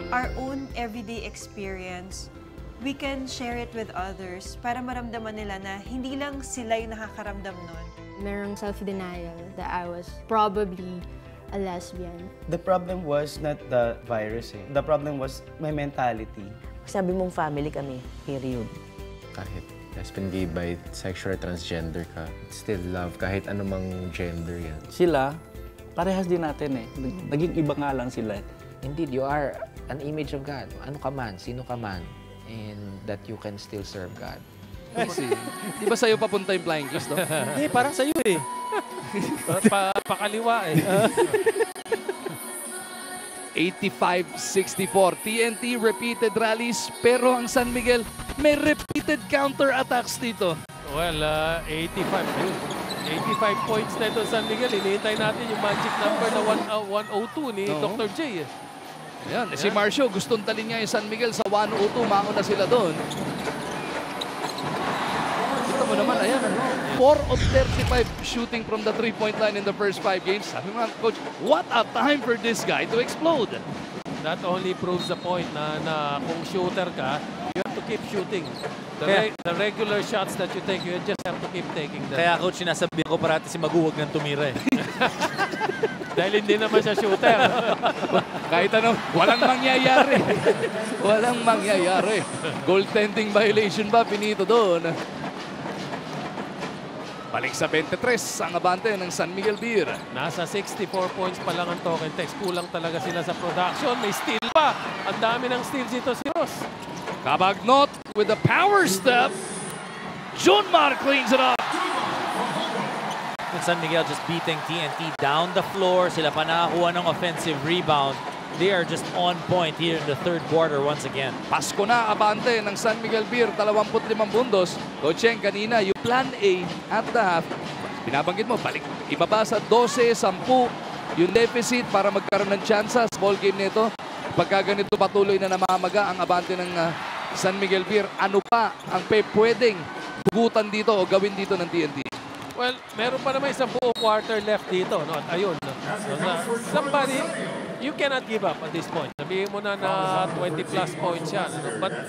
Our own everyday experience, we can share it with others para maramdaman nila na hindi lang sila yung nakakaramdam nun. Merong self-denial that I was probably a lesbian. The problem was not the virus. The problem was my mentality. Sabi mong family kami, period. Kahit lesbian, gay, bisexual, transgender ka, still love kahit anumang gender yan. Sila, parehas din natin eh. Naging iba nga lang sila. Indeed, you are an image of God. Ano ka man, sino ka man, and that you can still serve God. Kasi, di ba sa'yo papunta yung flying kiss, no? Eh, parang sa'yo eh. Pakaliwa eh. 85-64. TNT repeated rallies, pero ang San Miguel may repeated counter-attacks dito. Well, 85 points na ito San Miguel. Hinihintay natin yung magic number na 102 ni Dr. J. Ayan, si Marcio gustong talin niya yung San Miguel sa 102. Mauna sila doon. Kita mo naman, ayan, 4 of 35 shooting from the 3-point line in the first 5 games. Sabi mo, Coach, what a time for this guy to explode. That only proves the point na kung shooter ka, you have to keep shooting. The regular shots that you take, you just have to keep taking them. Kaya coach, sinasabi ko parati si Maguwag ng tumira eh. Dahil hindi naman siya shooter. Kahit ano, walang mangyayari. Walang mangyayari. Goaltending violation ba? Pinito doon. Balik sa 23 ang abante ng San Miguel Beer. Nasa 64 points pa lang ang Token Tex. Kulang talaga sila sa production. May steal pa. Ang dami ng steals dito si Ross. Cabagnot with the power step. Junmar cleans it up. San Miguel just beating TNT down the floor. Sila pa nakakuha ng offensive rebound. They are just on point here in the third quarter once again. Pasko na abante ng San Miguel Beer, 25 puntos. Coacheng, kanina yung plan A at the half. Binabanggit mo, balik, ibaba sa 12, 10 yung deficit para magkaroon ng chance sa ball game nito. Pagka ganito patuloy na namamaga ang abante ng San Miguel Beer, ano pa ang pwedeng hugutan dito o gawin dito ng TNT? Well, meron pa naman isang buong quarter left dito. No? At ayun, no? Somebody, you cannot give up at this point. Sabihin mo na 20 plus points yan. No? But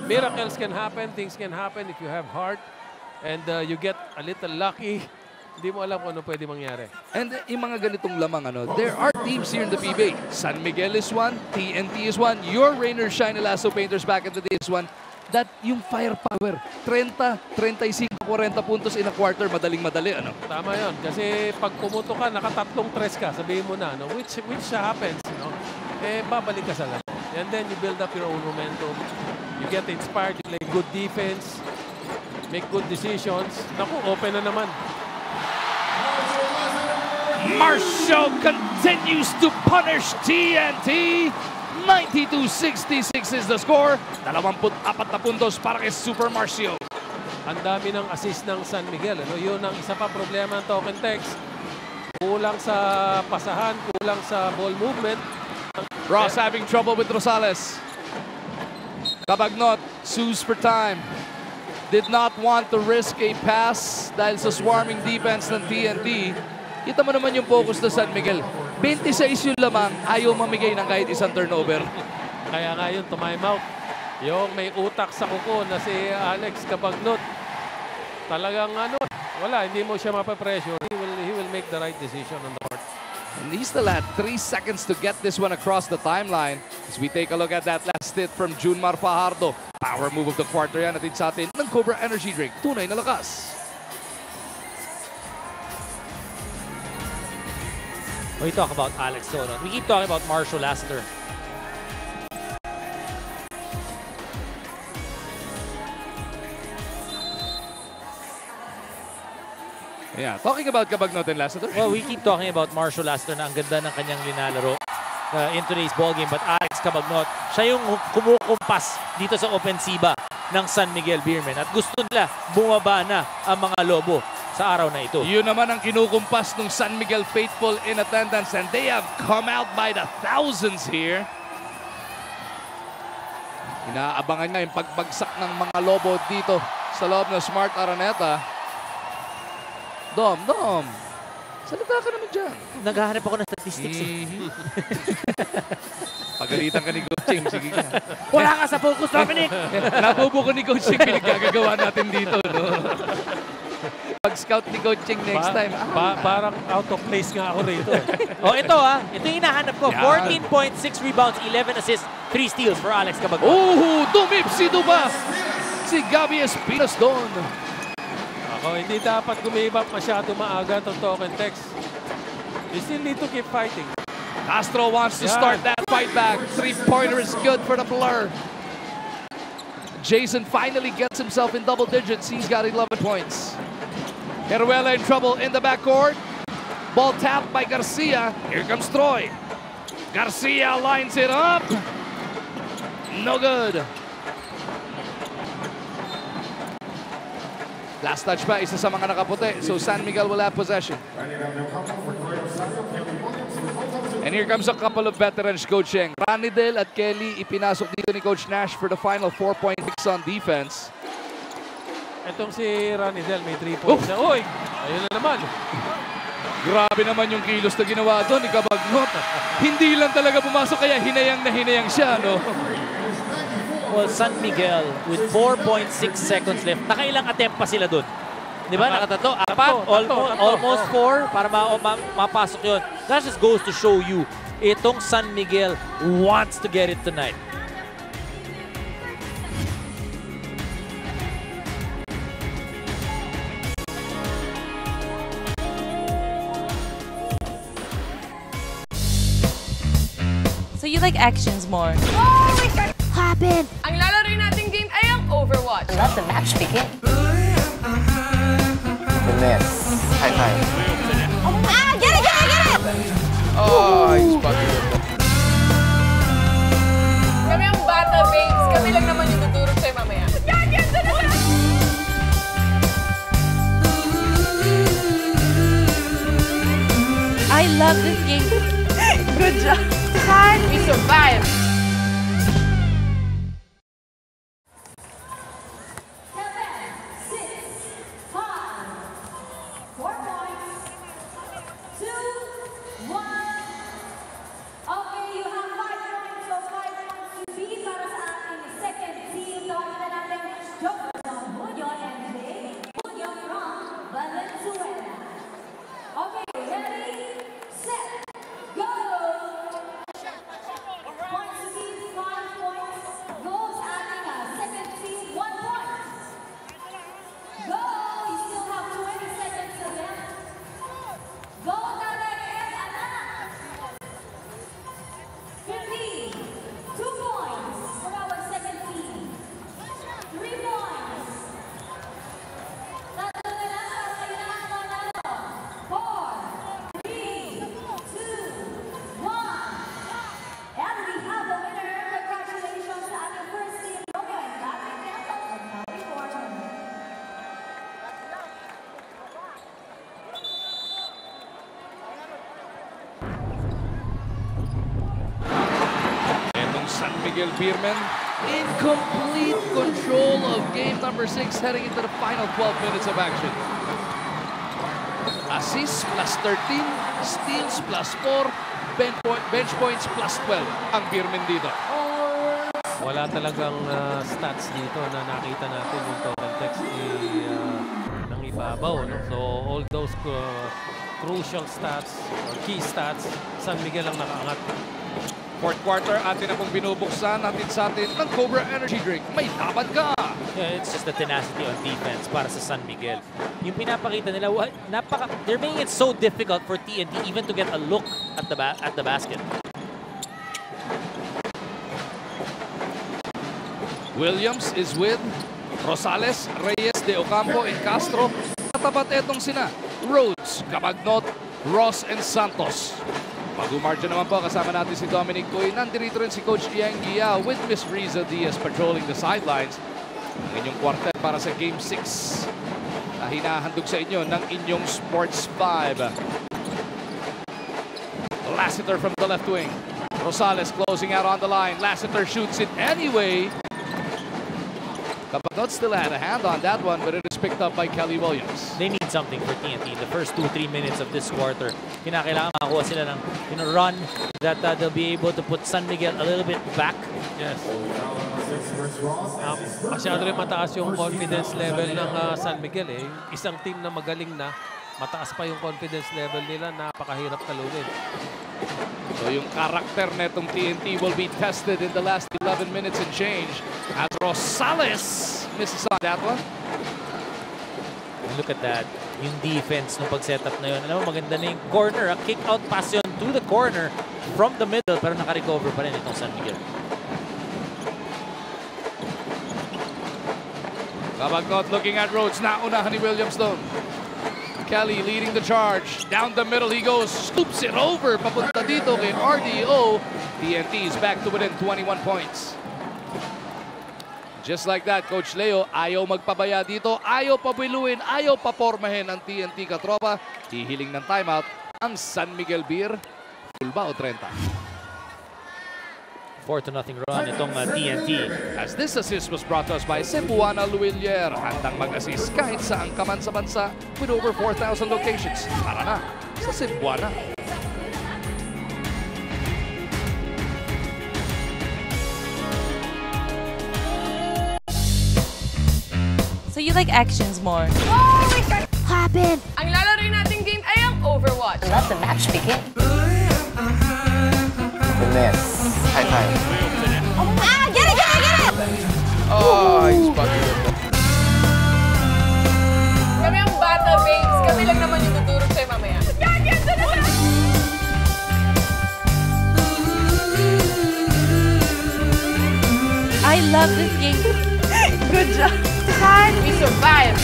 miracles can happen. Things can happen if you have heart. And you get a little lucky. Hindi mo alam kung ano pwede mangyari. And yung mga ganitong lamang, there are teams here in the PBA. San Miguel is one, TNT is one, your Rainer Shine Elasto Painters back in the day is one. That yung firepower, 30, 35, 40 puntos in a quarter, madaling-madali, Tama yon. Kasi pag pumuto ka, nakatatlong tres ka, sabihin mo na, which happens, babalik ka sa laro. And then you build up your own momentum. You get inspired, you play good defense, make good decisions. Naku, open na naman. Marshall continues to punish TNT. 92-66 is the score. 24 na puntos para kay Super Marcio. Ang dami ng assist ng San Miguel. Yun ang isa pa problema ng Token Tex. Kulang sa pasahan, kulang sa ball movement. Ross having trouble with Rosales. Cabagnot sues for time. Did not want to risk a pass dahil sa swarming defense ng TNT. Kita mo naman yung focus ng San Miguel. 26 yung lamang, ayaw mamigay ng kahit isang turnover. Kaya nga yun, time out. Yung may utak sa kuko na si Alex Cabagnot. Talagang wala, hindi mo siya mapapressure. He will make the right decision on the court. And he still had 3 seconds to get this one across the timeline. As we take a look at that last hit from Junmar Fajardo. Power move of the quarter yan natin sa atin ng Cobra Energy Drink. Tunay na lakas. We talk about Alex Soto. We keep talking about Marshall Lassiter. Yeah, talking about Kabagnote and Lassiter. Well, we keep talking about Marshall Lassiter na ang ganda ng kanyang linalaro in today's ballgame. But Alex Kabagnote, siya yung kumukumpas dito sa opensiba ng San Miguel Beermen. At gusto nila bumaba na ang mga Lobo sa araw na ito. Yun naman ang kinukumpas ng San Miguel faithful in attendance, and they have come out by the thousands here. Inaabangan niya yung pagbagsak ng mga Lobo dito sa loob ng Smart Araneta. Dom, salita ka naman dyan. Naghahanap ako ng statistics. Pagalitan ka ni Coaching, sige ka. Wala ka sa focus, Dominic! Nabubo ko ni Coaching, pinagkagagawa natin dito, no? Pag-scout ni Coaching next time. Parang out of place nga ako rito. Oh, ito ito yung hinahanap ko. 14.6 rebounds, 11 assists, 3 steals for Alex Kabagnote. Oh, dumipsido ba? Si Gabby Espinas doon. Ako, hindi dapat gumibap masyado maaga itong token text. You still need to keep fighting. Castro wants to start that fight back. Three-pointer is good for the Blur. Jason finally gets himself in double digits. He's got 11 points. Heruela in trouble in the backcourt. Ball tapped by Garcia. Here comes Troy. Garcia lines it up. No good. Last touch pa, isa sa mga nakaputi. So San Miguel will have possession. And here comes a couple of veterans coaching. Ranidel at Kelly ipinasok dito ni Coach Nash for the final 4-point mix on defense. Itong si Ranidel may 3 points na. Uy! Ayun na naman. Grabe naman yung kilos na ginawa doon ni Kabagnote. Hindi lang talaga pumasok kaya hinayang na hinayang siya, no? Well, San Miguel with 4.6 seconds left. Nakailang attempt pa sila doon. Di ba? Nakatatlo, apat, almost 4 para mapasok yun. That just goes to show you, itong San Miguel wants to get it tonight. So you like actions more? Oh, we got Happened! Ang lalaro nating game ay ang Overwatch. Let the match begin. Goodness. High five. Get it! Oh, he's bugging it. Kami ang bata, babes. Kami lang naman yung tuturog sa'yo mamaya. I love this game. Good job. We survived. Miguel Beermen in complete control of game number 6 heading into the final 12 minutes of action. Assists plus 13, steals plus 4, bench points plus 12 ang Beermen dito. Wala talagang stats dito na nakita natin yung total text ng ibabaw. No? So all those crucial stats, or key stats, San Miguel ang nakaangat. Fourth quarter, atin na pong binubuksan natin sa atin ng Cobra Energy Drink. May laban ka! Yeah, it's just the tenacity on defense para sa San Miguel. Yung pinapakita nila, they're making it so difficult for TNT even to get a look at the basket. Williams is with Rosales, Reyes, De Ocampo, and Castro. Katapat etong sina Rhodes, Cabagnot, Ross, and Santos. Mag-umarcha naman po, kasama natin si Dominic Coy. Nandito rin si Coach Ian Gia with Miss Riza Diaz patrolling the sidelines. Ang inyong quartet para sa Game 6 na hinahandog sa inyo ng inyong Sports 5. Lassiter from the left wing. Rosales closing out on the line. Lassiter shoots it anyway. Cabagnot still had a hand on that one, but it is picked up by Kelly Williams. They need something for TNT in the first 2-3 minutes of this quarter. Kinakailangan makakuha sila ng run that they'll be able to put San Miguel a little bit back. Yes. Masyado rin mataas yung confidence level ng San Miguel eh. Isang team na magaling na, mataas pa yung confidence level nila, napakahirap talunin. So yung karakter netong TNT will be tested in the last 11 minutes and change as Rosales misses on that one. And look at that. Yung defense ng pag-setup na yun. Alam mo, maganda na yung corner. A kick-out pass yun to the corner from the middle pero naka-recover pa rin itong San Miguel. Cabagnot looking at Rhodes. Naunahan ni Williams doon. Kelly leading the charge. Down the middle he goes. Scoops it over. Papunta dito kay RDO. TNT is back to within 21 points. Just like that, Coach Leo, ayaw magpabaya dito. Ayaw pabiluin. Ayaw papormahin ang TNT katropa. Hihiling ng timeout ang San Miguel Beer. Full ba o 30? 4-0 run itong TNT. As this assist was brought to us by Cebuana Luillier. Handang mag-assist kahit saan ka man sa bansa with over 4,000 locations. Tara na sa Cebuana. So you like actions more? Oh my God! Happen! Ang lalaro nating game ay ang Overwatch. Let the match begin. Goodness. High five. Ah! Get it! Get it! Get it! Oh, he's bugging it. Kami ang bata, babes. Kami lang naman yung tutulog sa'yo mamaya. Yan! Yan! Yan! I love this game. Good job. We survived.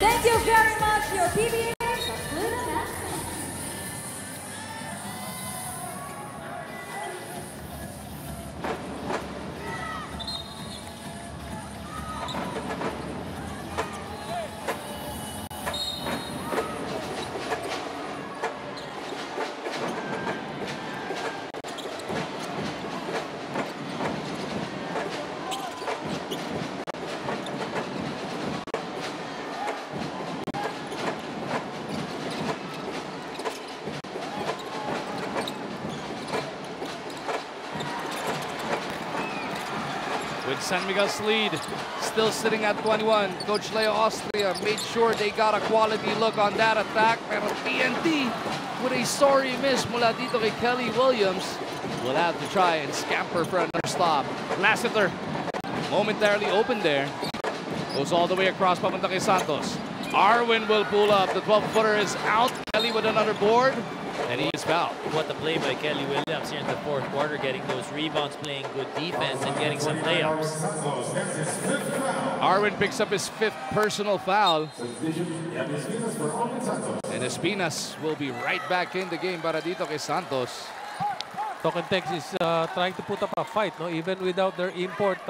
Thank you very much, your PBA concluded match. With San Miguel's lead still sitting at 21, Coach Leo Austria made sure they got a quality look on that attack. Pero TNT with a sorry miss mula dito kay Kelly Williams will have to try and scamper for another stop. Lassiter momentarily open there. Goes all the way across papunta kay Santos. Arwin will pull up. The 12-footer is out. Kelly with another board. And he is fouled. What a play by Kelly Williams here in the fourth quarter, getting those rebounds, playing good defense, and getting some layups. Arwin picks up his 5th personal foul. And Espinas will be right back in the game para dito kay Santos. Tokentex is trying to put up a fight, no? Even without their import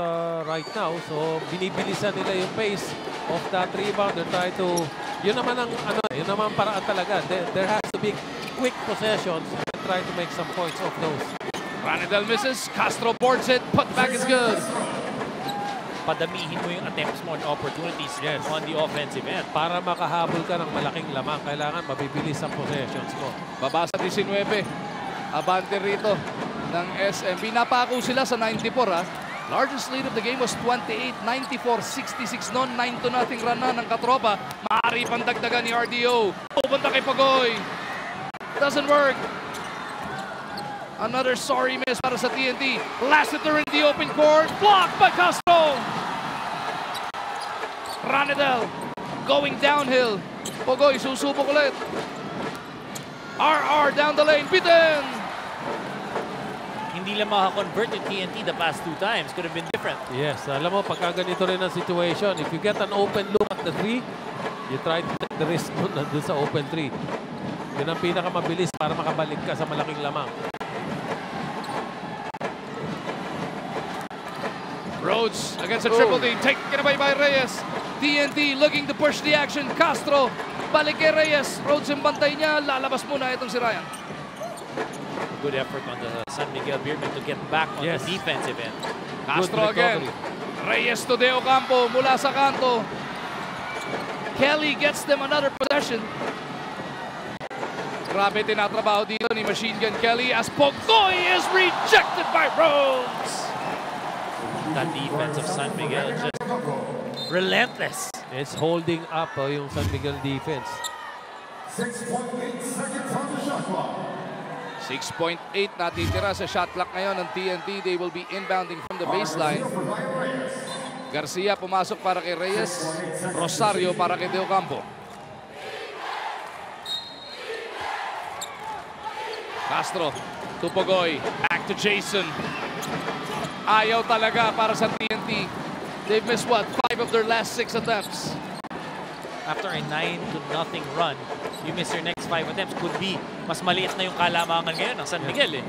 right now. So, binibilisan nila yung pace of that rebound. They're trying to, yun naman ang, yun naman paraan talaga. There has to be quick possessions and try to make some points off those. Ranidel misses. Castro boards it. Put back is good. Padamihin mo yung attempts mo and opportunities on the offensive end. Para makahabol ka ng malaking lamang, kailangan mabibilis ang possessions mo. Baba sa 19. Abante rito ng SMB. Napako sila sa 94 ha. Largest lead of the game was 28, 94, 66 noon. 9-0 run na ng katropa. Maaari pang dagdagan ni RDO. Pupunta kay Pagoy. Doesn't work. Another sorry miss para sa TNT. Lassiter in the open court. Blocked by Castro. Ranidel going downhill. Pagoy susubok ulit. RR down the lane. Bitten. Hindi lang makakonvert yung TNT the past 2 times. Could have been different. Yes, alam mo, pagka ganito rin ang situation, if you get an open look at the 3, you try to take the risk mo na doon sa open 3. Yun ang pinakamabilis para makabalik ka sa malaking lamang. Rhodes against a triple team. Taken away by Reyes. TNT looking to push the action. Castro. Balik kay Reyes. Rhodes yung bantay niya. Lalabas muna itong si Ryan. Good effort on the San Miguel Beermen to get back on the defensive end. Castro again. Reyes to De Ocampo mula sa kanto. Kelly gets them another possession. Grabe tinatrabaho dito ni Machine Gun Kelly as Pogoy is rejected by Rhodes. That defense of San Miguel just relentless. It's holding up yung San Miguel defense. 6.8 seconds on the shot clock. 6.8 natitira sa shot clock ngayon ng TNT. They will be inbounding from the baseline. Garcia pumasok para kay Reyes. Rosario para kay De Ocampo. Castro to Pogoy. Back to Jason. Ayaw talaga para sa TNT. They've missed what? 5 of their last 6 attempts. After a 9-0 run, you miss your next 5 attempts. Could be mas maliit na yung kalamangan ngayon ng San Miguel eh.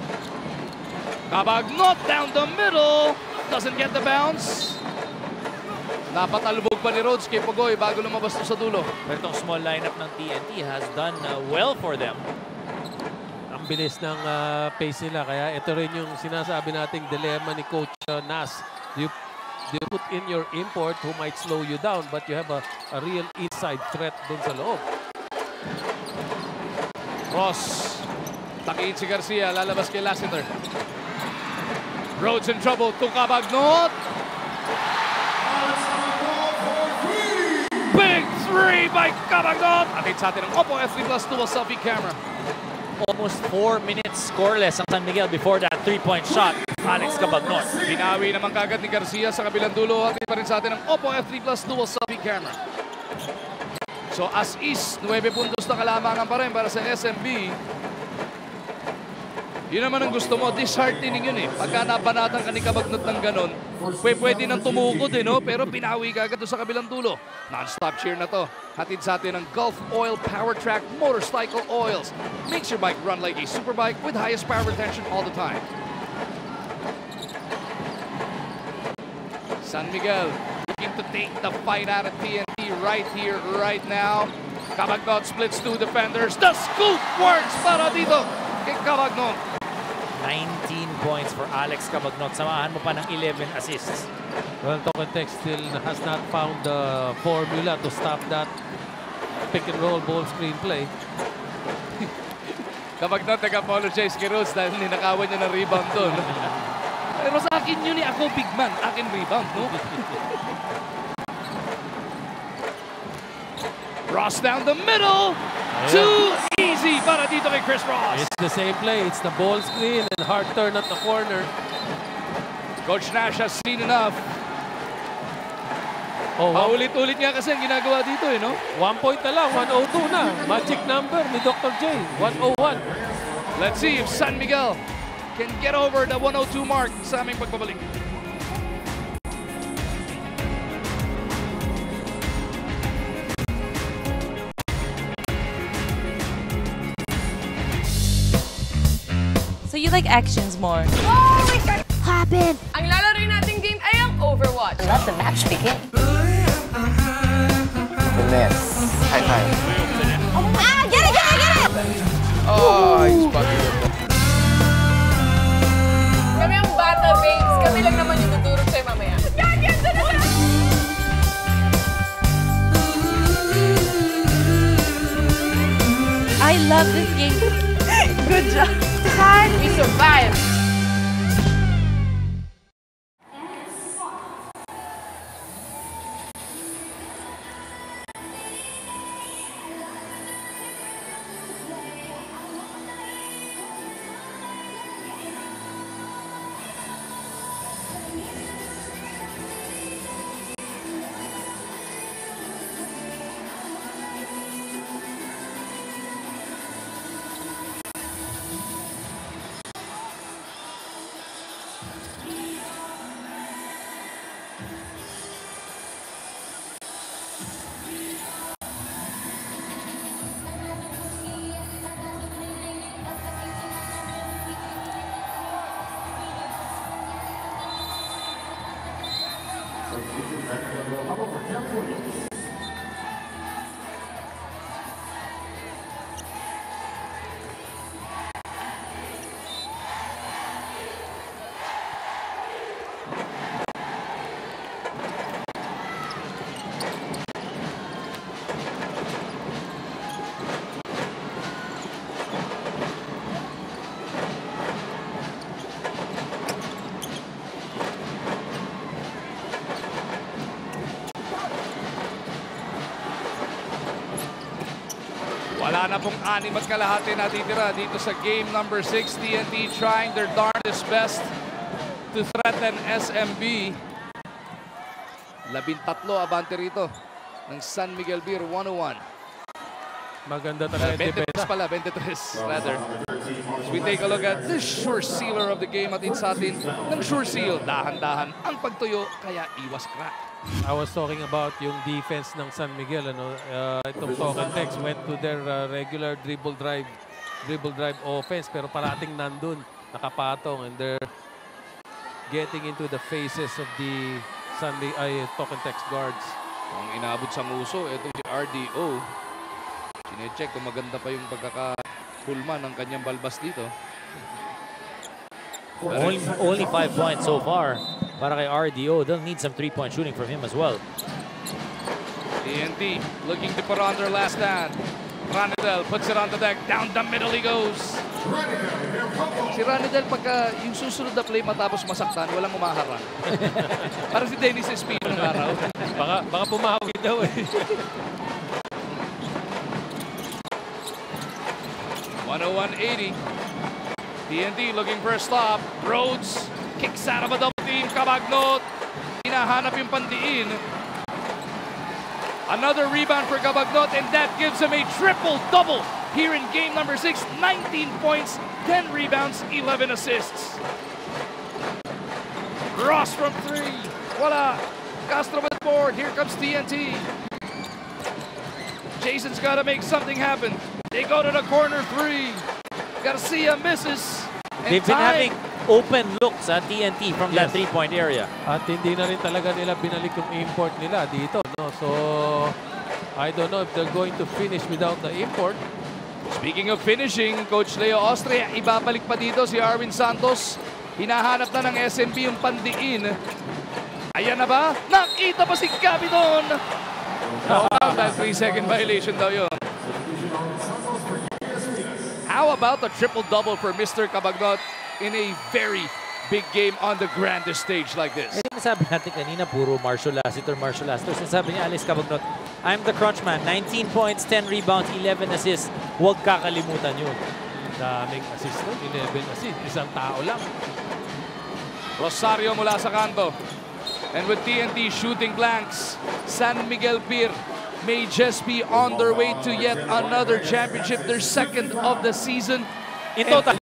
Cabagnot down the middle. Doesn't get the bounce. Napatalbog pa ni Rhodes kay Pogoy bago lumabas to sa dulo. Pero itong small lineup ng TNT has done well for them. Ang bilis ng pace nila. Kaya ito rin yung sinasabi nating dilemma ni Coach Nas. Do you put in your import who might slow you down, but you have a real inside threat dun sa loob. Ross. Takiin si Garcia. Lalabas kay Lassiter. Rhodes in trouble. To Cabagnot. Big 3 by Cabagnot. Atid sa atin ang Oppo F3 Plus Dual Selfie Camera. Almost 4 minutes scoreless ang San Miguel before that 3-point shot. Alex Cabagnot. Binawi naman kagad ni Garcia sa kabilang dulo. Atid pa rin sa atin ang Oppo F3 Plus Dual Selfie Camera. So as is, 9 puntos na kalamangan pa rin para sa SMB. Yun naman ang gusto mo, disheartening yun eh. Pagka nabanatan ka ni Cabagnot ng ganon, pwede nang tumukod eh, no? Pero pinawi ka agad sa kabilang dulo. Non-stop cheer na to. Hatid sa atin ang Gulf Oil Power Track Motorcycle Oils. Makes your bike run like a superbike with highest power retention all the time. San Miguel looking to take the fight out of TNT right here, right now. Cabagnot splits 2 defenders. The scoop works para dito kay Cabagnot. 19 points for Alex Cabagnot. Samahan mo pa ng 11 assists. Well, Tokentex still has not found the formula to stop that pick and roll ball screen play. Cabagnot nag-apologize kay Rhodes dahil ninakawan niya ng rebound doon. Pero sa akin yun eh, ako big man, akin rebound, no? Ross down the middle. Too easy para dito kay Chris Ross. It's the same play. It's the ball screen and hard turn at the corner. Coach Nash has seen enough. Ulit-ulit nga kasi ang ginagawa dito eh, no? 1 point na lang, 102 na. Magic number ni Dr. J, 101. Let's see if San Miguel can get over the 102 mark sa aming pagbabalik. So you like actions more? Oh my God! Happen! Ang lalaro nating game ay ang Overwatch. Let the match begin. Goodness. High five. Ah! Get it! Get it! Get it! Oh, he's fucking with that. Kami ang bata, babes. Kami lang naman yung tutulog sa'yo mamaya. Yan! Yan! Yan! Yan! I love this game. Good job. We survived. Wala na pong 6 at kalahati natitira dito sa game number 6. TNT trying their darndest best to threaten SMB. 13 abante rito ng San Miguel Beer 101. Maganda talaga. 23 pala, 23 rather. As we take a look at this sure sealer of the game at sa atin ng sure seal. Dahan-dahan ang pagtuyo kaya iwas crack. I was talking about yung defense ng San Miguel. Itong Token Tex went to their regular dribble drive offense pero parating nandun, nakapatong, and they're getting into the faces of the Token Tex guards. Ang inabot sa muso, ito si RDO. Sinecheck kung maganda pa yung pagkakapulma ng kanyang balbas dito. Only 5 points so far para kay RDO. They'll need some 3-point shooting from him as well. TNT looking to put on their last stand. Ranidel puts it on the deck. Down the middle he goes. Si Ranidel, pagka yung susunod na play matapos masaktan, walang umaharang. Parang si Dennis Espino ng araw. baka pumawi daw eh. 101-80. TNT looking for a stop. Rhodes kicks out of a double team. Cabagnot. Hinahanap yung pandiin. Another rebound for Cabagnot, and that gives him a triple-double here in game number 6. 19 points, 10 rebounds, 11 assists. Ross from 3. Wala. Castro with board. Here comes TNT. Jason's got to make something happen. They go to the corner 3. Garcia misses. They've been having open looks at TNT from that 3-point area. At hindi na rin talaga nila binalik yung import nila dito. No? So, I don't know if they're going to finish without the import. Speaking of finishing, Coach Leo Austria, ibabalik pa dito si Arwin Santos. Hinahanap na ng SMB yung pandiin. Ayan na ba? Nakita pa si Capiton! Dahil 3-second violation daw yun. How about the triple-double for Mr. Cabagnot in a very big game on the grandest stage like this? Sabi natin kanina, puro martial lassiter. Sabi niya, Alex Cabagnot, I'm the crunch man. 19 points, 10 rebounds, 11 assists. Huwag kakalimutan yun. Daming assist nun, 11 assists. Isang tao lang. Rosario mula sa kanto. And with TNT shooting blanks, San Miguel Beer may just be on their way to yet another championship, their second of the season. In total,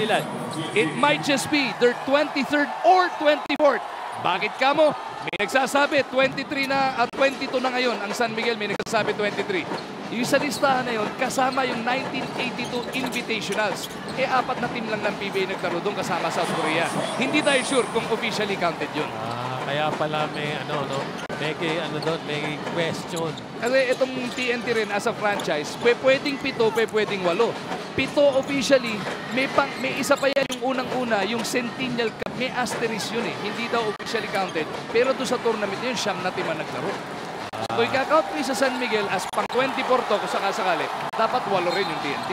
it might just be their 23rd or 24th Bakit ka mo? May nagsasabi 23 na at 22 na ngayon ang San Miguel, may nagsasabi 23. Yung sa listahan na yun, kasama yung 1982 Invitationals. Apat na team lang ng PBA nagtaro doon kasama South Korea. Hindi tayo sure kung officially counted yun. Kaya pala may may question. Kasi itong TNT rin as a franchise, pwedeng 7, pwedeng 8. 7 officially, may isa pa yan yung unang-una, yung Centennial Cup, may asterisk yun eh. Hindi daw officially counted. Pero doon sa tournament yun, 9 na team ang naglaro. Kung i-count mo sa San Miguel as pang 24 to, kung sakasakali, dapat 8 rin yung TNT.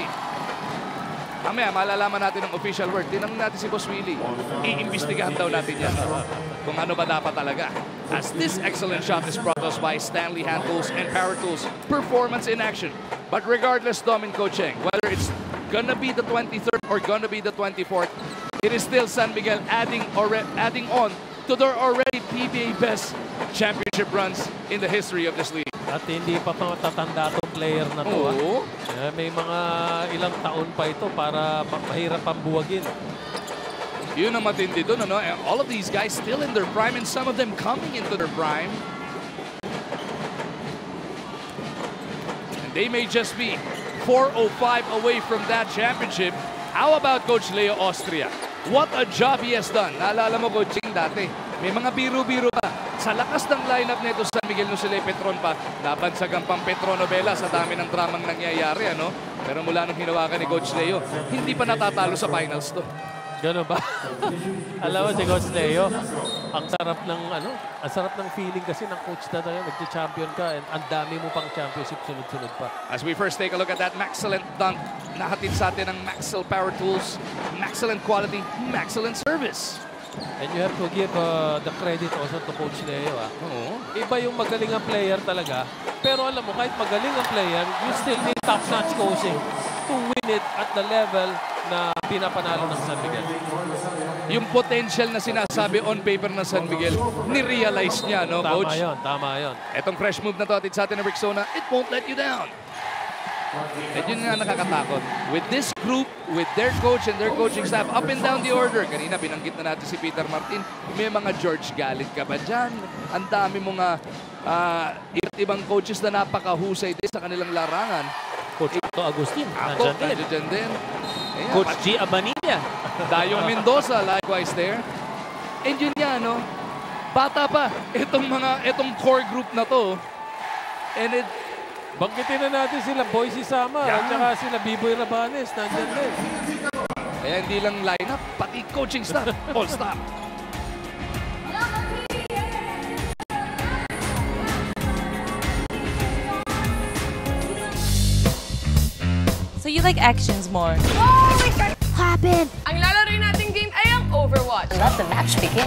Mamaya, malalaman natin ang official word. Tinanong natin si Boss Willie. Iimbestigahan daw natin yan. Kung ano ba dapat talaga. As this excellent shot is brought us by Stanley Hand Tools and Power Tools. Performance in action. But regardless, Dom and Coach Cheng, whether it's gonna be the 23rd or gonna be the 24th, it is still San Miguel adding on to their already PBA best championship runs in the history of this league. At hindi pa matatanda itong player na to. May mga ilang taon pa ito para mahirap pang buwagin. Yun ang matindi doon, ano? And all of these guys still in their prime and some of them coming into their prime. And they may just be 405 away from that championship. How about Coach Leo Austria? What a job he has done. Naalala mo, Coaching, dati, may mga biro-biro pa. Sa lakas ng lineup nito sa San Miguel nung sila Petron pa, nabansagang pang Petronovela sa dami ng dramang nangyayari, ano? Pero mula nung hinawakan ni Coach Leo, hindi pa natatalo sa finals to. Gano'n ba? Alam mo si Coach Leo, ang sarap ng feeling kasi ng coach na tayo, nag-champion ka, and ang dami mo pang championship sunod-sunod pa. As we first take a look at that excellent dunk, nahatid sa atin ng Maxel Power Tools, excellent quality, excellent service. And you have to give the credit also to Coach Leo. Iba yung magaling ang player talaga, pero alam mo, kahit magaling ang player, you still need top-notch coaching to win it at the level na pinapanalo ng San Miguel. Yung potential na sinasabi on paper ng San Miguel, ni-realize niya, no, Coach? Tama yun. Etong fresh move na to atin sa atin ng Rexona, it won't let you down. At yun nga nakakatakot. With this group, with their coach and their coaching staff, up and down the order. Kanina, binanggit na natin si Peter Martin. May mga George Galit ka ba dyan? Ang dami mga iba't ibang coaches na napakahusay din sa kanilang larangan. Coach Ato Agustin. Nandiyan din. Ayan, Coach G. Abanilla. Dayong Mendoza, likewise there. And yun nga, no? Bata pa. Itong core group na to. And banggitin na natin sila Boise Samar at saka sila Biboy Rabanes. Nandiyan din. Kaya hindi lang lineup, pati coaching staff. All staff. So you like actions more? Oh my God! Happened! Ang lalaroin nating game ay ang Overwatch. Let the match begin.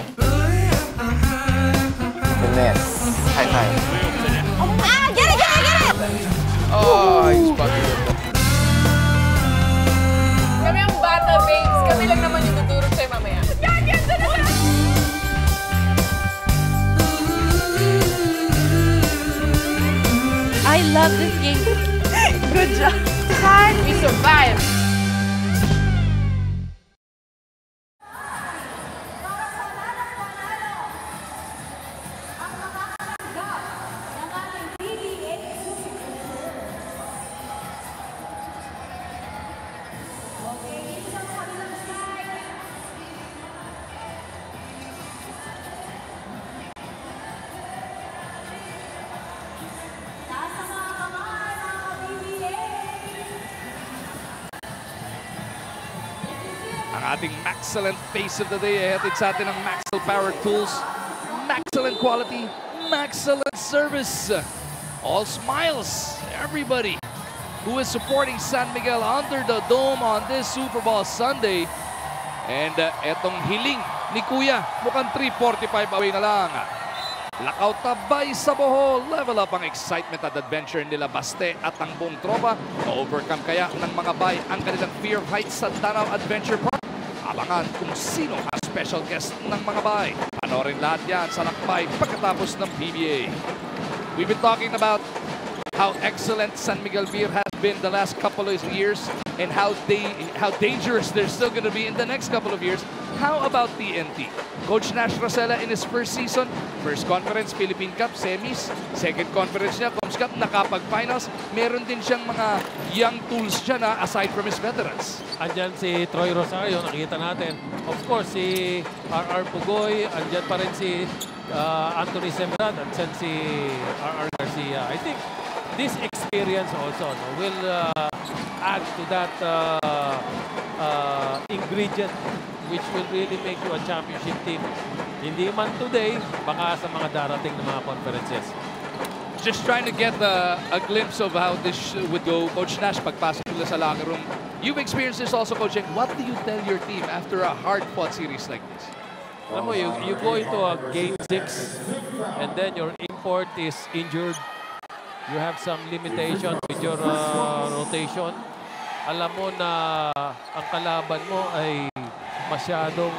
Goodness. High five. Get it! Oh, he's fucking with that. Kami ang bata, babes. Kami lang naman yung tuturo sa'yo mamaya. I love this game. Good job. We survived. Ating excellent face of the day. Ahatid sa atin ng Maxel Power Tools. Excellent quality, excellent service. All smiles, everybody who is supporting San Miguel under the dome on this Super Bowl Sunday. And etong hiling ni Kuya, mukhang 3:45 away na lang. Lakaw tabay sa Bohol. Level up ang excitement at adventure nila Baste at ang buong tropa. Ma-overcome kaya ng mga bay ang kanilang fear of heights sa Danau Adventure Park. Abangan kung sino ang special guest ng mga bay. Panorin lahat yan sa lakbay pagkatapos ng PBA. We've been talking about how excellent San Miguel Beer has been the last couple of years and how dangerous they're still going to be in the next couple of years. How about TNT? Coach Nash Rosella in his first season, first conference, Philippine Cup, semis, second conference niya, Coms Cup, nakapag-finals. Meron din siyang mga young tools siya na aside from his veterans. Andyan si Troy Rosario, nakita natin. Of course, si R.R. Pugoy, andyan pa rin si Anthony Semrad, andyan si R.R. Garcia. I think this experience also will add to that ingredient which will really make you a championship team. Hindi man today, baka sa mga darating na mga conferences. Just trying to get a glimpse of how this would go. Coach Nash, pagpasok nila sa locker room. You've experienced this also, Coach. What do you tell your team after a hard-fought series like this? Alam mo, you go into a game 6 and then your import is injured. You have some limitation with your rotation. Alam mo na ang kalaban mo ay masyadong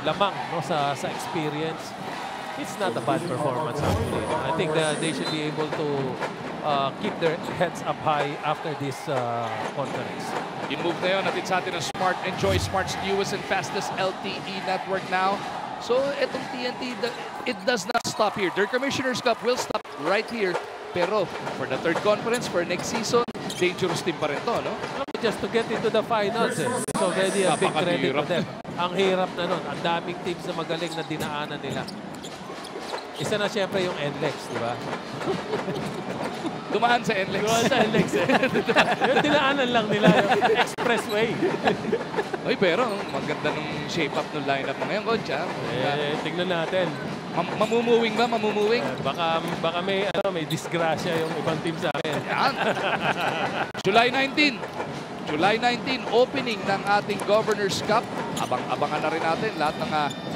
lamang sa experience. It's not a bad performance actually. I think they should be able to keep their heads up high after this conference. Yung move na yun, natin sa atin ang Smart. Enjoy Smart's newest and fastest LTE network now. So itong TNT, it does not stop here. Their Commissioner's Cup will stop right here. Pero for the third conference, for next season, dangerous team pa rin to, no? Just to get into the finals, it's already a big credit to them. Ang hirap na nun. Ang daming teams na magaling na dinaanan nila. Isa na siyempre yung NLEX, di ba? Dumaan sa NLEX. Dumaan sa NLEX. Yung dinaanan lang nila, yung expressway. Uy, pero maganda nung shape up ng lineup ngayon, Coach. Tingnan natin. Mamumuwing ba? Mamumuwing? Baka may disgrasya yung ibang team sa akin. Yan. July 19, opening ng ating Governor's Cup. Abang-abangan na rin natin lahat ng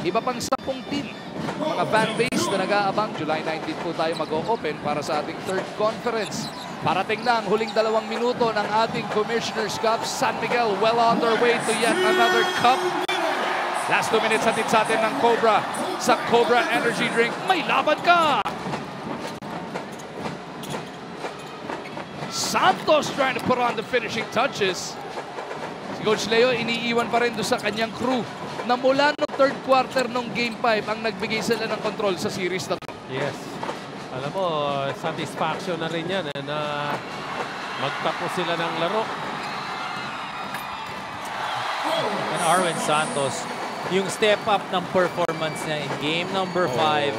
iba pang 10 team. Mga fan base na nag-aabang. July 19 po tayo mag-o-open para sa ating third conference. Parating na ang huling 2 minuto ng ating Commissioner's Cup. San Miguel well on their way to yet another cup. Last 2 minutes hatid sa atin ng Cobra. Sa Cobra Energy Drink, may laban ka! Santos trying to put on the finishing touches. Si Coach Leo iniiwan pa rin doon sa kanyang crew na mula noong third quarter ng Game 5 ang nagbigay sila ng control sa series na to. Yes. Alam mo, satisfaction na rin yan na magtapos sila ng laro. And Arwen Santos, yung step up ng performance niya in game number 5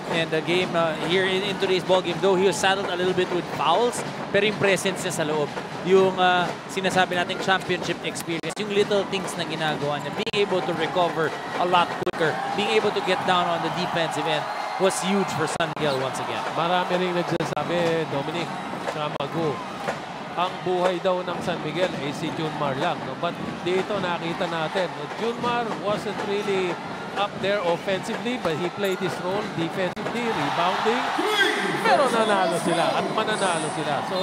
and the game here in today's ball game, though he was saddled a little bit with fouls, pero yung presence niya sa loob, yung sinasabi nating championship experience, yung little things na ginagawa niya, being able to recover a lot quicker, being able to get down on the defensive end was huge for San Miguel once again. Marami rin nagsasabi, Dominic, sa Magu, ang buhay daw ng San Miguel ay si Junmar lang. No? But dito nakita natin, Junmar wasn't really up there offensively, but he played his role defensively, rebounding. Pero nanalo sila at mananalo sila. So,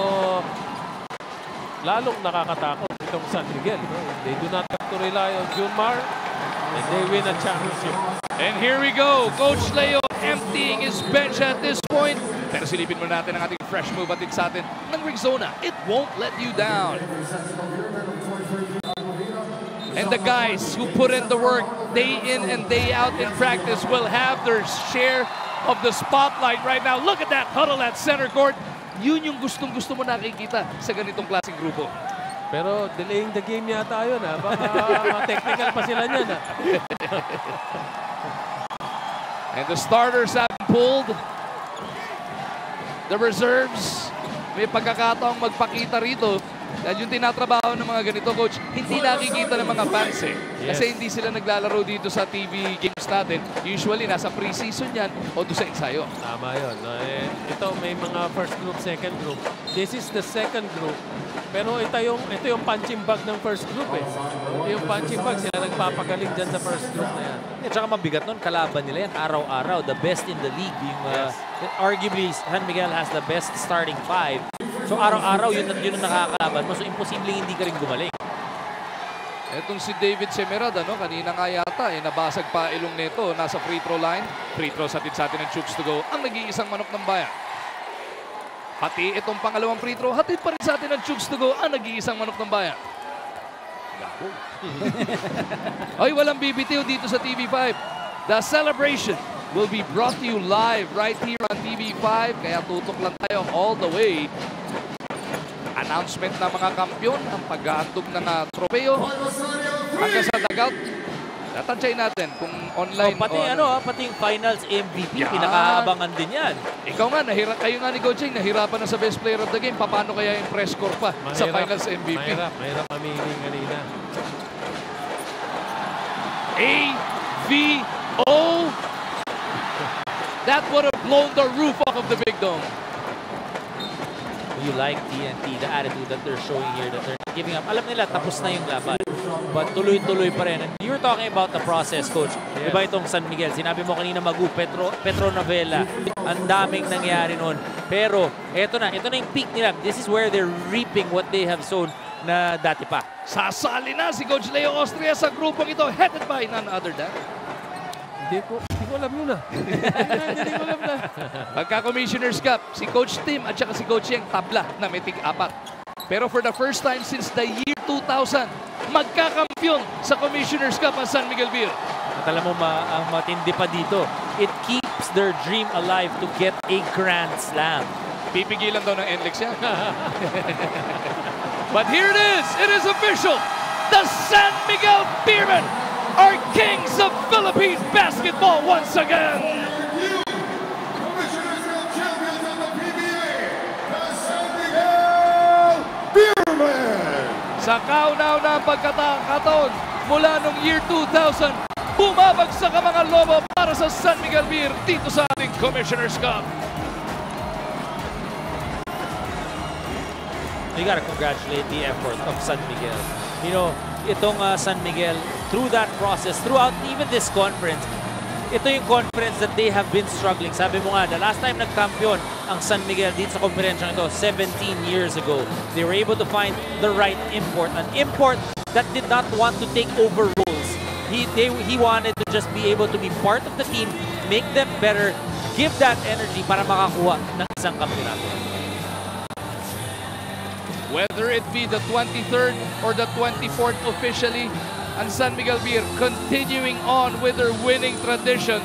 lalong nakakatakot itong San Miguel. No? They do not have to rely on Junmar and they win a championship. And here we go, Coach Leo emptying his bench at this point. Pero silipin mo natin ang ating fresh move at sa atin ng Rizona. It won't let you down. And the guys who put in the work day in and day out in practice will have their share of the spotlight right now. Look at that huddle at center court. Yun yung gustong-gusto mo nakikita sa ganitong klaseng grupo. Pero delaying the game yata yun. Baka technical pa sila niyan. And the starters have pulled. The reserves, may pagkakataong magpakita rito. Dahil yung tinatrabaho ng mga ganito, Coach, hindi nakikita ng mga fans eh. Kasi hindi sila naglalaro dito sa TV games natin. Usually, nasa pre-season yan o doon sa ensayo. Tama yun. Ito may mga first group, second group. This is the second group. Pero ito yung punching bag ng first group eh. Ito yung punching bag. Sila nagpapagaling dyan sa first group na yan. At saka mabigat nun, kalaban nila yan araw-araw. The best in the league. Yung, arguably, San Miguel has the best starting 5. So araw-araw yun ang nakakalaban mo. So imposible hindi ka rin gumaling. Etong si David Semerad, kanina nga yata, nabasag pa ilong nito. Nasa free throw line. Free throw sa atin ng Chooks to go. Ang nag-iisang manok ng bayan. Pati itong pangalawang free throw, hatid pa rin sa atin ng Chooks to go. Ang nag-iisang manok ng bayan. Ay, walang BBTO dito sa TV5. The celebration will be brought to you live right here on TV5. Kaya tutok lang tayo all the way. Announcement ng mga kampiyon, ang pag-aandog ng tropeo hanggang sa dugout. Tatansyahin natin kung online pati pati yung finals MVP, pinakaabangan din yan. Ikaw nga, kayo nga ni Coaching, nahirapan na sa best player of the game. Paano kaya yung press score pa sa finals MVP? Mahirap aminin kanina. AVO! That would have blown the roof off of the big dome. You like TNT, the attitude that they're showing here, that they're not giving up. Alam nila, tapos na yung laban. But tuloy-tuloy pa rin. And you were talking about the process, Coach. Yes. Diba itong San Miguel? Sinabi mo kanina, Petro Novela. Ang daming nangyari noon. Pero, ito na yung peak nila. This is where they're reaping what they have sown na dati pa. Sasali na si Coach Leo Austria sa grupong ito, headed by none other than... Hindi ko alam yun Hindi ko alam na. Pagka-Commissioner's Cup, si Coach Tim at saka si Coach Yeng tabla na may tig-4. Pero for the first time since the year 2000, magkakampiyon sa Commissioner's Cup ang San Miguel Beer. At alam mo, ang matindi pa dito, it keeps their dream alive to get a Grand Slam. Pipigilan daw ng NLEX yan. But here it is official. The San Miguel Beermen are kings of Philippine basketball once again. Commissioner's Cup champions of the PBA, the San Miguel Beermen. Sa kauna-una ang pagkakataon mula nung year 2000, bumabagsak ang mga lobo para sa San Miguel Beer dito sa ating Commissioner's Cup. You gotta congratulate the effort of San Miguel. You know, itong San Miguel, through that process, throughout even this conference, ito yung conference that they have been struggling. Sabi mo nga, the last time nagkampiyon ang San Miguel dito sa konferensya ito, 17 years ago. They were able to find the right import. An import that did not want to take over roles. He wanted to just be able to be part of the team, make them better, give that energy para makakuha ng isang kampiyonato. Whether it be the 23rd or the 24th officially, and San Miguel Beer continuing on with their winning tradition.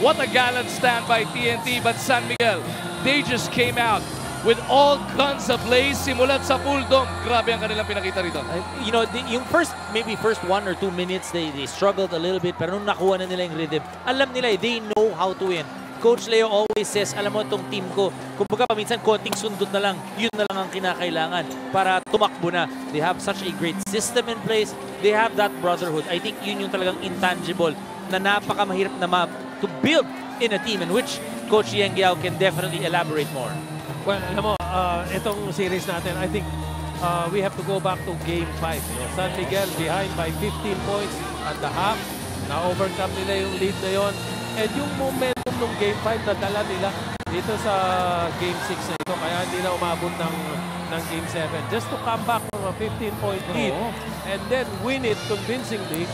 What a gallant stand by TNT, but San Miguel, they just came out with all guns ablaze simulat sa full dome. Grabe ang kanilang pinakita rito. You know, yung maybe first 1 or 2 minutes, they struggled a little bit, pero nung nakuha na nila yung rhythm, alam nila, they know how to win. Coach Leo always says, alam mo itong team ko, kumbaga paminsan konting sundot na lang, yun na lang ang kinakailangan para tumakbo na. They have such a great system in place. They have that brotherhood. I think yun yung talagang intangible na napakamahirap na to build in a team in which Coach Yeng Giao can definitely elaborate more. Well, alam mo, itong series natin, I think we have to go back to Game 5. San Miguel behind by 15 points at the half. Na-overcome nila yung lead na yon. And yung momentum ng Game 5 na dala nila dito sa Game 6 na ito. Kaya hindi na umabot ng Game 7. Just to come back from a 15-point lead and then win it convincingly.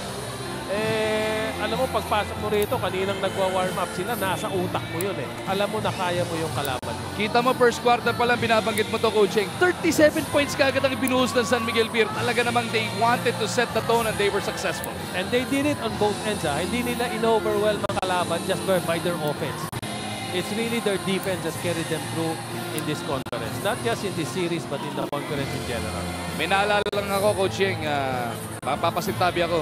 Alam mo, pagpasok mo rito, kaninang nagwa-warm up sila, nasa utak mo yun Alam mo na kaya mo yung kalaban. Kita mo, first quarter pa lang binabanggit mo to, Coaching. 37 points kagad ang ibinuhos ng San Miguel Beer. Talaga namang they wanted to set the tone and they were successful. And they did it on both ends. Hindi nila in-overwhelm ang kalaban just by their offense. It's really their defense that carried them through in this conference. Not just in this series, but in the conference in general. May naalala lang ako, Coaching. Mapapasintabi ako.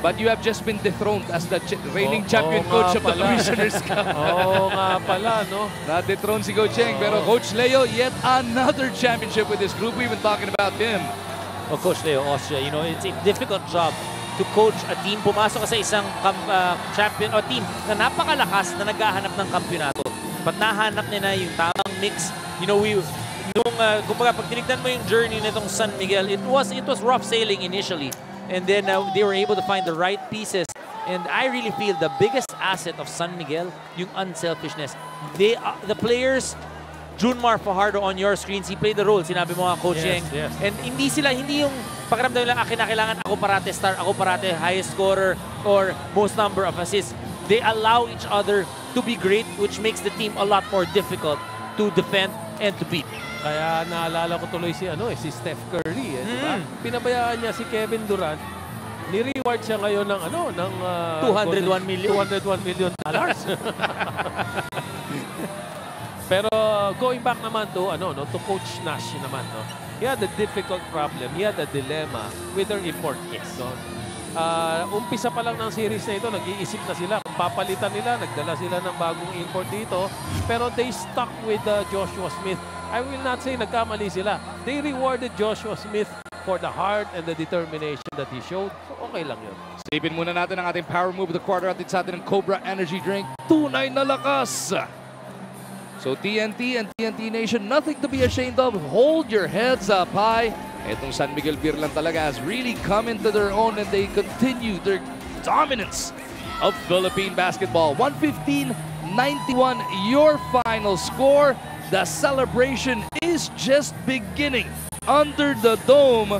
But you have just been dethroned as the reigning champion coach of the Commissioner's Cup. Oo nga pala, no? Na-dethrone si Coach Yeng. Pero Coach Leo, yet another championship with this group. We've been talking about him. Well, Coach Leo Austria, you know, it's a difficult job to coach a team. Pumasok ka sa isang champion o team na napakalakas na naghahanap ng kampiyonato. But nahanap nila yung tamang mix. You know, kumbaga, pag tinignan mo yung journey nitong San Miguel, it was rough sailing initially. And then they were able to find the right pieces. And I really feel the biggest asset of San Miguel, yung unselfishness. The players, Junmar Fajardo on your screens, he played the role. Sinabi mo nga, Coach Yeng. Yes. And hindi yung pakiramdam nila, kailangan ako parate star, ako parate highest scorer, or most number of assists. They allow each other to be great, which makes the team a lot more difficult to defend and to beat. Kaya naalala ko tuloy si Steph Curry, diba? Pinabayaan niya si Kevin Durant Ni-reward siya ngayon ng ano, ng 201 million. $201 million. Pero going back naman to to Coach Nash naman, no. He had a difficult problem. He had a dilemma with their import. Yes. No? Umpisa pa lang ng series na ito, nag-iisip na sila kung papalitan nila, nagdala sila ng bagong import dito, pero they stuck with Joshua Smith. I will not say nagkamali sila. They rewarded Joshua Smith for the heart and the determination that he showed. So okay lang yun. Silipin muna natin ang ating power move of the quarter at sa atin ng Cobra Energy Drink. Tunay na lakas! So TNT and TNT Nation, nothing to be ashamed of. Hold your heads up high. Itong San Miguel Beer lang talaga has really come into their own and they continue their dominance of Philippine basketball. 115-91 your final score. The celebration is just beginning under the dome.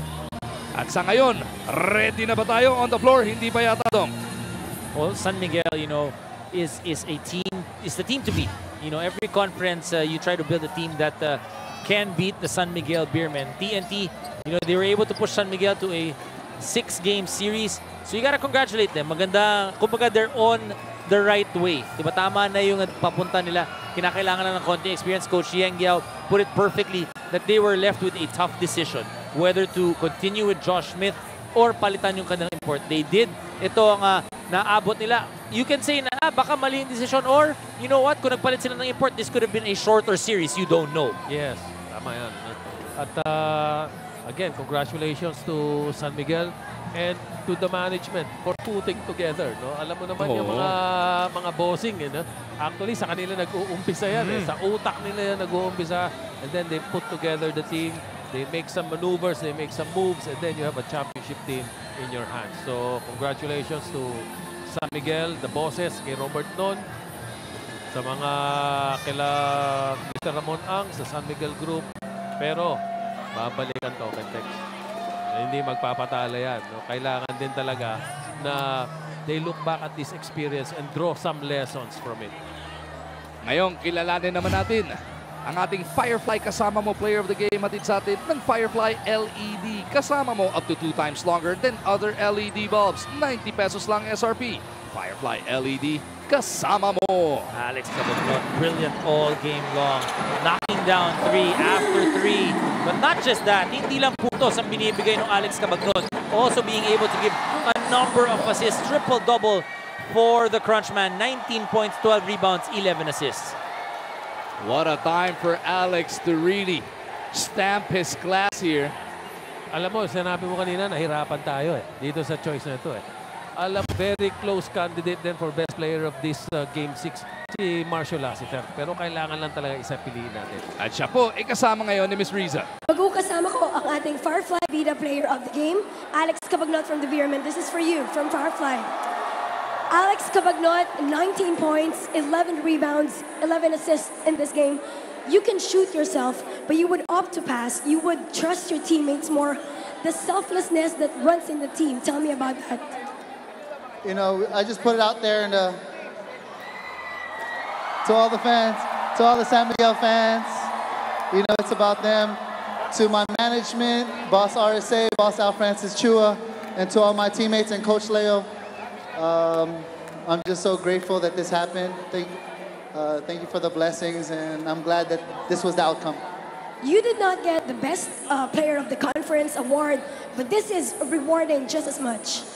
At sa ngayon, ready na ba tayo on the floor? Hindi pa yata, Dong. Well, San Miguel, is the team to beat. Every conference you try to build a team that can beat the San Miguel Beermen. TNT, they were able to push San Miguel to a 6-game series. So you gotta congratulate them. Maganda, kumbaga they're on the right way. Diba, tama na yung papunta nila. Kinakailangan na ng konting experience. Coach Yengyao put it perfectly that they were left with a tough decision. Whether to continue with Josh Smith or palitan yung kanilang import. They did. Ito ang naabot nila. You can say na baka mali yung decision or you know what, kung nagpalit sila ng import, this could have been a shorter series. You don't know. Yes, tama yan. At again, congratulations to San Miguel and to the management for putting together. No? Alam mo naman yung mga bossing. Actually, sa kanila nag-uumpisa yan. Sa utak nila yan nag-uumpisa. And then they put together the team. They make some maneuvers, they make some moves, and then you have a championship team in your hands. So, congratulations to San Miguel, the bosses, kay Robert Non, sa mga kila Mr. Ramon Ang, sa San Miguel Group. Pero, babalikan Token Tex. Hindi magpapatala yan. No? Kailangan din talaga na they look back at this experience and draw some lessons from it. Ngayon, kilalanin naman natin ang ating Firefly kasama mo player of the game hatid sa atin ng Firefly LED. Kasama mo up to 2 times longer than other LED bulbs. 90 pesos lang SRP. Firefly LED kasama mo. Alex Cabagnot, brilliant all game long. Knocking down 3 after 3. But not just that, hindi lang puntos ang binibigay ng Alex Cabagnot. Also being able to give a number of assists. Triple-double for the Crunchman. 19 points, 12 rebounds, 11 assists. What a time for Alex to really stamp his class here. Alam mo, sinabi mo kanina, nahirapan tayo dito sa choice na ito Alam, very close candidate din for best player of this Game 6, si Marshall Lassiter. Pero kailangan lang talaga isa piliin natin. At siya po, kasama ngayon ni Miss Riza. Magkukasama ko ang ating Firefly Vida player of the game, Alex Cabagnot from the Beermen. This is for you, from Firefly. Alex Cabagnot, 19 points, 11 rebounds, 11 assists in this game. You can shoot yourself, but you would opt to pass. You would trust your teammates more. The selflessness that runs in the team. Tell me about that. I just put it out there and to all the fans, to all the San Miguel fans, it's about them. To my management, Boss RSA, Boss Al Francis Chua, and to all my teammates and Coach Leo. I'm just so grateful that this happened. Thank you for the blessings, and I'm glad that this was the outcome. You did not get the best player of the conference award, but this is rewarding just as much.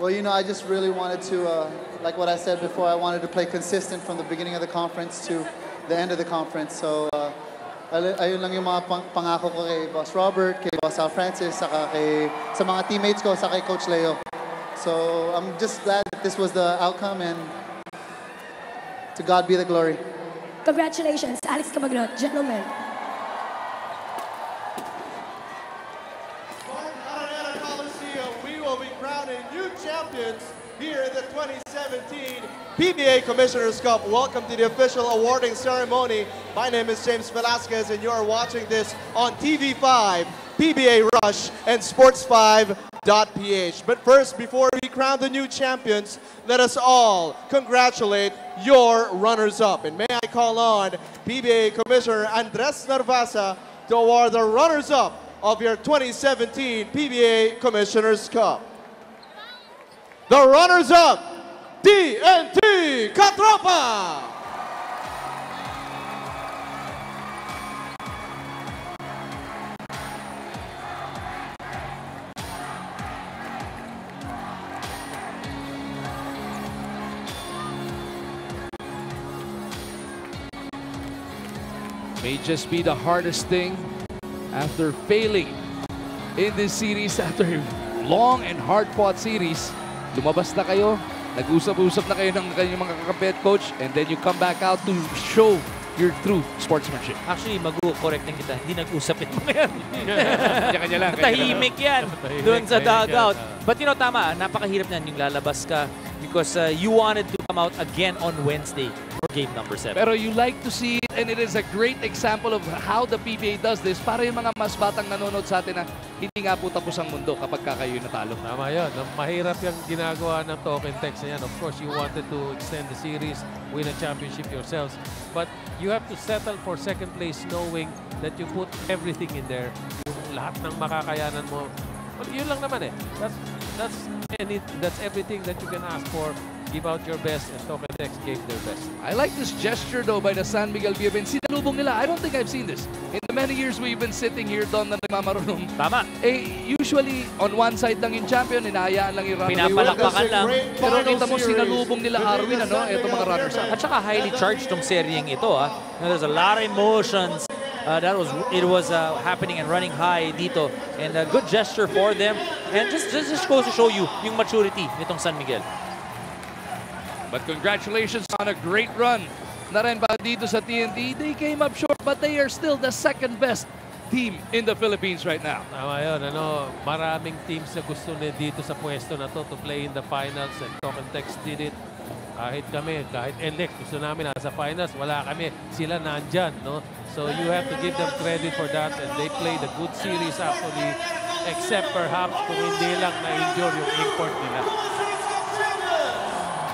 Well, I just really wanted to, like what I said before, I wanted to play consistent from the beginning of the conference to the end of the conference. So, ayun lang yung mga pangako ko kay Boss Robert, kay Boss Al Francis, saka sa mga teammates ko, saka kay Coach Leo. So I'm just glad that this was the outcome, and to God be the glory. Congratulations, Alex Cabagnot, gentlemen. We will be crowning new champions here in the 2017 PBA Commissioner's Cup. Welcome to the official awarding ceremony. My name is James Velasquez, and you are watching this on TV5, PBA Rush, and Sports5.ph. But first, before we crown the new champions, let us all congratulate your runners-up. And may I call on PBA Commissioner Andres Narvasa to award the runners-up of your 2017 PBA Commissioner's Cup. the runners-up, TNT Katropa. May just be the hardest thing after failing in this series, after a long and hard-fought series. Lumabas na kayo, nag-usap-usap na kayo ng kanyang mga kakampi at coach, and then you come back out to show your true sportsmanship. Actually, mag-correct lang kita. Hindi nag-usap ito ngayon. Kanya-kanya lang. Tahimik yan doon sa dugout. But you know, tama, napakahirap na yung lalabas ka because you wanted to come out again on Wednesday for game number 7. Pero you like to see it, and it is a great example of how the PBA does this para yung mga mas batang nanonood sa atin na hindi nga po tapos ang mundo kapag kayo natalo. Tama yun. Mahirap yung ginagawa ng token text na yan. Of course, you wanted to extend the series, win a championship yourselves. But you have to settle for second place knowing that you put everything in there. Yung lahat ng makakayanan mo. Well, yun lang naman eh. That's everything that you can ask for. Give out your best, and Token Text gave their best. I like this gesture though by the San Miguel Beermen. Sinalubong nila. I don't think I've seen this. In the many years we've been sitting here doon na nagmamarunong. Tama. Usually on one side lang yung champion, hinahayaan lang yung runaway. Pinapalakpakan lang. Pero kita mo sinalubong nila Arwin, ano? Ito mga runners. At saka highly charged tong seryeng ito. There's a lot of emotions. It was happening and running high dito. And a good gesture for them. And just goes to show you yung maturity nitong San Miguel. But congratulations on a great run na rin ba dito sa TNT. They came up short, but they are still the second best team in the Philippines right now. Tama yun. Maraming teams na gusto na dito sa pwesto na to play in the finals, and Token Text did it. Kahit kami, kahit NLEX, gusto namin nasa finals, wala kami. Sila nandyan, no? So you have to give them credit for that, and they played a good series actually, except perhaps kung hindi lang na-injure yung import nila.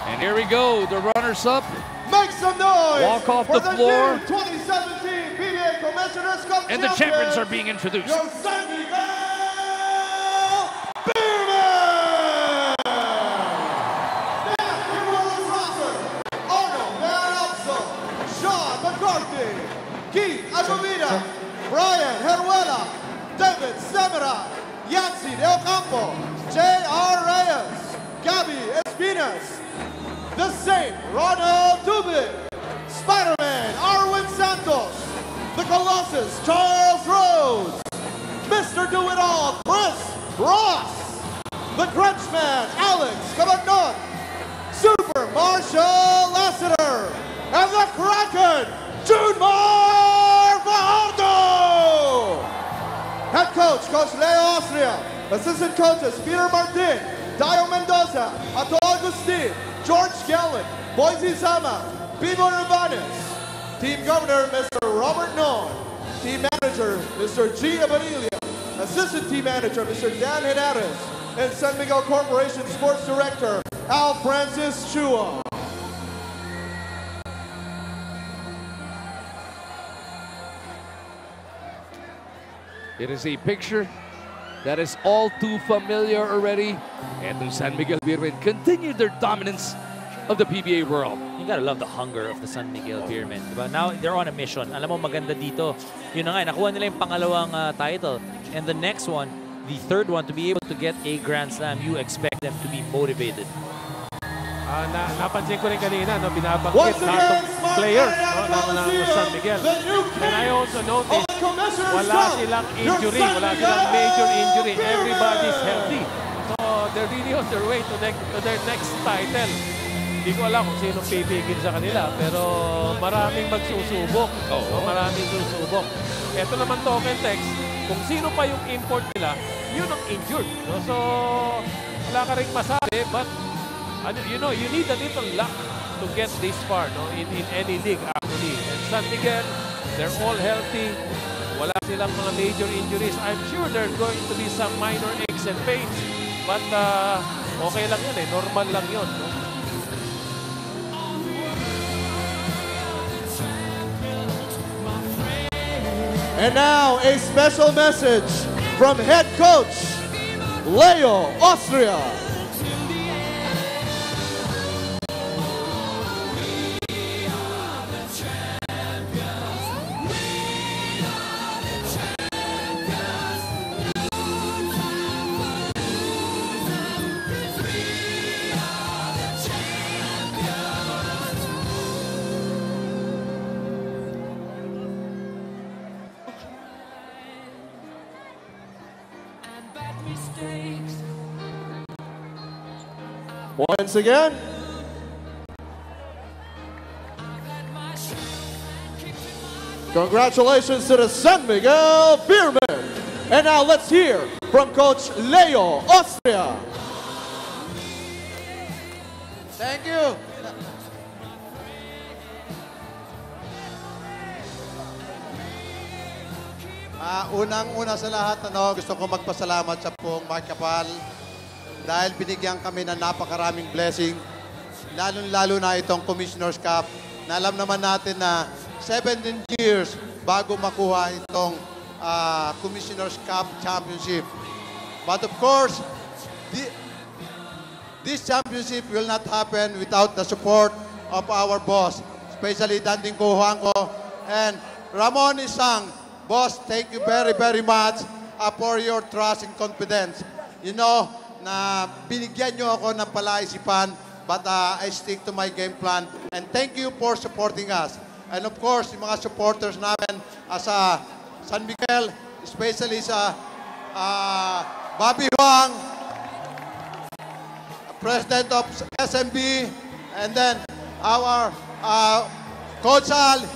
And here we go, the runners-up. Make some noise! Walk off the floor. 2017 PBA Commissioners Cup and the champions are being introduced. Your San Miguel Beermen! Arnold Van Upsel, Sean McCarthy, Keith Agomita, Brian Heruela, David Semera, Yancy Del Campo, J.R. Reyes, Gabby Espinas, The Saint, Ronald Dubin, Spider-Man, Arwin Santos, the Colossus, Charles Rhodes, Mr. Do-It-All, Chris Ross, the Crunchman, Alex Cabagnon, Super Marshall Lassiter, and the Kraken, Junmar Fajardo! Head coach, Coach Leo Austria, assistant coaches, Peter Martin, Dio Mendoza, Ato Agustin, George Gallen, Boise Sama, Bibo Urbanes. Team Governor, Mr. Robert Noon. Team Manager, Mr. G. Abanilia. Assistant Team Manager, Mr. Dan Henares. And San Miguel Corporation Sports Director, Al Francis Chua. It is a picture that is all too familiar already. And the San Miguel Beermen continued their dominance of the PBA world. You gotta love the hunger of the San Miguel Beermen. Diba? Now, they're on a mission. Alam mo, maganda dito. Yun na nga, nakuha nila yung pangalawang title. And the next one, the third one, to be able to get a Grand Slam, you expect them to be motivated. Napansin ko rin kanina, binabanggit lahat ng players ng San Miguel. And I also noticed, wala silang injury, wala silang major injury. Everybody's healthy. So they're really on their way to their next title. Hindi ko alam kung sino pipigil sa kanila, pero maraming magsusubok. So maraming susubok. Ito naman Token Text, kung sino pa yung import nila, yun ang injured. So wala ka rin masabi, but you know, you need a little luck to get this far, no? In any league, actually. And San Miguel, they're all healthy. Wala silang mga major injuries. I'm sure there's going to be some minor aches and pains. But okay lang yun eh. Normal lang yun, no? And now, a special message from head coach, Leo Austria. Once again, congratulations to the San Miguel Beermen. And now let's hear from Coach Leo, Austria. Thank you. Unang-una sa lahat, gusto ko magpasalamat sa buong Magkapal dahil binigyan kami ng napakaraming blessing, lalong-lalo na itong Commissioner's Cup, na alam naman natin na 17 years bago makuha itong Commissioner's Cup Championship. But of course, this championship will not happen without the support of our boss, especially Danding Kuhuangko and Ramon Isang. Boss, thank you very, very much for your trust and confidence. You know, na binigyan nyo ako ng palaisipan, but I stick to my game plan. And thank you for supporting us. And of course, yung mga supporters namin sa San Miguel, especially sa Bobby Huang, President of SMB, and then our Coach Al.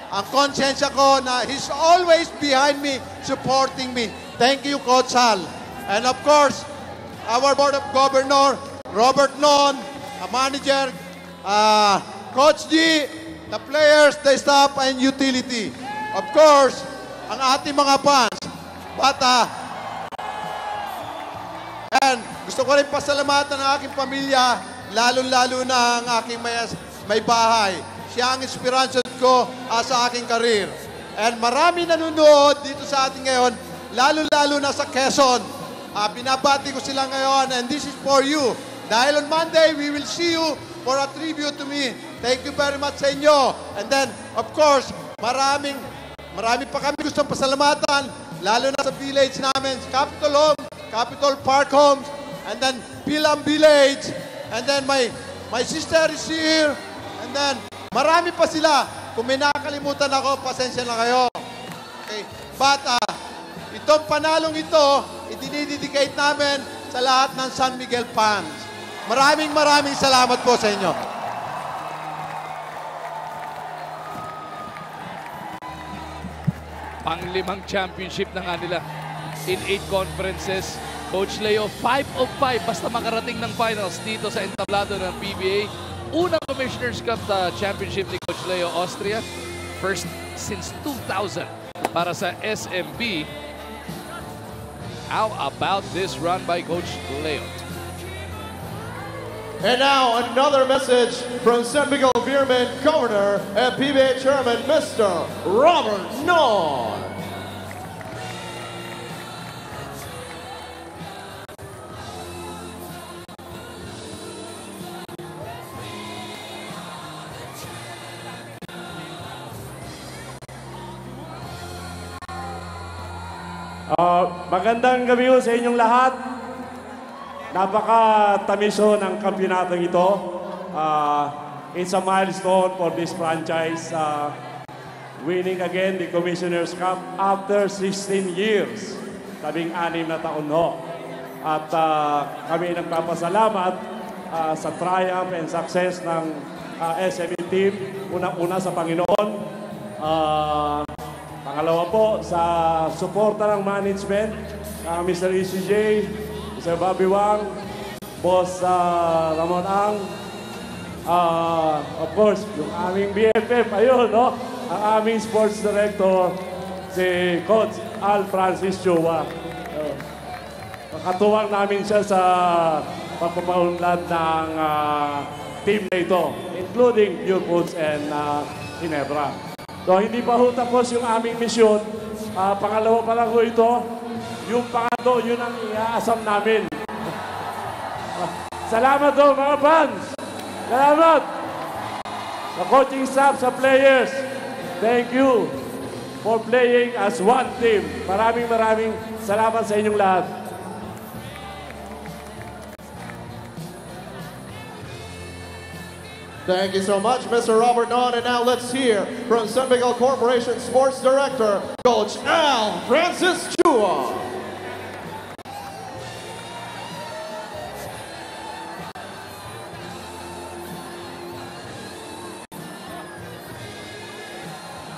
Ang konsensya ko na he's always behind me, supporting me. Thank you, Coach Al. And of course, our Board of Governor, Robert Non, manager, Coach G, the players, the staff, and utility. Of course, ang ating mga fans. And gusto ko rin pasalamatan ang aking pamilya, lalo-lalo na ang aking may bahay. Siya ang inspirasyon ko sa aking karir. And marami nanonood dito sa atin ngayon, lalo-lalo na sa Quezon. Binabati ko sila ngayon, and this is for you. Dahil on Monday, we will see you for a tribute to me. Thank you very much sa inyo. And then, of course, marami pa kami gustong pasalamatan, lalo na sa village namin, Capitol Home, Capitol Park Homes, and then Pilam Village, and then my sister is here, and then marami pa sila. Kung may nakakalimutan ako, pasensya na kayo. Okay. But itong panalong ito, idinidedicate namin sa lahat ng San Miguel fans. Maraming salamat po sa inyo. Pang-limang championship na nga nila in 8 conferences. Coach Leo, 5 of 5 basta makarating ng finals dito sa entablado ng PBA. Unang Commissioner's Cup championship ni Coach Leo, Austria. First since 2000 para sa SMB. How about this run by Coach Leo? And now another message from San Miguel Beerman Governor and PBA Chairman, Mr. Robert Non. Magandang gabi ho sa inyong lahat. Napaka-tamis ho ng kampionatong ito. It's a milestone for this franchise. Winning again the Commissioner's Cup after 16 years. 16 na taon ho. At kami nagpapasalamat sa triumph and success ng SMB team. Una-una sa Panginoon. Pangalawa po, sa suporta ng management, Mr. ECJ, Mr. Bobby Wang, Boss Ramon Ang, of course, yung aming BFF, ayun, no? Ang aming sports director, si Coach Al Francis Chua. Nakatuwang namin siya sa pagpapaunlad ng team na ito, including Pure Foods and Ginebra. So, hindi pa ho tapos yung aming misyon. Pangalawa pa lang ho ito. Yung pangatlo, yun ang iaasam namin. Salamat ho, mga fans! Salamat! Sa coaching staff, sa players, thank you for playing as one team. Maraming salamat sa inyong lahat. Thank you so much, Mr. Robert Non. And now let's hear from San Miguel Corporation Sports Director, Coach Al Francis Chua.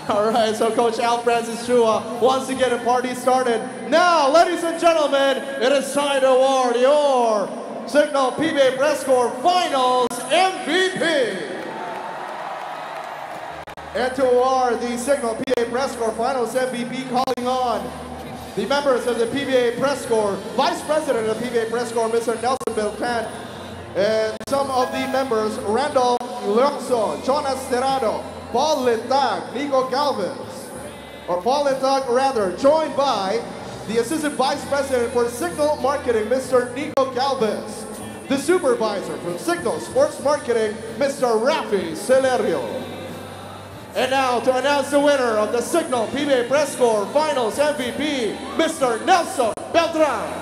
All right, so Coach Al Francis Chua wants to get a party started. Now, ladies and gentlemen, it is time to award your Signal PBA Press Corps Finals MVP. And to award the Signal PBA Press Corps Finals MVP, calling on the members of the PBA Press Corps, Vice President of the PBA Press Corps, Mr. Nelson Belcan, and some of the members, Randall Leongso, Jonas Terrado, Paul Lintag, Nico Galvez, or Paul Lintag rather, joined by the Assistant Vice President for Signal Marketing, Mr. Nico Galvez, the Supervisor from Signal Sports Marketing, Mr. Rafi Celerio. And now to announce the winner of the Signal PBA Press Corps Finals MVP, Mr. Nelson Beltran.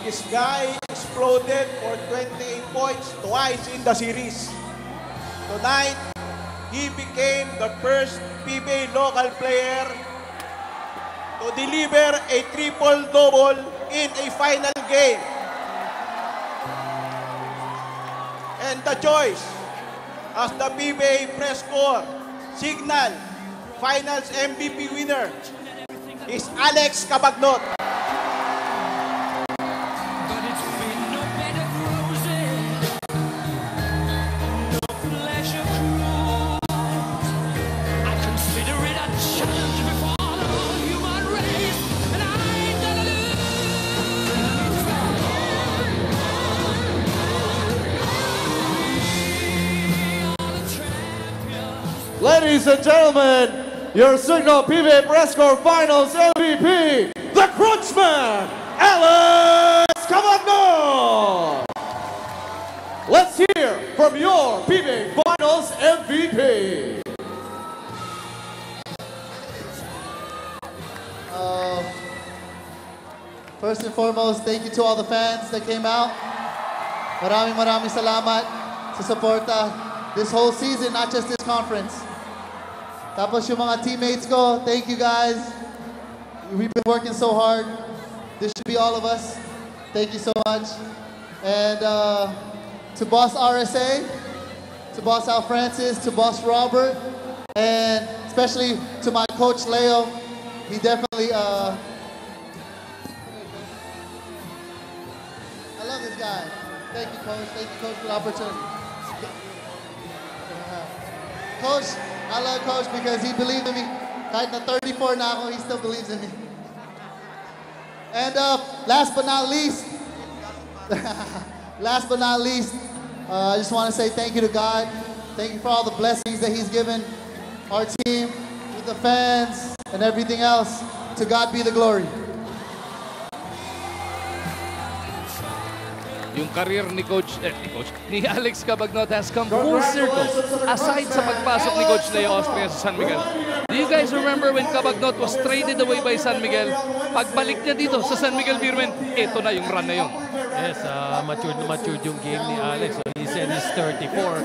This guy exploded for 28 points twice in the series. Tonight, he became the first PBA local player to deliver a triple-double in a final game. And the choice as the PBA Press Corps Signal Finals MVP winner is Alex Cabagnot. Ladies and gentlemen, your Signal PBA Press Corps Finals MVP, the Crunchman, Alex Cabagnot. Let's hear from your PBA Finals MVP. First and foremost, thank you to all the fans that came out. Maraming salamat sa suporta this whole season, not just this conference. Tapos yung mga teammates ko, thank you guys. We've been working so hard. This should be all of us. Thank you so much. And to Boss RSA, to Boss Al Francis, to Boss Robert, and especially to my coach Leo. He definitely, I love this guy. Thank you, Coach. Thank you, Coach, for the opportunity. Coach, I love Coach because he believed in me. Kahit na 34 na ako, he still believes in me. And last but not least, I just want to say thank you to God. Thank you for all the blessings that He's given our team, with the fans, and everything else. To God be the glory. Yung career ni ni Alex Cabagnot has come full circle. Aside sa pagpasok ni Coach Leo Austria sa San Miguel. Do you guys remember when Cabagnot was traded away by San Miguel? Pagbalik niya dito sa San Miguel Beermen, ito na yung run na yun. Yes, matured yung game ni Alex. He said he's 34.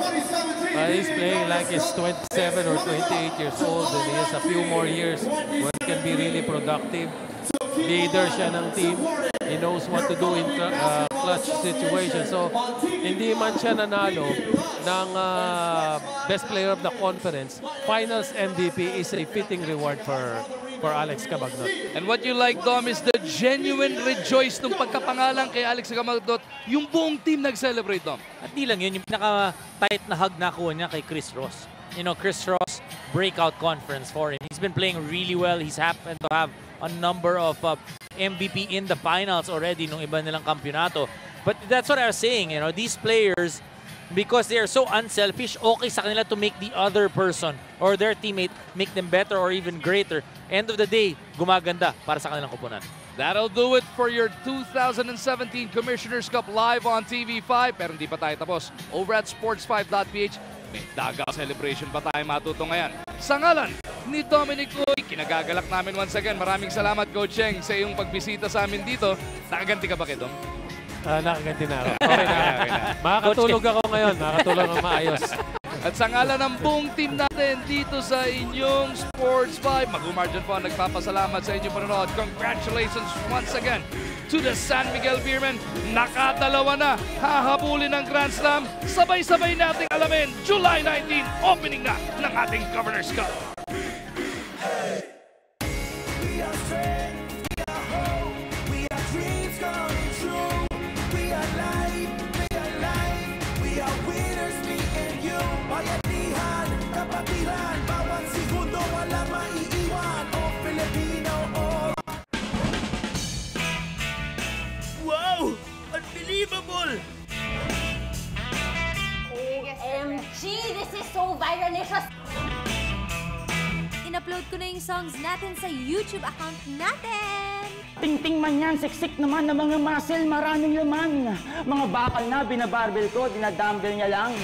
He's playing like he's 27 or 28 years old, and he has a few more years where he can be really productive. Leader siya ng team. He knows what to do in clutch situations. So, hindi man siya nanalo ng best player of the conference, Finals MVP is a fitting reward for Alex Cabagnot. And what you like, Dom, is the genuine rejoice nung pagkapangalan kay Alex Cabagnot. Yung buong team nag-celebrate, Dom. At di lang yun, yung pinaka-tight na hug na kuha niya kay Chris Ross. You know, Chris Ross, breakout conference for him. He's been playing really well. He's happened to have a number of MVP in the finals already nung iba nilang kampyonato. But that's what I was saying, you know, these players, because they are so unselfish, okay sa kanila to make the other person or their teammate make them better or even greater. End of the day, gumaganda para sa kanilang kupunan. That'll do it for your 2017 Commissioner's Cup live on TV5. Pero hindi pa tayo tapos. Over at sports5.ph, may Daga celebration pa tayo matuto ngayon. Sa ngalan ni Dominic Loy, kinagagalak namin once again. Maraming salamat, Coach Cheng, sa iyong pagbisita sa amin dito. Nakaganti ka ba kay Dom? Nakaganti na ako. Okay na. Makakatulog ako ngayon. Makakatulog ako maayos. At sa ngalan ng buong team natin dito sa inyong Sports 5, Mag-Umarjan po ang nagpapasalamat sa inyong panonood. Congratulations once again to the San Miguel Beermen. Nakadalawa na, hahabulin ng Grand Slam. Sabay-sabay nating alamin, July 19, opening na ng ating Governor's Cup. Wow! Unbelievable! OMG! This is so viralicious! In-upload ko na yung songs natin sa YouTube account natin! Ting-ting man yan, siksik naman ng mga muscle, maraming laman. Mga bakal na, binabarbel ko, dinadumbbell niya lang.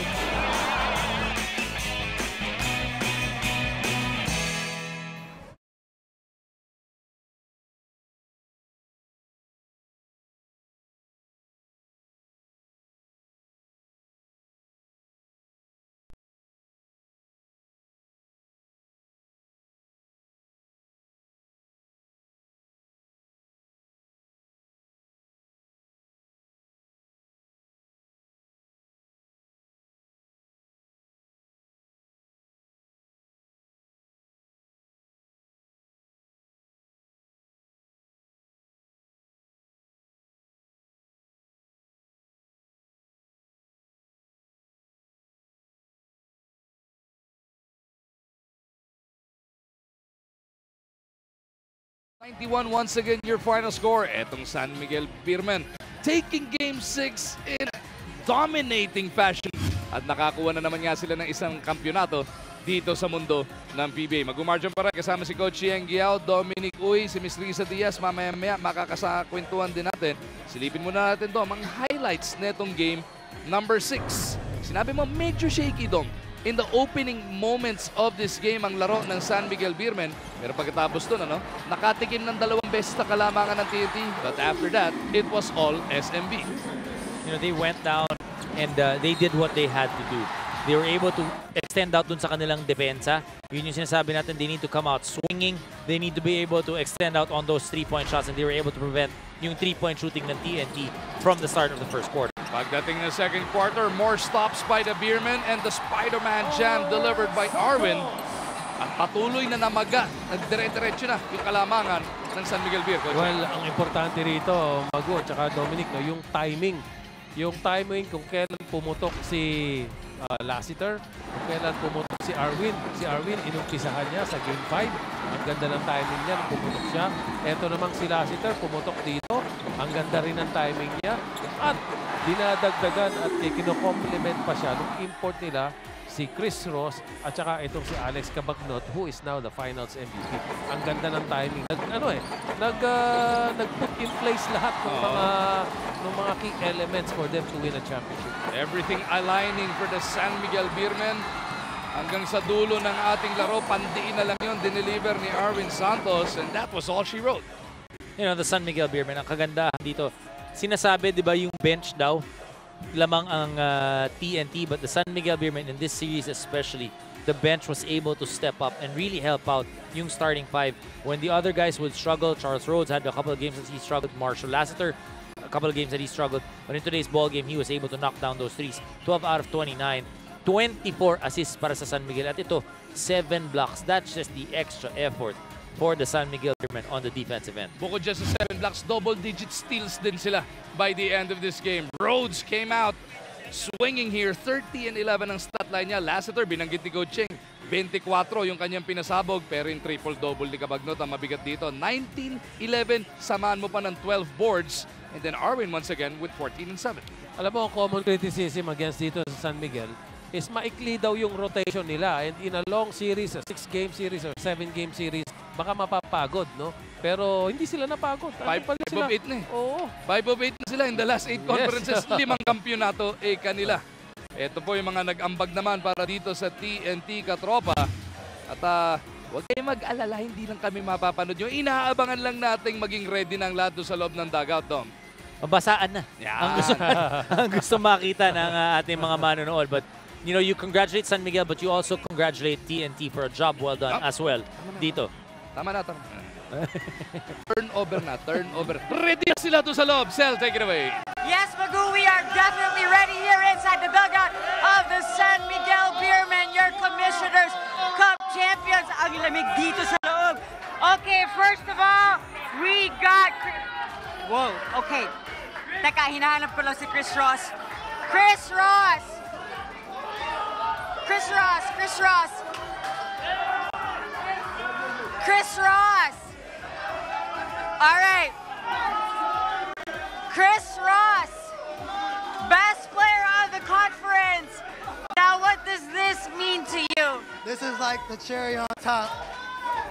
Once again, your final score. Etong San Miguel Beermen taking Game 6 in dominating fashion. At nakakuha na naman nga sila ng isang kampyonato dito sa mundo ng PBA. Mag-umargin pa rin kasama si Coach Chieng Giao, Dominic Uy, si Miss Risa Diaz. Mamaya-maya makakasakwentuhan din natin. Silipin muna natin to mga highlights netong game number 6. Sinabi mo medyo shaky, Dom. In the opening moments of this game ang laro ng San Miguel Beermen. Pero pagkatapos doon, nakatikim ng 2 beses na kalamangan ng TNT. But after that, it was all SMB. You know, they went down and they did what they had to do. They were able to extend out dun sa kanilang depensa. Yun yung sinasabi natin, they need to come out swinging. They need to be able to extend out on those 3-point shots and they were able to prevent yung 3-point shooting ng TNT from the start of the first quarter. Pagdating ng second quarter, more stops by the Beermen and the Spider-Man jam delivered by Arwin. At patuloy na namaga, nagdire-diretso na yung kalamangan ng San Miguel Beer. Coach. Well, ang importante rito, Mago at saka Dominic, yung timing. Yung timing kung kailan pumutok si Lassiter, kung kailan pumutok si Arwin. Si Arwin, inumpisahan niya sa Game 5. Ang ganda ng timing niya nung pumutok siya. Eto namang si Lassiter, pumutok dito. Ang ganda rin ng timing niya. At dinadagdagan at kino-compliment pa siya nung import nila si Chris Ross at saka itong si Alex Cabagnot who is now the finals MVP. Ang ganda ng timing. Nag-put in place lahat ng mga key elements for them to win a championship. Everything aligning for the San Miguel Beermen. Hanggang sa dulo ng ating laro, pandiin na lang yun, dineliver ni Arwin Santos and that was all she wrote. You know, the San Miguel Beermen, ang kagandahan dito, sinasabi, di ba, yung bench daw, lamang ang TNT, but the San Miguel Beermen in this series especially, the bench was able to step up and really help out yung starting 5. When the other guys would struggle, Charles Rhodes had a couple of games that he struggled, Marshall Lassiter, a couple of games that he struggled, but in today's ball game, he was able to knock down those threes. 12 out of 29, 24 assists para sa San Miguel. At ito, 7 blocks. That's just the extra effort for the San Miguel Beermen on the defensive end. Bukod just sa 7 blocks, double-digit steals din sila by the end of this game. Rhodes came out swinging here. 30 and 11 ang stat line niya. Lassiter, binanggit ni Coach Chieng. 24 yung kanyang pinasabog, pero yung triple-double ni Cabagnot ang mabigat dito. 19-11, samaan mo pa ng 12 boards. And then Arwin once again with 14 and 7. Alam mo, common criticism against dito sa San Miguel is maikli daw yung rotation nila. And in a long series, a 6-game series or 7-game series, baka mapapagod, no? Pero hindi sila napagod. 5 of 8 na eh. Oo. 5 of 8 na sila in the last 8 conferences. 5 kampyonato kanila. Ito po yung mga nag-ambag naman para dito sa TNT Katropa. At huwag kayong mag-alala, hindi lang kami mapapanood. Yung inaabangan lang nating maging ready ng lahat sa loob ng dugout, Tom. Mabasaan na. Ang gusto makita ng ating mga manonood. But you know, you congratulate San Miguel, but you also congratulate TNT for a job well done as well dito. Tama na, tama. Turnover na, turnover. Ready na sila doon sa loob. Sel, take it away. Yes, Magoo, we are definitely ready here inside the dugout of the San Miguel Beermen, your Commissioner's Cup champions. Ang lamig dito sa loob. Okay, first of all, we got... Whoa, okay. Teka, hinahanap ko lang si Chris Ross. Chris Ross! Chris Ross! Chris Ross! Chris Ross! All right. Chris Ross, best player of the conference. Now, what does this mean to you? This is like the cherry on top.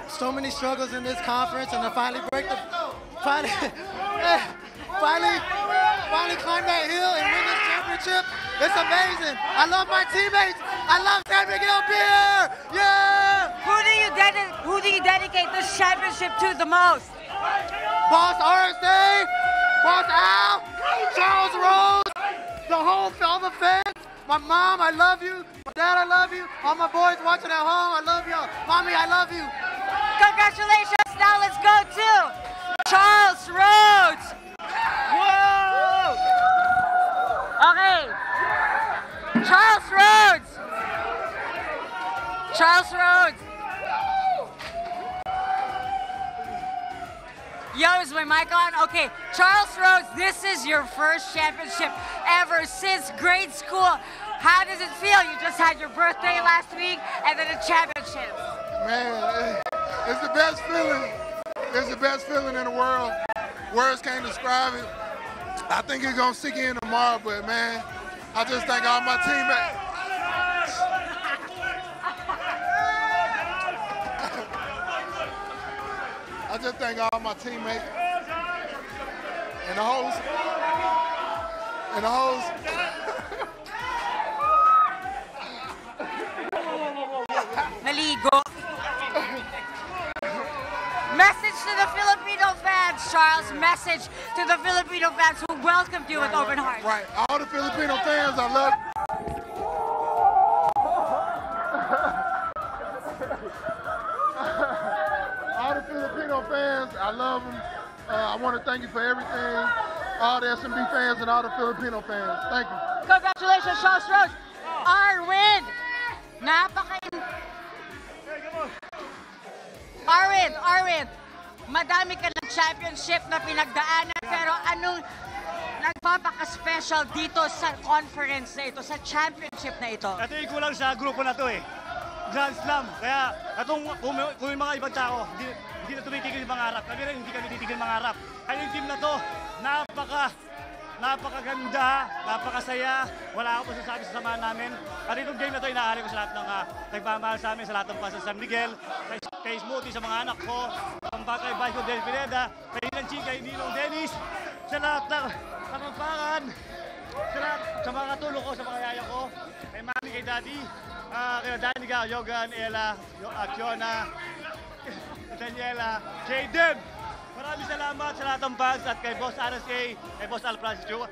So many struggles in this conference, and to finally break the, finally climb that hill and win this championship. It's amazing. I love my teammates. I love San Miguel Beer. Yeah. Who do you dedicate this championship to the most? Boss RSA, Boss Al, Charles Rose, all the fans, my mom, I love you, my dad, I love you, all my boys watching at home, I love y'all. Mommy, I love you. Congratulations. Now let's go to Charles Rhodes. Whoa. Okay. Charles Rhodes. Charles Rhodes. Yo, is my mic on? Okay, Charles Rhodes, this is your first championship ever since grade school. How does it feel? You just had your birthday last week and then a championship. Man, it's the best feeling. It's the best feeling in the world. Words can't describe it. I think it's gonna sink in tomorrow, but man, I just thank all my teammates. I just thank all my teammates and the host. Naligo. Message to the Filipino fans, Charles. Message to the Filipino fans who welcomed you with open hearts. Right. All the Filipino fans, I love you. All the Filipino fans, I love them. I want to thank you for everything. All the SMB fans and all the Filipino fans. Thank you. Congratulations, Charles Rhodes. Arwin. Arwin. Madami ka ng championship na pinagdaanan, pero anong nagpapaka-special dito sa conference na ito, sa championship na ito? Ito yung kulang sa grupo na to eh. Grand Slam. Kaya kung may mga ibang tao, hindi na tumitigil yung mangarap. Kami rin hindi kami titigil mangarap. Kaya yung team na to, napakaganda, napakasaya. Wala ako masasabi sa samahan namin. At itong game na to, inaari ko sa lahat ng nagmamahal sa amin, sa lahat ng fans sa San Miguel, kay Smoothie, sa mga anak ko, kay Vice Del Pineda, kay Ilan Chi, kay Ninong Dennis, sa lahat ng kapagpangan, sa mga katulong ko, sa mga yaya ko, kay Mami, kay Daddy, kay Danica, Yogan, Ella, Akiona, Daniela, Jaden. Maraming salamat sa lahat ng fans at kay Boss RSA, kay Boss Al Francis Joe.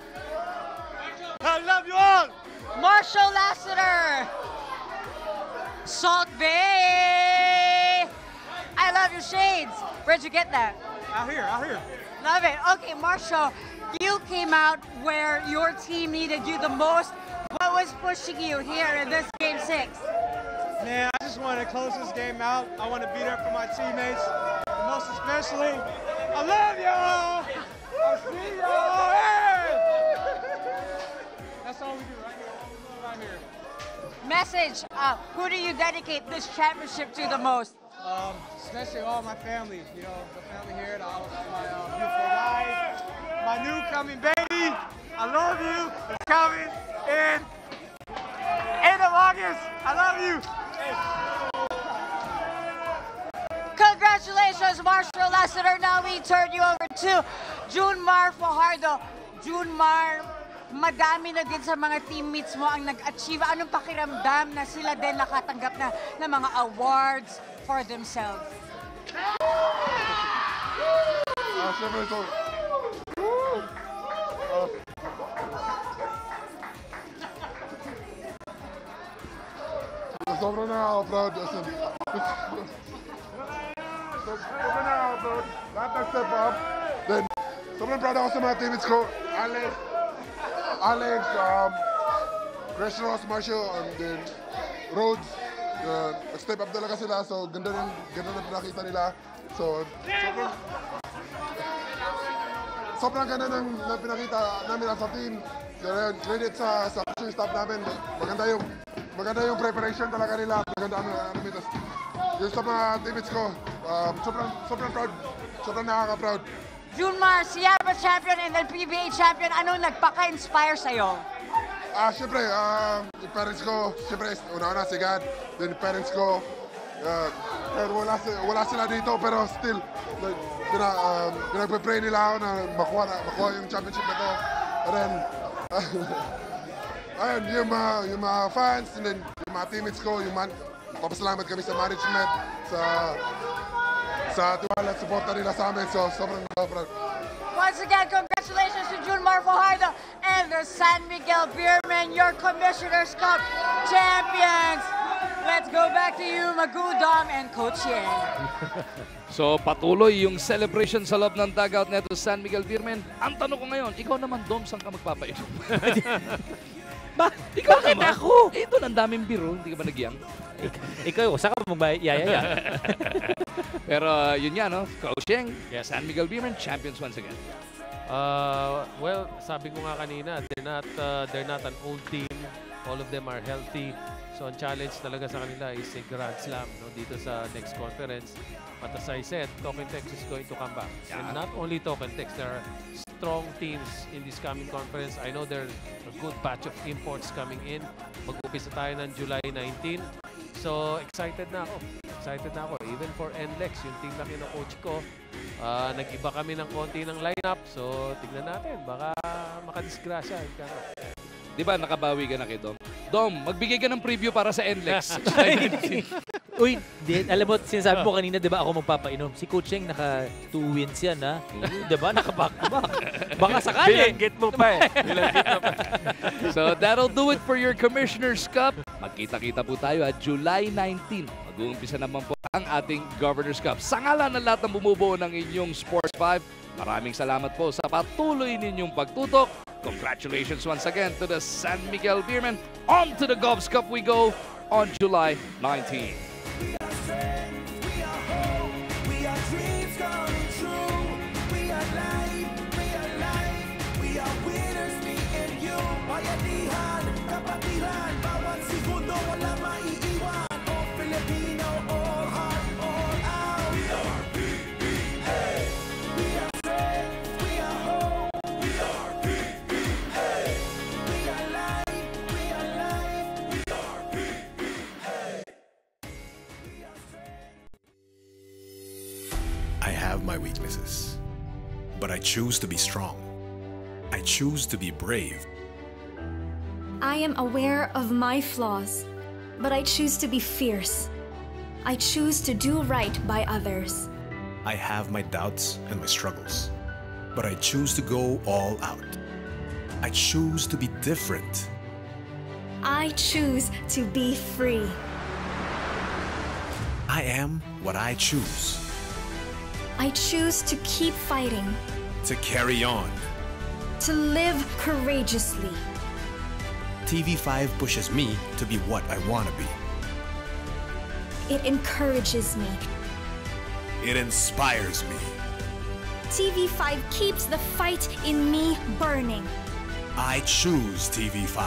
I love you all! Marshall Lassiter! Salt Bay! I love your shades. Where'd you get that? Out here. Love it. Okay, Marshall, you came out where your team needed you the most. What was pushing you here in this Game 6? Man, I just want to close this game out. I want to be there for my teammates. And most especially, I love y'all! I'll see y'all! Hey! That's all we do right here. Message, who do you dedicate this championship to the most? Especially all my family, you know, the family here, my beautiful wife, my new coming baby. I love you. It's coming in end of August. I love you. Congratulations, Marshall Lassiter. Now we turn you over to Junmar Fajardo. Junmar, madami na din sa mga teammates mo ang nag-achieve. Anong pakiramdam na sila din nakatanggap na ng mga awards for themselves? Sobra na ako proud. So, sobrang nakaka-proud. Lahat nag-step up. Then, sobrang proud ako sa mga teammates ko. Alex, Chris Ross, Marshall, and then Rhodes. Nag-step up talaga sila. So, ganda na pinakita nila. So, sobrang ganda ng pinakita namin as a team. Credit sa coaching staff namin. Maganda yung preparation talaga nila. Maganda namin. Yung sa mga teammates ko, sobrang proud. Sobrang nakaka-proud. Junmar, Sierra champion and then PBA champion. Anong nagpaka-inspire sa'yo? Siyempre, yung parents ko, siyempre, una-una si God. Then yung parents ko, wala sila dito, pero still, pinagpe-pray nila ako na makuha yung championship na to. And then, ayun, yung mga fans, and then yung mga teammates ko, papasalamat kami sa management, sa tiwala at suporta nila sa amin. So, sobrang proud. Once again, congratulations to Junmar Fajardo and the San Miguel Beermen, your Commissioner's Cup champions. Let's go back to you, Magudam and Coach Yen. So patuloy yung celebration sa loob ng dugout neto San Miguel Beermen. Ang tanong ko ngayon, ikaw naman, Dom, saan ka magpapainom? Ikaw naman. Ako? Ito, ang daming biro. Hindi ka ba nagyang? Ikaw, saan ka magbayaya? Pero yun nga, no? Coach Yen, San Miguel Beermen, champions once again. Well, sabi ko nga kanina, they're not an old team. All of them are healthy. So ang challenge talaga sa kanila is a Grand Slam, no, dito sa next conference. But as I said, TNT is going to come back. And not only TNT, there are strong teams in this coming conference. I know there's a good batch of imports coming in. Mag-upisa tayo ng July 19. So excited na ako. Even for NLEX, yung team na kino-coach ko, nag-iba kami ng konti ng lineup. So tignan natin, baka makadisgrasya. Di ba nakabawi ka na kay Dom? Dom, magbigay ka ng preview para sa NLEX. Uy, alam mo, sinasabi mo kanina, di ba ako magpapainom? Si Coach Yen, naka 2 wins yan, ha? Di ba? Naka-back-to-back. Baka sakali. Bilanggit mo pa eh. So that'll do it for your Commissioner's Cup. Magkita-kita po tayo at July 19. Mag-uumpisa naman po ang ating Governor's Cup. Sa ngalan ng lahat ng bumubuo ng inyong Sports 5, maraming salamat po sa patuloy ninyong pagtutok. Congratulations once again to the San Miguel Beermen. On to the Govs Cup we go on July 19. I have my weaknesses, but I choose to be strong. I choose to be brave. I am aware of my flaws, but I choose to be fierce. I choose to do right by others. I have my doubts and my struggles, but I choose to go all out. I choose to be different. I choose to be free. I am what I choose. I choose to keep fighting. To carry on. To live courageously. TV5 pushes me to be what I want to be. It encourages me. It inspires me. TV5 keeps the fight in me burning. I choose TV5.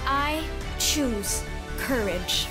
I choose courage.